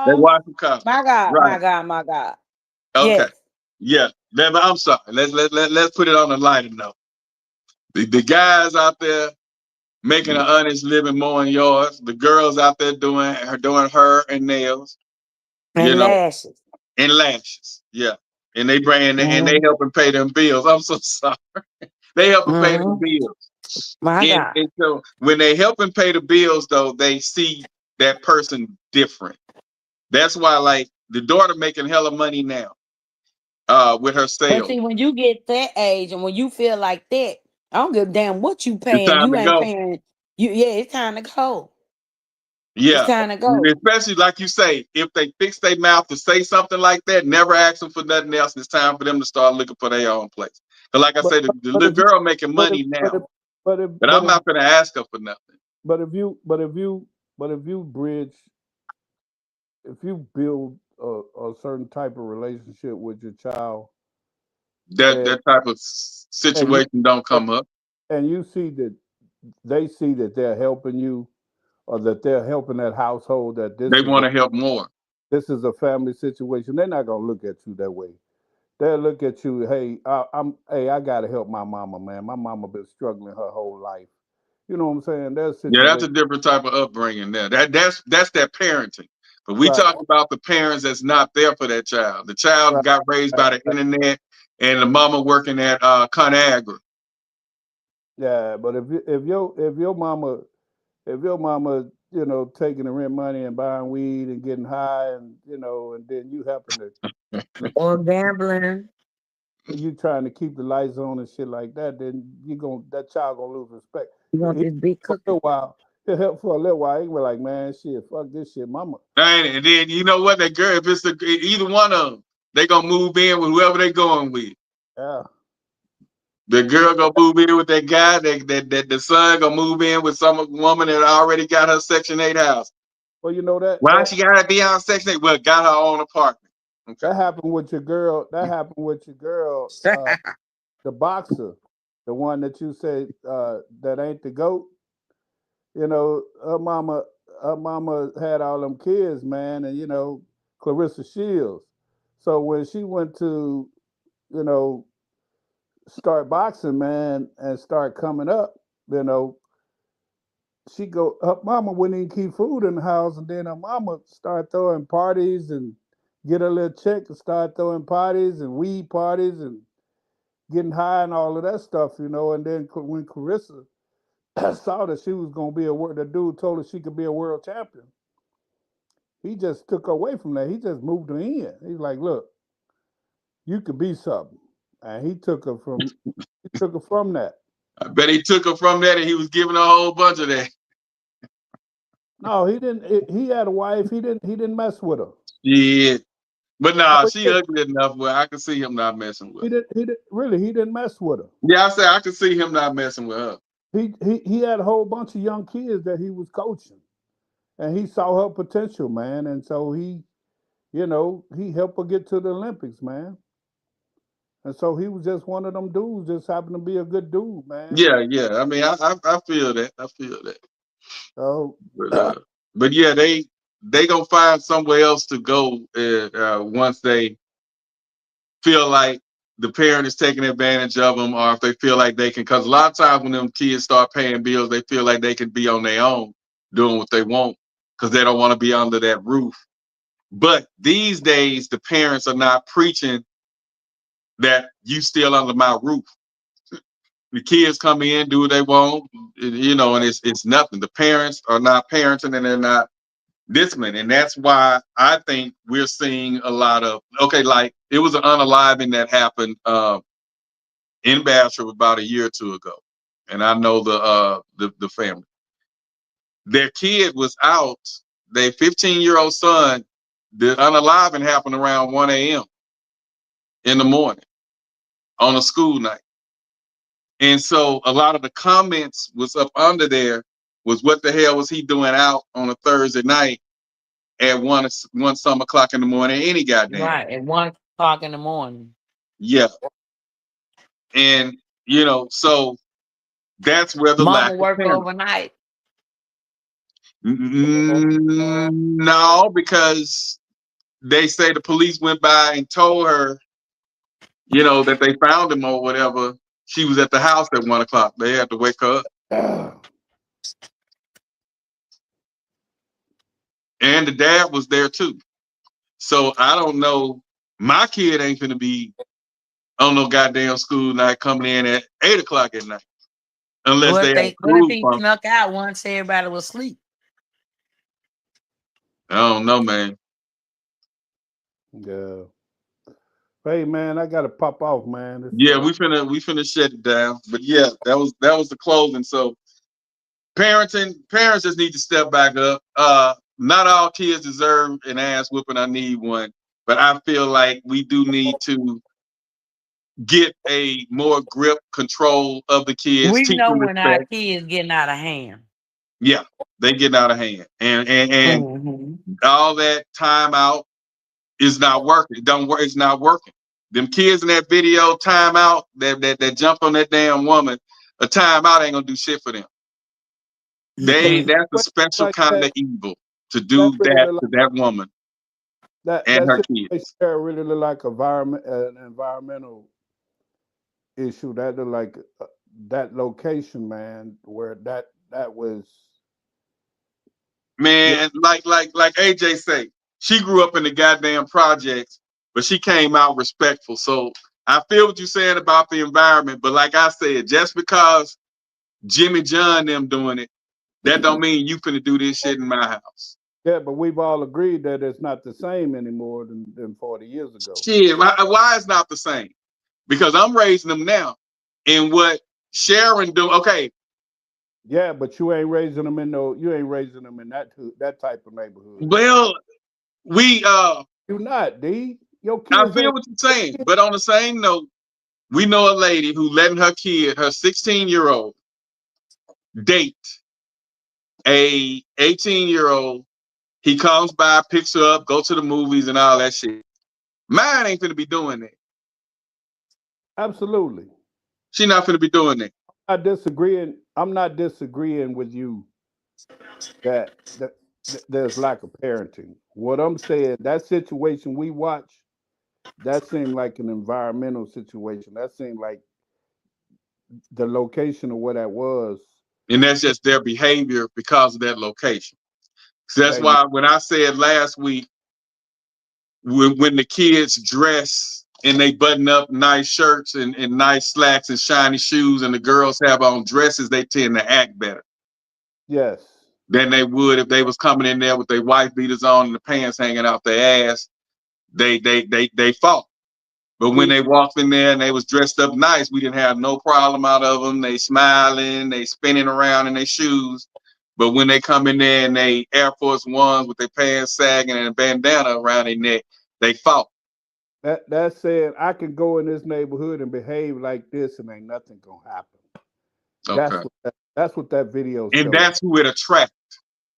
They cars. washing cars. My God, Right. my God, my God. Okay. Yes. Yeah. I'm sorry. Let's put it on a lighter note. The guys out there making an honest living mowing yards. The girls out there doing her and nails, you And know, lashes. and lashes. Yeah. And they bring and they Mm-hmm. helping pay them bills. I'm so sorry. They helping pay them Mm-hmm. bills. My God. And so when they helping pay the bills, though, they see that person different. That's why, like, the daughter making hella money now, with her But sales. see, when you get that age and when you feel like that, I don't give a damn what you It's paying. time You to ain't go. paying. Yeah, it's time to go. It's Yeah. time to go. Especially like you say, if they fix their mouth to say something like that, never ask them for nothing else. It's time for them to start looking for their own place. But like I But said, but, the but little if you girl making but if money but if now, but if but but I'm if not gonna ask her for nothing. but if you but if you but if you bridge if you build a certain type of relationship with your child, That and that type of and you situation don't and, come up. and you see that they see that they're helping you, or that they're helping that household, that They want to help more. this is a family situation, they're not gonna look at you that way. They'll look at you, hey, I gotta help my mama, man. My mama been struggling her whole life. You know what I'm saying? There's Yeah, that's situations. a different type of upbringing there. That's that parenting. But we Right. talk about the parents that's not there for that child. The child Right. got raised by the internet and the mama working at ConAgra. Yeah, but if your mama, taking the rent money and buying weed and getting high and and then you happen to Or gambling. you trying to keep the lights on and shit like that, then that child gonna lose respect. You want He, this big for a cookie? little while, he'll help for a little while. He can be like, man, shit, fuck this shit, mama. And then you know what? That girl, if it's either one of them, they gonna move in with whoever they going with. Yeah. The girl gonna move in with that guy. That the son gonna move in with some woman that already got her Section 8 house. Well, you know that Why that she gotta be on Section 8? Well, got her own apartment. Okay. that happened with your girl. That happened with your girl, the boxer, the one that you said that ain't the goat. Her mama had all them kids, man, and Clarissa Shields. So when she went to, you know, start boxing, man, and start coming up, you know, her mama wouldn't even keep food in the house, and then her mama started throwing parties and get a little check and start throwing parties and weed parties and getting high and all of that stuff, and then when Clarissa saw that she was gonna be the dude told her she could be a world champion. He just took her away from that. He just moved her in. He's like, look, you could be something, and he took her from that. I bet he took her from that and he was giving her a whole bunch of that. No, he didn't. He had a wife. He didn't mess with her. Yeah. But No, nah, he she didn't. ugly enough where I can see him not messing with He her. didn't. He didn't really. He didn't mess with her. Yeah, I say I can see him not messing with her. He had a whole bunch of young kids that he was coaching, and he saw her potential, man. And so he helped her get to the Olympics, man. And so he was just one of them dudes, just happened to be a good dude, man. Yeah, yeah. I mean, I feel that. I feel that. So But but yeah, they gonna find somewhere else to go once they feel like the parent is taking advantage of them, or if they feel like they can. Because a lot of times when them kids start paying bills, they feel like they can be on their own doing what they want because they don't want to be under that roof. But these days, the parents are not preaching that you still under my roof. The kids come in, do what they want, and it's nothing. The parents are not parenting and they're not disciplined, and that's why I think we're seeing a lot of like it was an unaliving that happened in Bastrop about a year or two ago, and I know the family. Their kid was out. Their 15-year-old son. The unaliving happened around 1 a.m. in the morning on a school night. And so a lot of the comments was up under there was what the hell was he doing out on a Thursday night at one some o'clock in the morning any goddamn. Right, at 1 o'clock in the morning. Yeah. And so that's where the Mama lack of work parents. overnight. No, because they say the police went by and told her, that they found him or whatever. She was at the house at 1 o'clock. They had to wake her up. And the dad was there too. So I don't know. My kid ain't gonna be on no goddamn school night coming in at 8 o'clock at night. Unless they have What if food he function. snuck out once everybody was asleep? I don't know, man. yeah. Hey man, I gotta pop off, man. Yeah, we finna shut it down. But yeah, that was the closing. So parents just need to step back up. Not all kids deserve an ass whooping. I need one, but I feel like we do need to get a more grip control of the kids, We teach know them when our respect. kids getting out of hand. Yeah, they getting out of hand, and Mhm. all that timeout is not working. It don't work. It's not working. Them kids in that video timeout that jumped on that damn woman, a timeout ain't gonna do shit for them. That's a special Like kind that, of evil to that do really that look like to that woman and that her situation kids. there really look like an environmental issue. That look like that location, man, where that was Man, like AJ say, she grew up in the goddamn projects, but she came out respectful. So I feel what you're saying about the environment, but like I said, just because Jimmy John them doing it, that don't mean you finna do this shit in my house. Yeah, but we've all agreed that it's not the same anymore than 40 years ago. Shit, why it's not the same? Because I'm raising them now. And what Sharon do, okay. Yeah, but you ain't raising them in that type of neighborhood. Well, we You not, D. Your I kids feel ain't what you're saying, but on the same note, we know a lady who letting her kid, her 16-year-old, date a 18-year-old. He comes by, picks her up, go to the movies and all that shit. Mine ain't gonna be doing that. Absolutely. She not gonna be doing that. I'm not disagreeing with you that there's lack of parenting. What I'm saying, that situation we watch, that seemed like an environmental situation. That seemed like the location of where that was. And that's just their behavior because of that location. So that's And why when I said last week, when the kids dress and they button up nice shirts and nice slacks and shiny shoes, and the girls have on dresses, they tend to act better yes, than they would if they was coming in there with their wife beaters on and the pants hanging out their ass. They fought. But when see, they walked in there and they was dressed up nice, we didn't have no problem out of them. They smiling, they spinning around in their shoes. But when they come in there and they Air Force Ones with their pants sagging and a bandana around their neck, they fought. that said, I can go in this neighborhood and behave like this, and ain't nothing gonna happen. Okay. That's what that video And showed. that's who it attracts.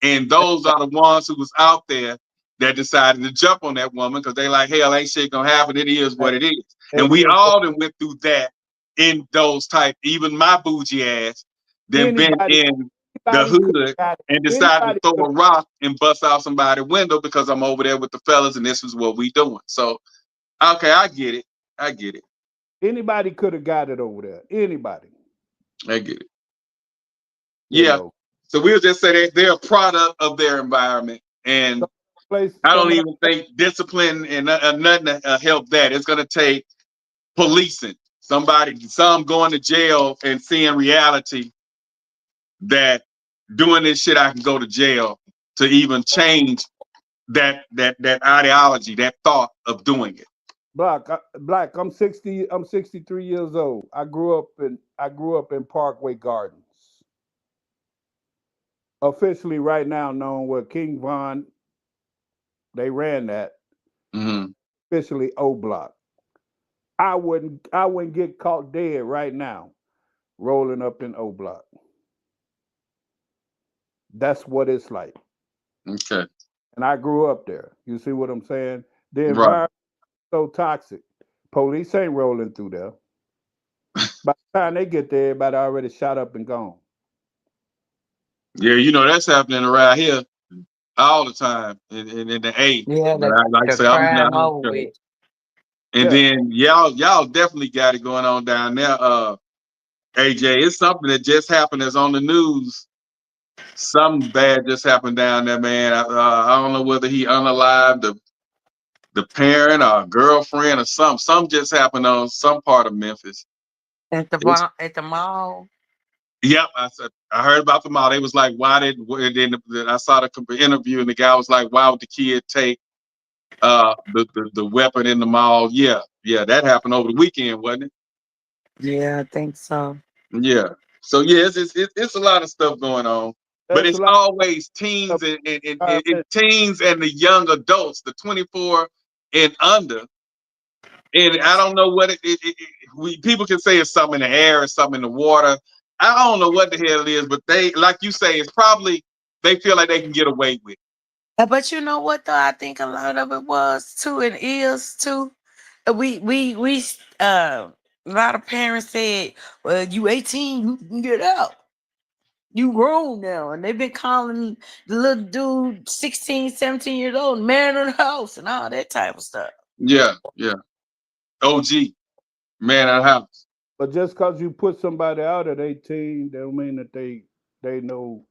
And those are the ones who was out there that decided to jump on that woman because they like, hell, ain't shit gonna happen. It is what it is. And And we here's all done went through that in those type, even my bougie ass, then been anybody in the anybody could hood have got and it. decided to Anybody throw could a rock and bust out somebody's window because I'm over there with the fellas and this is what we doing. So, okay, I get it. I get it. anybody could have got it over there. Anybody, I get it. you Yeah. know. So we'll just say that they're a product of their environment. And I Some don't of the even think discipline and nothing to help that. It's going to take policing. Some going to jail and seeing reality that doing this shit, I can go to jail to even change that ideology, that thought of doing it. Black. I'm 60. I'm 63 years old. I grew up in Parkway Gardens, officially right now known where King Von. They ran that Mm-hmm. officially O Block. I wouldn't get caught dead right now rolling up in O Block. That's what it's like. Okay. And I grew up there. You see what I'm saying? The Right. environment is so toxic. Police ain't rolling through there. By the time they get there, everybody already shot up and gone. Yeah, that's happening around here all the time in the A. Yeah, But I like to the say I'm crime not over sure. with. And Yeah. then y'all definitely got it going on down there. AJ, it's something that just happened that's on the news. Something bad just happened down there, man. I don't know whether he unalived the parent or girlfriend or something. Something just happened on some part of Memphis. It's, At the mall. yep, I heard about the mall. They was like, why did? And then I saw the interview, and the guy was like, why would the kid take the weapon in the mall? Yeah, that happened over the weekend, wasn't it? Yeah, I think so. Yeah. So yeah, it's a lot of stuff going on, but That's a it's lot always of teens and environment. teens and the young adults, the 24 and under. And I don't know what people can say it's something in the air, it's something in the water. I don't know what the hell it is, but they, like you say, it's probably they feel like they can get away with it. But you know what though? I think a lot of it was too and is too. We a lot of parents said, "Well, you 18, you can get out. You grown now." And they've been calling the little dude 16, 17 years old, man of the house and all that type of stuff. Yeah. OG, man of the house. But just because you put somebody out at 18, don't mean that they know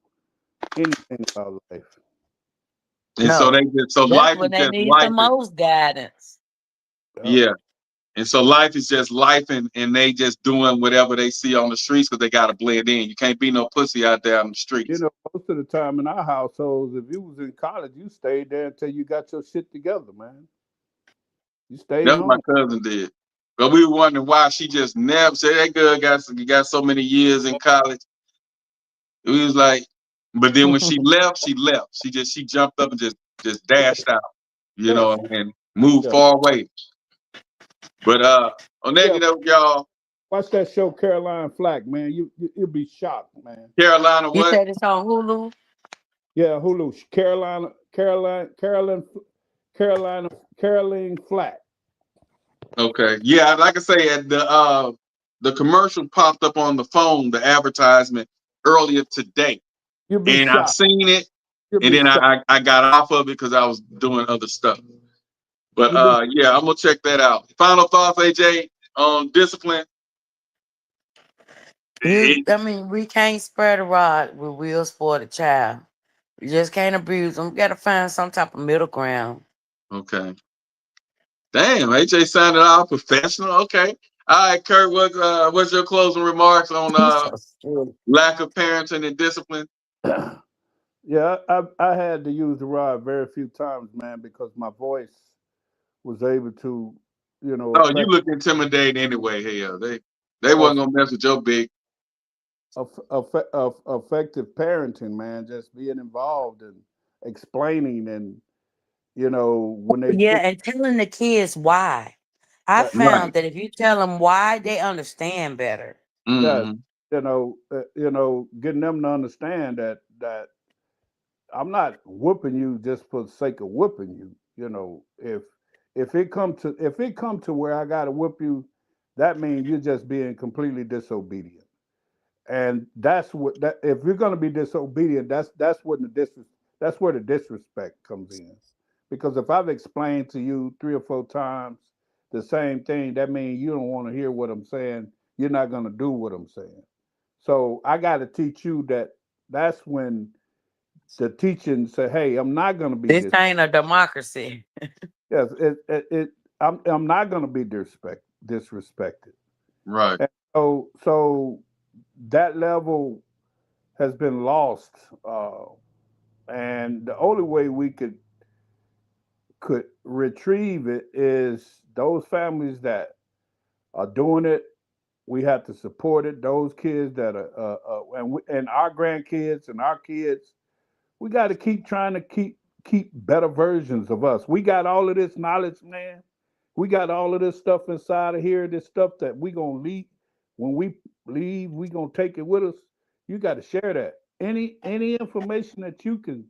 anything about life. And so No, so that's life is when they just need the life. most guidance. Yeah. And so life is just life, and they just doing whatever they see on the streets because they got to blend in. You can't be no pussy out there on the You streets. know, most of the time in our households, if you was in college, you stayed there until you got your shit together, man. You stayed That's what home. my cousin did. But we were wondering why she just never said that girl got so many years in college. We was like, but then when she left, she left. She jumped up and just dashed out, Yeah, and moved yeah, far away. But on that yeah. note, y'all, Watch that show, Caroline Flack, man. You'll be shocked, man. Carolina, You what? said it's on Hulu? Yeah, Hulu, Caroline Flack. Okay, yeah, like I say, at the commercial popped up on the phone, the advertisement earlier today, You'll be and I shocked. seen it, You'll and be then shocked. I got off of it because I was doing other stuff. But You'll be. yeah, I'm gonna check that out. Final thoughts, AJ, on discipline. I mean, we can't spread a rod with wheels for the child. You just can't abuse them. You gotta find some type of middle ground. Okay. Damn, AJ sounded all professional. Okay. All right, Kurt, what's your closing remarks on He's so silly. lack of parenting and discipline? Yeah, I had to use the rod very few times, man, because my voice was able to, Oh, you affect look intimidating anyway. Hell, they wasn't gonna mess with your big. effective parenting, man. Just being involved and explaining, and when they Yeah, and telling the kids why. I that, Right. found that if you tell them why, they understand better. yeah, Mm-hmm. getting them to understand that I'm not whooping you just for the sake of whooping you. If it come to where I gotta whoop you, that means you're just being completely disobedient. And that's what that if you're gonna be disobedient, that's where the disrespect comes in. Because if I've explained to you 3 or 4 times the same thing, that means you don't want to hear what I'm saying. You're not gonna do what I'm saying. So I gotta teach you that that's when the teaching say, "Hey, I'm not going to be This ain't a democracy. yes, I'm not going to be disrespected." Right. And so that level has been lost, and the only way we could retrieve it is those families that are doing it. We have to support it. Those kids that are, and our grandkids and our kids, we got to keep trying to keep better versions of us. We got all of this knowledge, man. We got all of this stuff inside of here, this stuff that we gonna leave. When we leave, we gonna take it with us. You got to share that. Any information that you can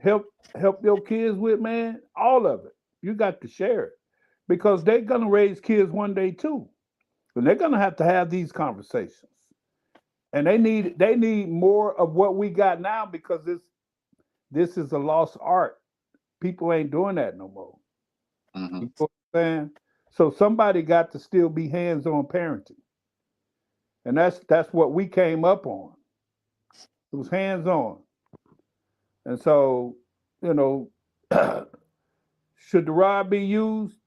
help your kids with, man, all of it. You got to share it. Because they're gonna raise kids one day too. And they're gonna have to have these conversations. And they need more of what we got now, because this is a lost art. People ain't doing that no more. Mm-hmm. You know what I'm saying? So somebody got to still be hands-on parenting. And that's what we came up on. It was hands-on. And so, you know, should the rod be used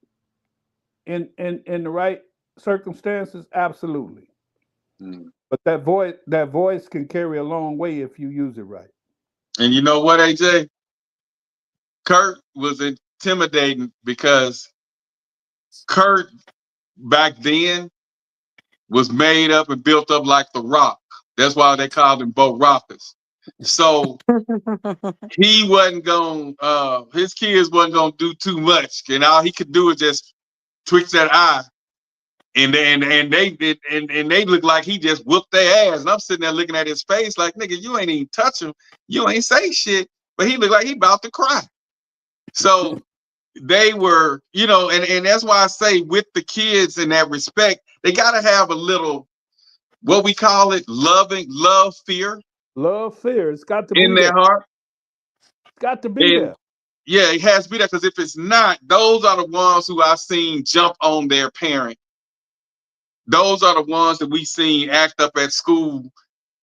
in the right circumstances? Absolutely. Mm-hmm. But that voice can carry a long way if you use it right. And you know what, AJ? Kurt was intimidating because Kurt back then was made up and built up like the Rock. That's why they called him Bo Rockers. So he wasn't going his kids wasn't gonna do too much. And all he could do is just twitch that eye. And they did and they looked like he just whooped their ass. And I'm sitting there looking at his face like, nigga, you ain't even touch him. You ain't say shit. But he looked like he about to cry. So they were, and that's why I say with the kids in that respect, they gotta have a little what we call it, love, fear Love, fear. It's got to in be their there. heart. It's got to be And there. yeah, it has to be that because if it's not, those are the ones who I've seen jump on their parent. Those are the ones that we seen act up at school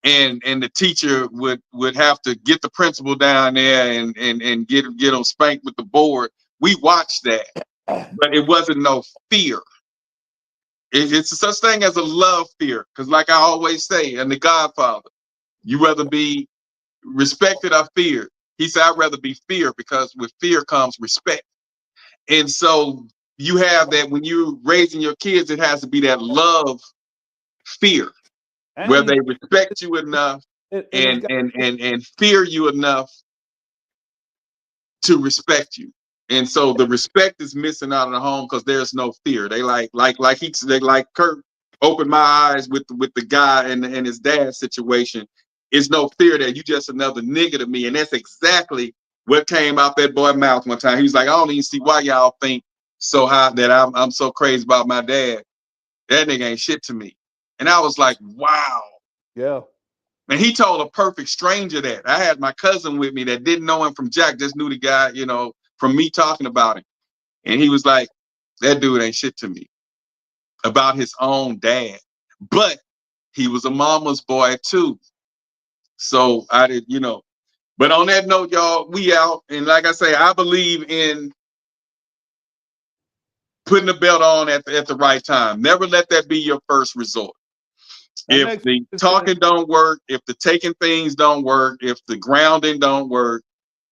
and the teacher would have to get the principal down there and get them spanked with the board. We watched that, but it wasn't no fear. It's such thing as a love fear, because like I always say, in The Godfather, you rather be respected or feared. He said, I'd rather be feared, because with fear comes respect. And so you have that when you're raising your kids, it has to be that love fear, where And they respect you enough it's got, and fear you enough to respect you. And so the respect is missing out of the home because there's no fear. They like Kurt opened my eyes with the guy and his dad's situation. It's no fear that you just another nigga to me. And that's exactly what came out that boy's mouth one time. He was like, I don't even see why y'all think so high that I'm so crazy about my dad. That nigga ain't shit to me. And I was like, wow. yeah. And he told a perfect stranger that. I had my cousin with me that didn't know him from Jack, just knew the guy, from me talking about him. And he was like, that dude ain't shit to me about his own dad. But he was a mama's boy too. So I did, But on that note, y'all, we out. And like I say, I believe in putting the belt on at the right time. Never let that be your first resort. If the talking don't work, if the taking things don't work, if the grounding don't work,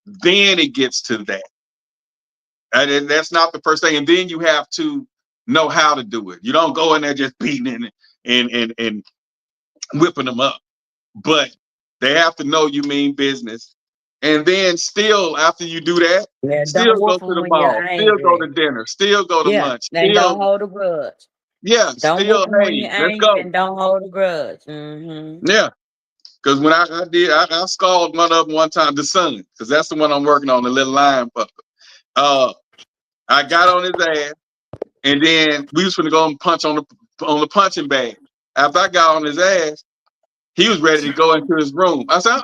then it gets to that. And that's not the first thing. And then you have to know how to do it. You don't go in there just beating and whipping them up. But they have to know you mean business. And then still, after you do that, still don't go whoop to them the when mall, you're still go angry. to dinner, still go to Yeah, lunch, and still, don't hold a grudge. yeah, Don't still, whoop them when hey, you're let's angry, go. and don't hold a grudge. Mm-hmm. Yeah. Because when I scalded one of them one time, the son, because that's the one I'm working on, the little lion puppet. I got on his ass, and then we was gonna go and punch on the punching bag. After I got on his ass, he was ready to go into his room. I said,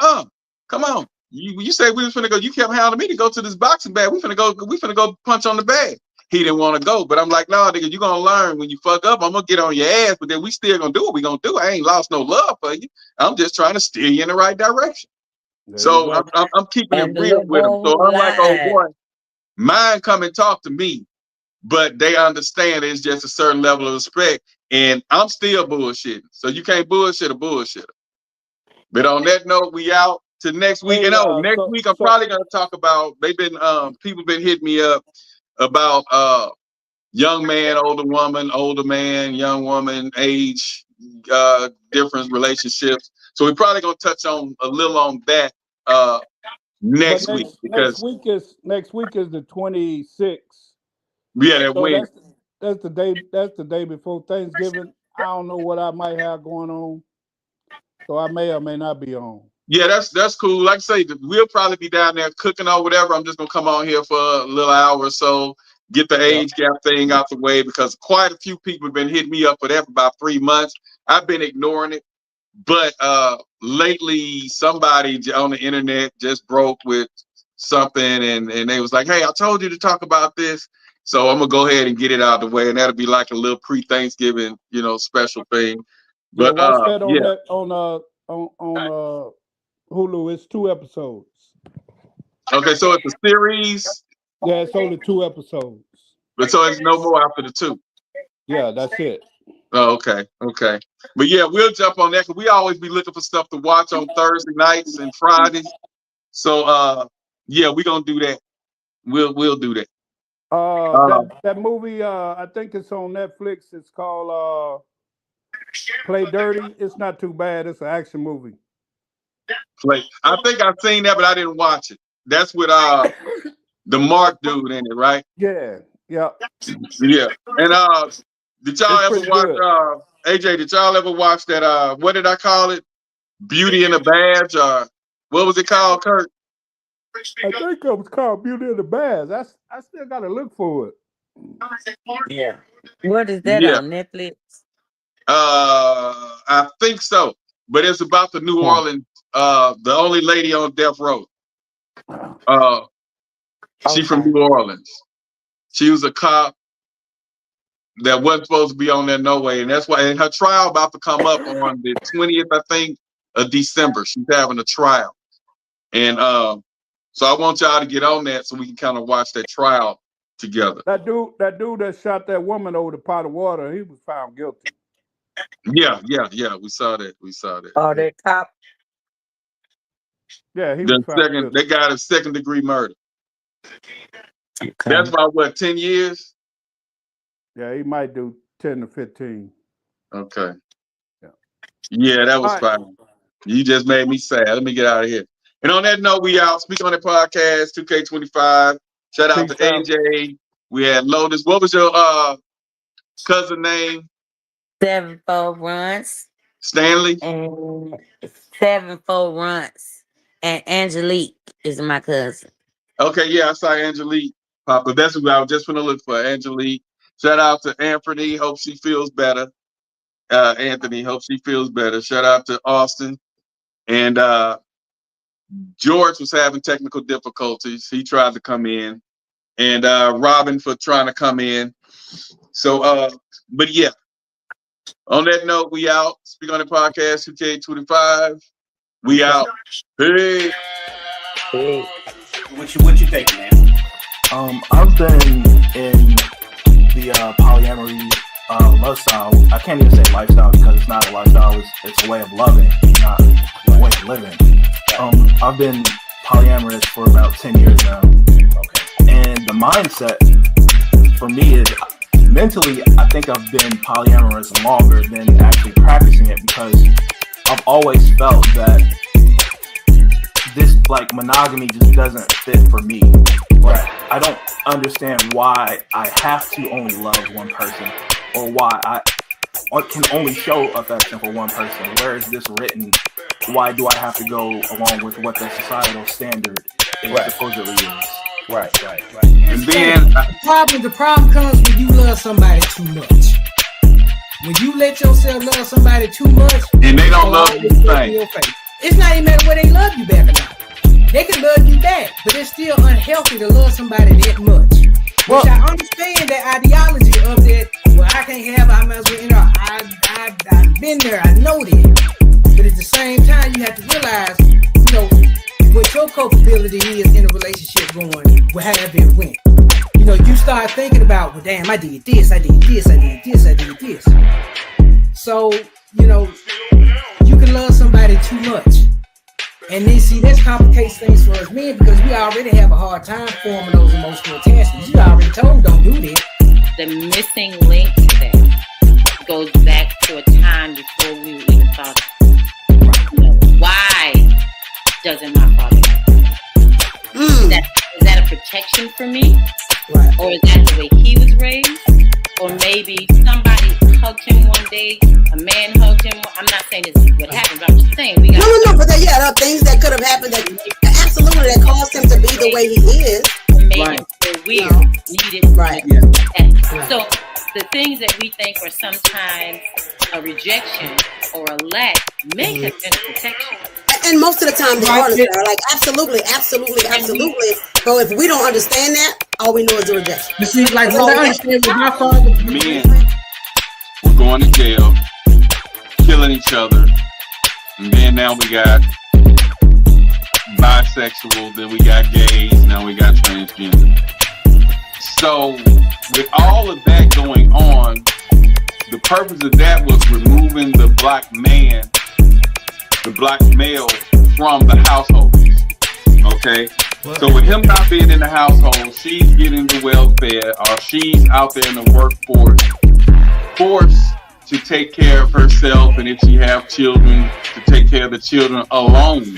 come on. You said we was finna go. You kept hounding me to go to this boxing bag. We finna go punch on the bag. He didn't want to go, but I'm like, no, nigga, you gonna learn when you fuck up. I'm gonna get on your ass, but then we still gonna do what we gonna do. I ain't lost no love for you. I'm just trying to steer you in the right direction. There you So go. I'm keeping it And the real little with him. boy So who I'm like, oh lied. boy, mine come and talk to me, but they understand it's just a certain level of respect, and I'm still bullshitting. So you can't bullshit a bullshitter. But on that note, we out to next week. Hey, And next week I'm probably gonna talk about. People been hitting me up about young man, older man, young woman, age difference, relationships. So we're probably gonna touch on a little on that next week, next because week is the 26th. yeah, that So Wednesday. that's the day before Thanksgiving. I don't know what I might have going on, so I may or may not be on. Yeah, that's cool. Like I say, we'll probably be down there cooking or whatever. I'm just gonna come on here for a little hour or so, get the Yeah. age gap thing out the way, because quite a few people have been hitting me up for that for about 3 months. I've been ignoring it, but lately somebody on the internet just broke with something, and they was like, "Hey, I told you to talk about this." So I'm gonna go ahead and get it out of the way, and that'll be like a little pre-Thanksgiving, special thing. Yeah, But watch that on yeah. that on Hulu. It's 2 episodes. Okay, so it's a series. Yeah, it's only 2 episodes. But so it's no more after the 2. Yeah, that's it. Oh, okay. But yeah, we'll jump on that, because we always be looking for stuff to watch on Thursday nights and Fridays. So yeah, we're gonna do that. We'll do that. That movie, I think it's on Netflix. It's called Play Dirty. It's not too bad. It's an action movie. I think I've seen that, but I didn't watch it. That's with the Mark dude in it, right? Yeah. Yeah. And did y'all It's ever pretty watch good. AJ, did y'all ever watch that what did I call it? Beauty and the Badge, or what was it called, Kurt? I think it was called Beauty and the Bears. I still got to look for it. Yeah. What is that Yeah. on Netflix? I think so. But it's about the New Orleans, the only lady on death row. She from New Orleans. She was a cop that wasn't supposed to be on there no way. And that's why, and her trial about to come up on the 20th, I think. of December. She's having a trial. And so I want y'all to get on that so we can kind of watch that trial together. That dude that shot that woman over the pot of water, he was found guilty. Yeah. We saw that. Oh, that cop. Yeah, he was found guilty. They got a 2nd-degree murder. Okay. That's about what, 10 years? Yeah, he might do 10 to 15. Okay. Yeah. Yeah, that was fine. You just made me sad. Let me get out of here. And on that note, we out. Speak on the podcast, 2K25. Shout out to AJ. We had Lotus. What was your cousin name? 7-4 runs. Stanley? And 7-4 runs. And Angelique is my cousin. Okay, yeah, I saw Angelique pop up. That's what I was just going to look for, Angelique. Shout out to Anthony. Hope she feels better. Anthony, hope she feels better. Shout out to Austin. And George was having technical difficulties. He tried to come in. And Robin for trying to come in. So, but yeah. On that note, we out. Speak on the podcast, 2K25. We out. Peace. Hey. What you thinking, man? I've been in the polyamory love style. I can't even say lifestyle because it's not a lifestyle. It's a way of loving, not a way of living. I've been polyamorous for about 10 years now. Okay. And the mindset for me is mentally, I think I've been polyamorous longer than actually practicing it because I've always felt that this monogamy just doesn't fit for me. Right. I don't understand why I have to only love one person or why I can only show affection for one person. Where is this written? Why do I have to go along with what the societal standard supposedly is? Right. And then the problem comes when you love somebody too much. When you let yourself love somebody too much, and they don't love you the same. It's not even matter whether they love you back or not. They can love you back, but it's still unhealthy to love somebody that much. Which I understand that ideology of that. Well, I can't have. I might as well. I've been there. I know that. But at the same time, you have to realize, what your culpability is in a relationship going, however it went. You start thinking about, well, damn, I did this. So, you can love somebody too much. And then, see, this complicates things for us men because we already have a hard time forming those emotional attachments. You already told, don't do that. The missing link to that goes back to a time before we were even thought. Why doesn't my father like that? Is that a protection for me? Right. Or is that the way he was raised? Or maybe somebody hugged him one day, a man hugged him. I'm not saying this is what happened, but I'm just saying we got No, but there are things that could have happened that absolutely that caused him to be the way he is. Made him feel weird, needed. Right. So the things that we think are sometimes a rejection or a lack may have been a protection. And most of the time they are like absolutely. So if we don't understand that, all we know is a rejection. But see, what I understand with my father, men were going to jail, killing each other, and then now we got bisexual, then we got gays, now we got transgender. So with all of that going on, the purpose of that was removing the black man, the black male from the household. Okay? So with him not being in the household, she's getting the welfare, or she's out there in the workforce, forced to take care of herself, and if she have children, to take care of the children alone.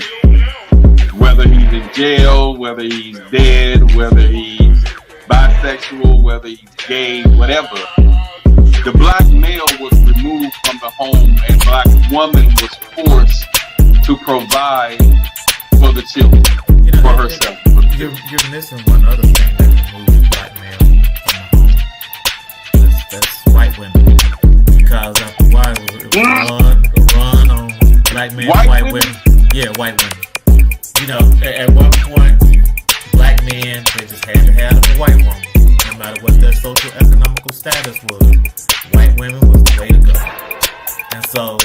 Whether he's in jail, whether he's dead, whether he's bisexual, whether he's gay, whatever. The black male was removed from the home, and black woman was forced to provide for the children, for herself. You're missing one other thing that removes black male from the home. That's white women. Because after a while, it was a run on black men, white women. Yeah, white women. At one point, black men, they just had to have a white woman. No matter what their social economical status was, white women was the way to go. And so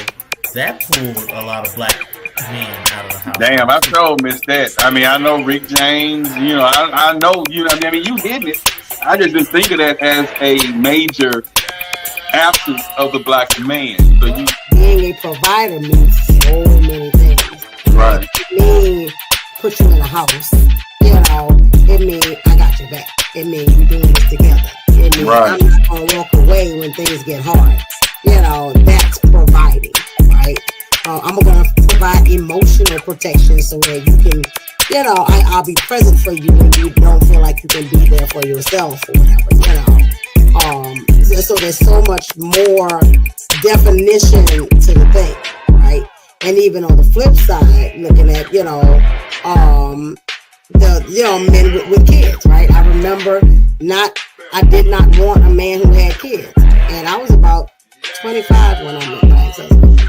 that pulled a lot of black men out of the house. Damn, I sure missed that. I mean, I know Rick James. You know, I know. You know, I mean, you did it. I just didn't think of that as a major absence of the black man. So you being a provider means so many things. right. It means put you in a house. You know, it means I got your back. It means we're doing this together. It means Right. I'm not gonna walk away when things get hard. You know, that's providing, right? I'm gonna provide emotional protection so that you can, you know, I'll be present for you when you don't feel like you can be there for yourself or whatever, you know. So there's so much more definition to the thing, right? And even on the flip side, looking at, you know, the, you know, men with kids, right? I remember I did not want a man who had kids. And I was about 25 when I met my ex-husband.